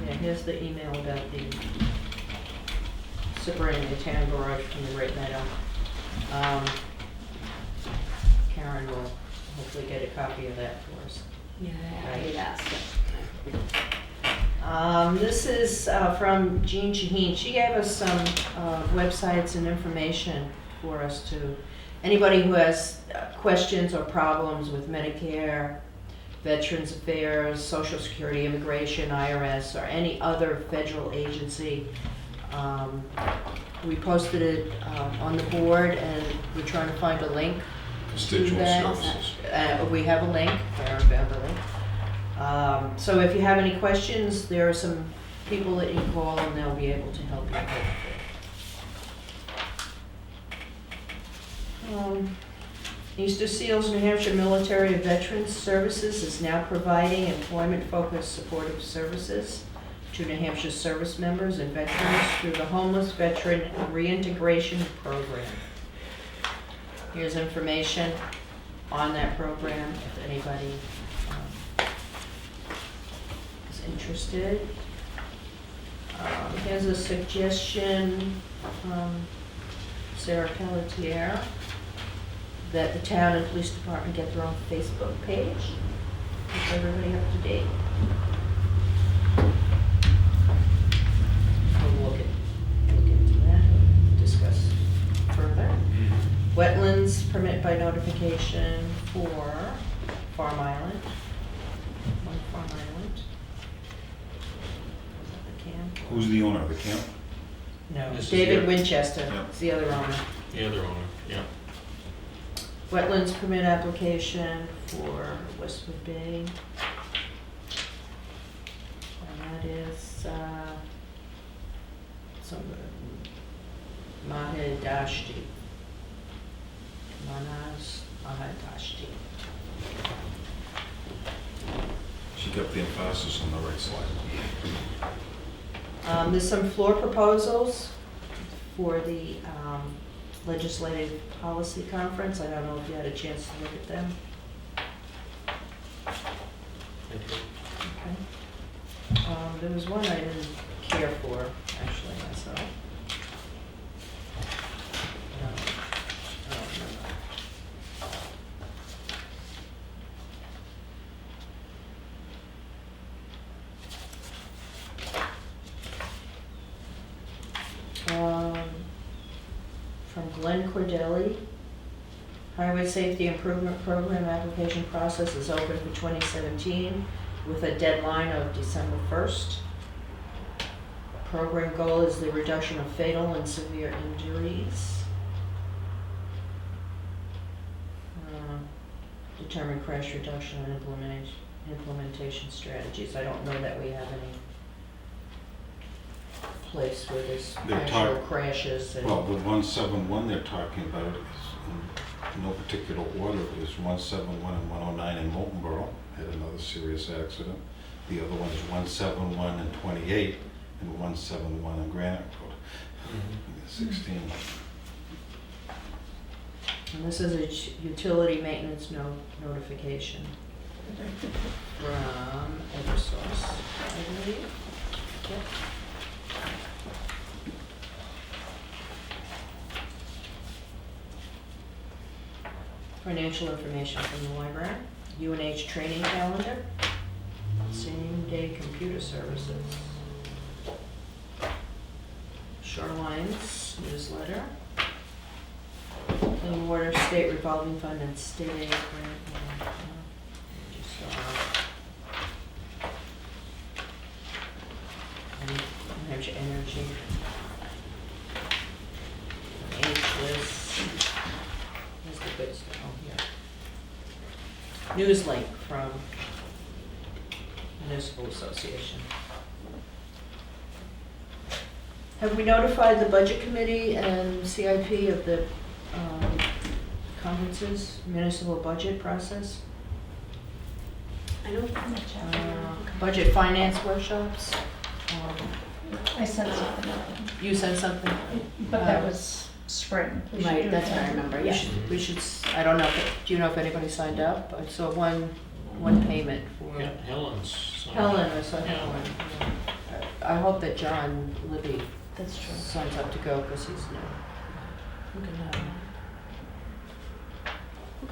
Yeah, here's the email about the separating the town garage from the Great Meadow. Karen will hopefully get a copy of that for us. Yeah, I did ask it. This is from Jean Shaheen. She gave us some websites and information for us to, anybody who has questions or problems with Medicare, Veterans Affairs, Social Security, Immigration, IRS, or any other federal agency. We posted it on the board and we're trying to find a link to Constituent that. services. We have a link, Karen found a link. So if you have any questions, there are some people that you can call and they'll be able to help you with it. Easter Seals New Hampshire Military Veterans Services is now providing employment-focused supportive services to New Hampshire service members and veterans through the Homeless Veteran Reintegration Program. Here's information on that program if anybody is interested. Here's a suggestion from Sarah Pelletier that the town and police department get their own Facebook page. Keep everybody up to date. We'll look into that, discuss further. Wetlands permit by notification for Farm Island. One Farm Island. Is that the camp? Who's the owner of the camp? No, This is David the- Winchester, Yep. is the other owner. The other owner, yeah. Wetlands permit application for Westwood Bay. And that is, some Mahidashti. Manaz Mahidashti. She kept the emphasis on the right slide. There's some floor proposals for the Legislative Policy Conference. I don't know if you had a chance to look at them. Okay. There was one I didn't care for, actually, myself. I don't remember. From Glenn Cordelli, Highway Safety Improvement Program application process is open for 2017 with a deadline of December 1st. Program goal is the reduction of fatal and severe injuries. Determine crash reduction and implementation strategies. I don't know that we have any place where there's They're actual talk- crashes and. Well, the 171 they're talking about is in no particular order. Is 171 and 109 in Moltenboro had another serious accident. The other one is 171 and 28 and 171 in Granite Road. 16. And this is a utility maintenance notification from Eversource, I believe. Yep. Financial information from the library, UNH training calendar, same day computer services, Shorelines newsletter, clean water state revolving fund and state aid grant. New Hampshire Energy, H-list. Here's the good stuff. Oh, here. News link from Municipal Association. Have we notified the Budget Committee and CIP of the conferences, municipal budget process? I don't Budget finance workshops? I sent something out, You said something? but that was spring. We should do Right, it that's what I then. remember, We yeah. should, I don't know, do you know if anybody signed up? I saw one payment for Helen's. Helen, I saw Yeah. Helen. I hope that John Libby That's true. signs up to go because he's new. We can have that.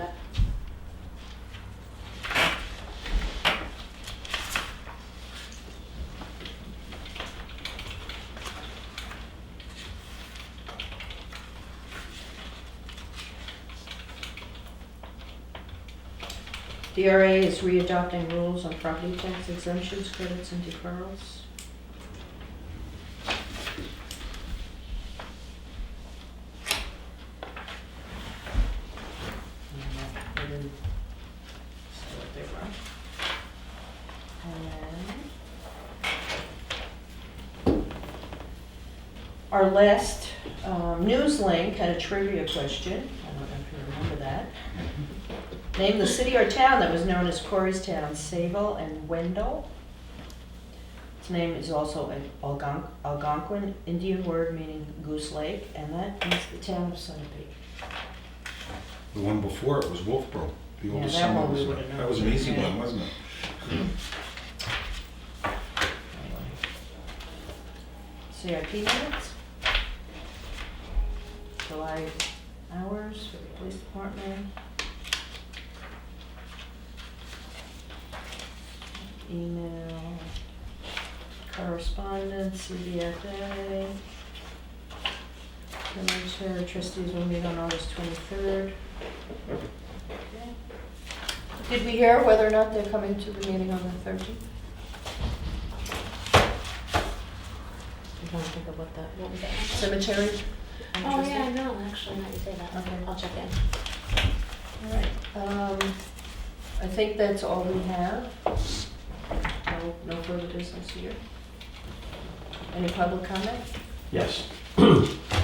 Okay. DRA is readopting rules on property tax exemptions, credits, and deferrals. I didn't see what they were. And our last news link had a trivia question. I don't know if you remember that. Name the city or town that was known as Coreystown, Sayville, and Wendell. Its name is also an Algonquin Indian word meaning Goose Lake, and that is the town of Sunapee. The one before it was Wolfboro. The Yeah, oldest that summer one we was would've known. That was an easy Yeah. one, wasn't it? CIP minutes. July hours for the police department. Email, correspondence, CBFA. The trustees will meet on August 23rd. Okay. Did we hear whether or not they're coming to the meeting on the 13th? I'm trying to think of what was that? Cemetery? Oh, yeah, no, actually, now you say that. Okay. I'll check in. All right, I think that's all we have. No further business here. Any public comment? Yes.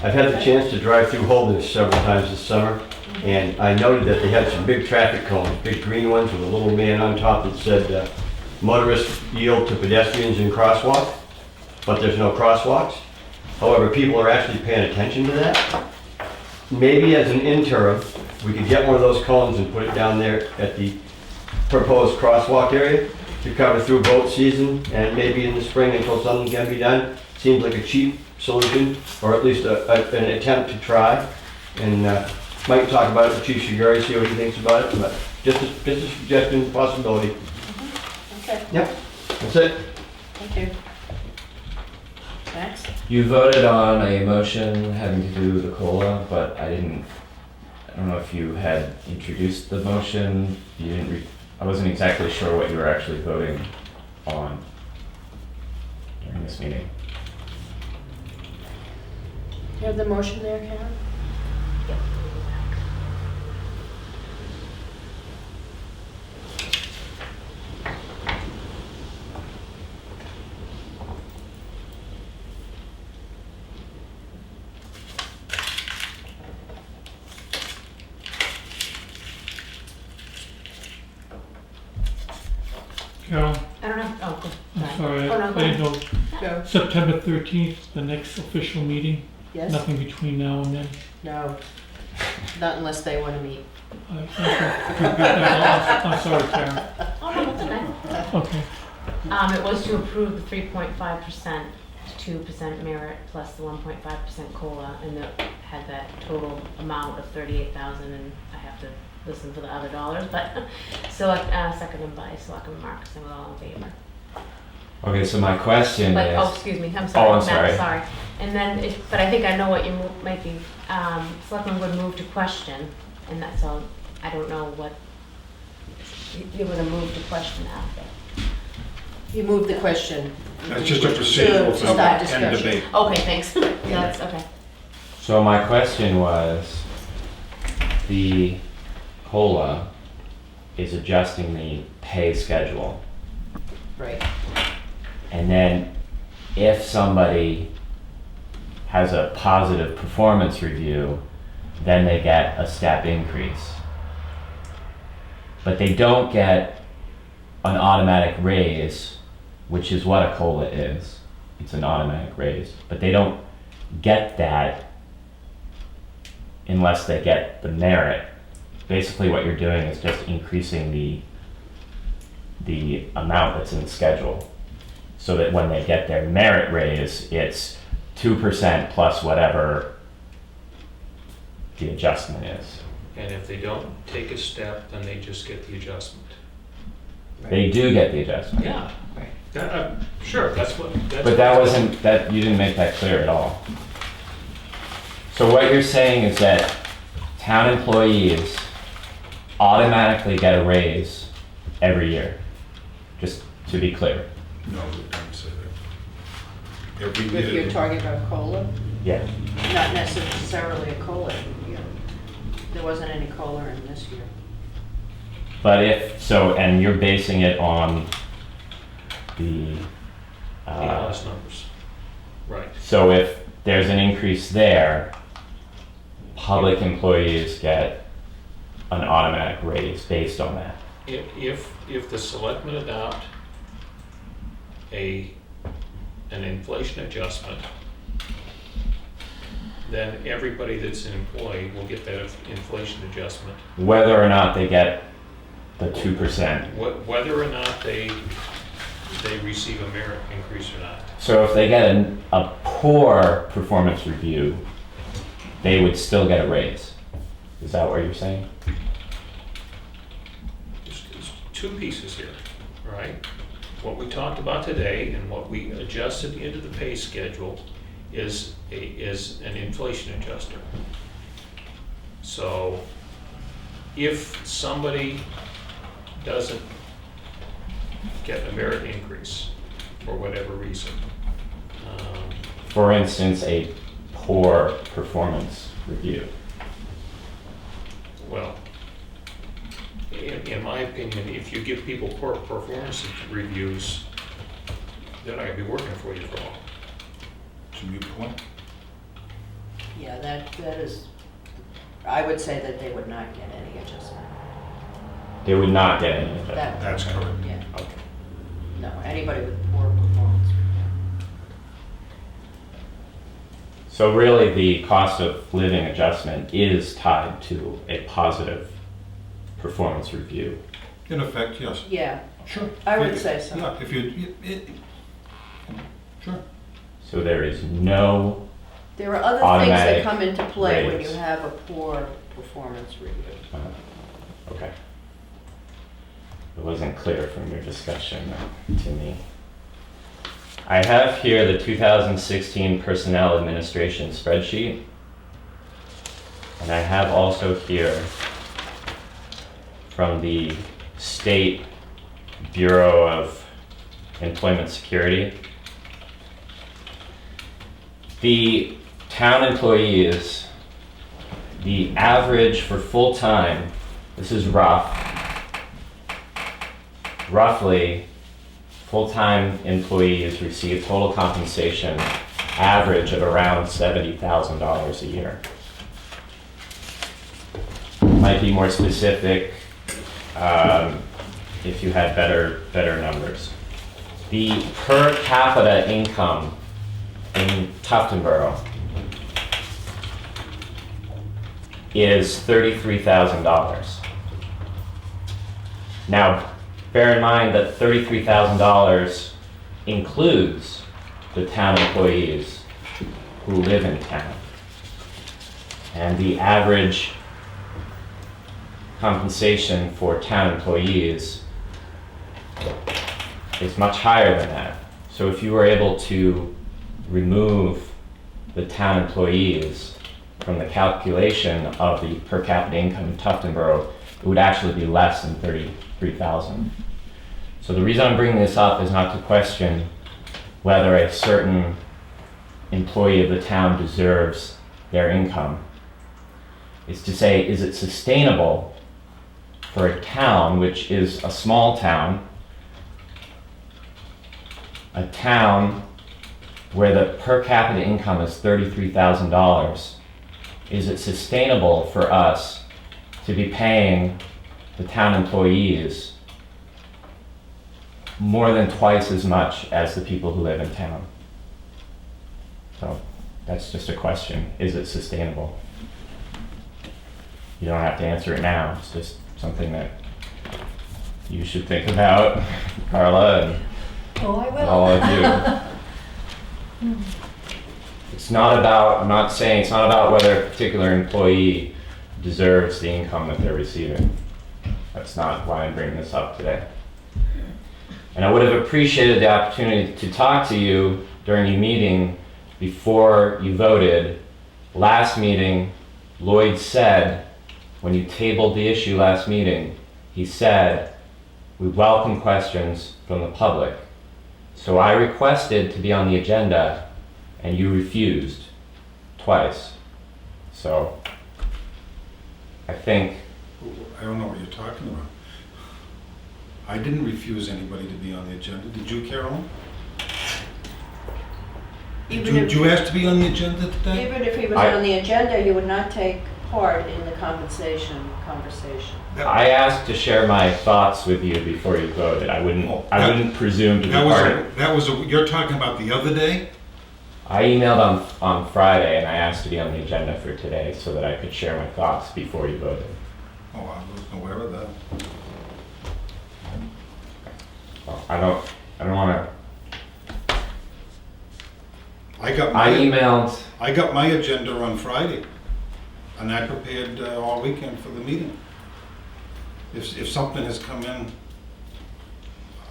I've had the chance to drive through Holden several times this summer, and I noted that they had some big traffic cones, big green ones with a little man on top that said, motorists yield to pedestrians in crosswalk, but there's no crosswalks. However, people are actually paying attention to that. Maybe as an interim, we could get one of those cones and put it down there at the proposed crosswalk area to cover through boat season, and maybe in the spring until something can be done. Seems like a cheap solution, or at least an attempt to try. And might talk about it with Chief Shagoury, see what he thinks about it, but just a suggestion, possibility. Okay, Yep, that's it. thank you. Max? You voted on a motion having to do with the COLA, but I don't know if you had introduced the motion. You didn't I wasn't exactly sure what you were actually voting on during this meeting. You have the motion there, Karen? Carol, I don't know, oh, good. I'm sorry, Oh, no, I go didn't ahead. know. Go. September 13th, the next official meeting, Yes? nothing between now and then. No, not unless they want to meet. I'm sorry, Karen. Oh, no, that's okay. Okay, It was to approve the 3.5% to 2% merit plus the 1.5% COLA, and that had that total amount of 38,000, and I have to listen for the other dollars, but seconded by Selectman Marcus, and we're all in favor. Okay, so my question But, is. oh, excuse me, I'm sorry, Oh, I'm Matt, sorry. sorry. And then, but I think I know what you might be, Selectman would move to question, and that's all, I don't know what, you would have moved to question after. You moved the question. That's just a procedural To thing, start end discussion. debate. Okay, thanks. Yeah, that's, okay. So my question was, the COLA is adjusting the pay schedule. Right. And then if somebody has a positive performance review, then they get a step increase. But they don't get an automatic raise, which is what a COLA is. It's an automatic raise. But they don't get that unless they get the merit. Basically what you're doing is just increasing the amount that's in the schedule, so that when they get their merit raise, it's 2% plus whatever the adjustment is. And if they don't take a step, then they just get the adjustment. They do get the adjustment. Yeah. Right. Sure, that's what. But that wasn't, that, you didn't make that clear at all. So what you're saying is that town employees automatically get a raise every year, just to be clear. No, we don't say that. Every If year. you're talking about COLA, Yeah. not necessarily a COLA, there wasn't any COLA in this year. But if, so, and you're basing it on the, The honest numbers. Right. so if there's an increase there, public employees get an automatic raise based on that. If the selectmen adopt an inflation adjustment, then everybody that's an employee will get that inflation adjustment. Whether or not they get the 2%. Whether or not they receive a merit increase or not. So if they get a poor performance review, they would still get a raise. Is that what you're saying? There's two pieces here, right? What we talked about today and what we adjusted into the pay schedule is an inflation adjuster. So if somebody doesn't get a merit increase for whatever reason, For instance, a poor performance review. well, in my opinion, if you give people poor performance reviews, they're not gonna be working for you for long. It's a moot point. Yeah, that is, I would say that they would not get any adjustment. They would not get any of that. That's correct. Yeah, Okay. no, anybody with poor performance. So really, the cost of living adjustment is tied to a positive performance review. In effect, yes. Yeah, Sure. I would say so. Yeah, if you, sure. So there is no, There are other things that Automatic come into play when raise. you have a poor performance review. okay. It wasn't clear from your discussion to me. I have here the 2016 Personnel Administration spreadsheet. And I have also here from the State Bureau of Employment Security. The town employees, the average for full-time, this is roughly, full-time employees receive total compensation average of around $70,000 a year. Might be more specific if you had better numbers. The per capita income in Tuftonboro is $33,000. Now, bear in mind that $33,000 includes the town employees who live in town. And the average compensation for town employees is much higher than that. So if you were able to remove the town employees from the calculation of the per capita income in Tuftonboro, it would actually be less than $33,000. So the reason I'm bringing this up is not to question whether a certain employee of the town deserves their income. It's to say, is it sustainable for a town, which is a small town, a town where the per capita income is $33,000, is it sustainable for us to be paying the town employees more than twice as much as the people who live in town? So that's just a question. Is it sustainable? You don't have to answer it now. It's just something that you should think about, Carla, and Oh, I will. all of you. It's not about, I'm not saying, it's not about whether a particular employee deserves the income that they're receiving. That's not why I'm bringing this up today. And I would have appreciated the opportunity to talk to you during your meeting before you voted. Last meeting, Lloyd said, when you tabled the issue last meeting, he said, we welcome questions from the public. So I requested to be on the agenda, and you refused twice. So I think, I don't know what you're talking about. I didn't refuse anybody to be on the agenda. Did you, Carolyn? Did you ask to be on the agenda today? Even if he was on the agenda, he would not take part in the compensation conversation. I asked to share my thoughts with you before you voted. I wouldn't presume to be part of it. You're talking about the other day? I emailed on Friday and I asked to be on the agenda for today so that I could share my thoughts before you voted. Oh, I wasn't aware of that. Well, I don't want to. I got my agenda on Friday, and I prepared all weekend for the meeting. If something has come in,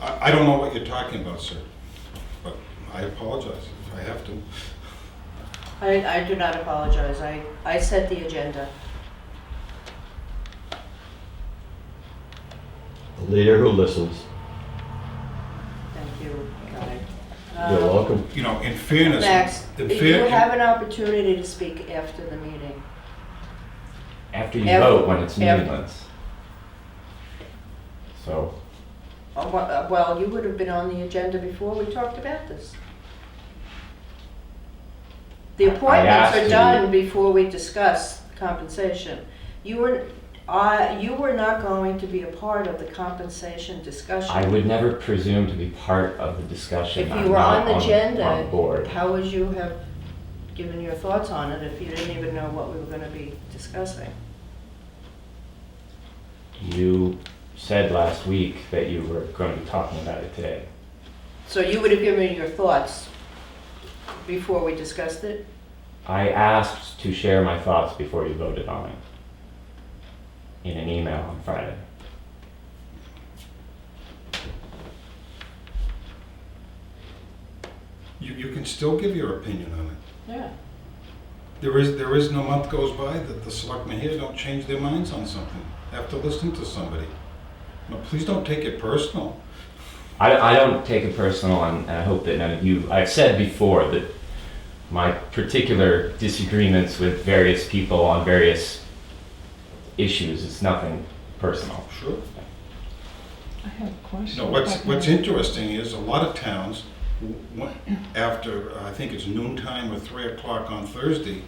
I don't know what you're talking about, sir, but I apologize if I have to. I do not apologize. I set the agenda. A leader who listens. Thank you, Guy. You're welcome. You know, in fairness, Max, you have an opportunity to speak after the meeting. After you vote, when it's meaningless. So, Well, you would have been on the agenda before we talked about this. The appointments asked are to- done before we discuss compensation. You were not going to be a part of the compensation discussion. I would never presume to be part of the discussion. If I'm you were not on the on agenda, board. how would you have given your thoughts on it if you didn't even know what we were going to be discussing? You said last week that you were going to be talking about it today. So you would have given your thoughts before we discussed it? I asked to share my thoughts before you voted on it in an email on Friday. You can still give your opinion on it. Yeah. There is no month goes by that the selectmen here don't change their minds on something after listening to somebody. No, please don't take it personal. I don't take it personal, and I hope that none of you, I've said before that my particular disagreements with various people on various issues is nothing personal. Sure. I have a question. No, what's interesting is a lot of towns, after, I think it's noontime or 3 o'clock on Thursday,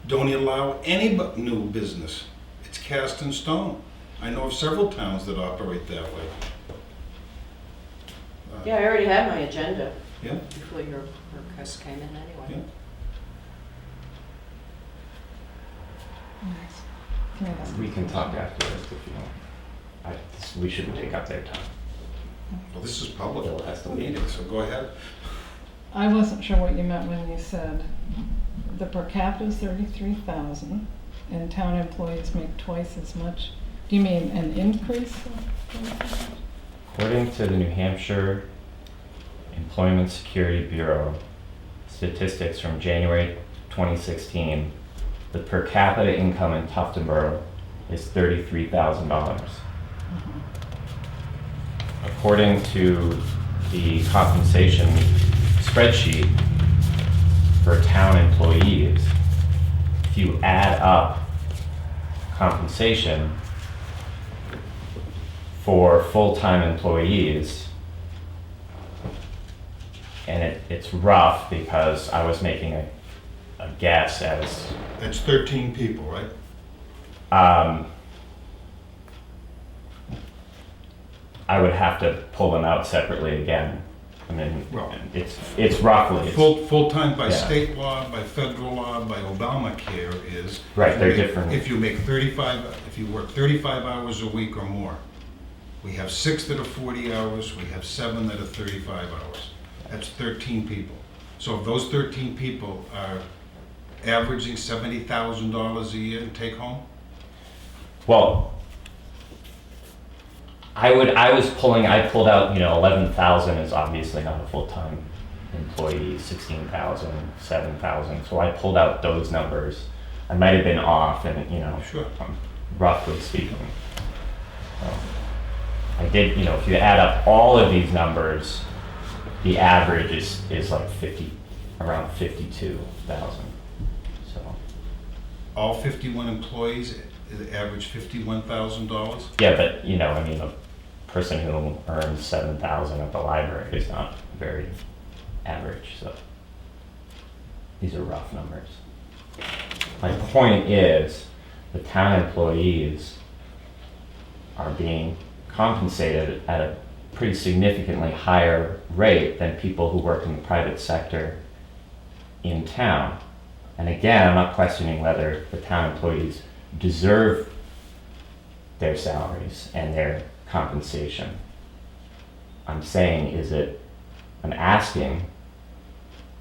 don't allow any but new business. It's cast in stone. I know of several towns that operate that way. Yeah, I already had my agenda Yeah, before your request came in anyway. yeah. We can talk afterwards if you want. We shouldn't take up their time. Well, this is public Bill has to leave. meeting, so go ahead. I wasn't sure what you meant when you said the per capita is 33,000 and town employees make twice as much. Do you mean an increase? According to the New Hampshire Employment Security Bureau statistics from January 2016, the per capita income in Tuftonboro is $33,000. According to the compensation spreadsheet for town employees, if you add up compensation for full-time employees, and it's rough because I was making a guess as That's 13 people, right? I would have to pull them out separately again. I mean, Well, it's roughly, Full-time by Yeah. state law, by federal law, by Obamacare is. Right, they're different. If you work 35 hours a week or more. We have 6 that are 40 hours, we have 7 that are 35 hours. That's 13 people. So if those 13 people are averaging $70,000 a year in take home, well, I pulled out, 11,000 is obviously not a full-time employee, 16,000, 7,000. So I pulled out those numbers. I might have been off and, Sure. roughly speaking. So I did, if you add up all of these numbers, the average is like around 52,000. So, all 51 employees average $51,000. yeah, but, a person who earns 7,000 at the library is not very average, so these are rough numbers. My point is, the town employees are being compensated at a pretty significantly higher rate than people who work in the private sector in town. And again, I'm not questioning whether the town employees deserve their salaries and their compensation. I'm saying, is it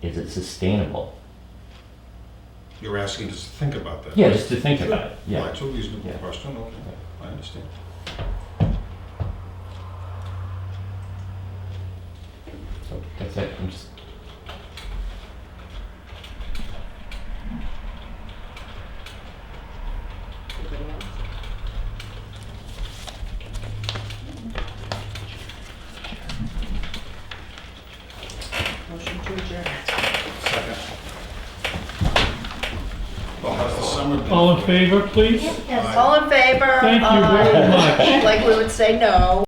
sustainable? You're asking us to think about that. Yeah, just to think Sure. about it, yeah. Well, it's a reasonable Yeah. question, okay, I understand. So that's it, I'm just. Anybody else? Motion to adjourn. Second. Well, how's the summer been? All in favor, please? Yes, all in favor? Thank you very much. Like we would say no.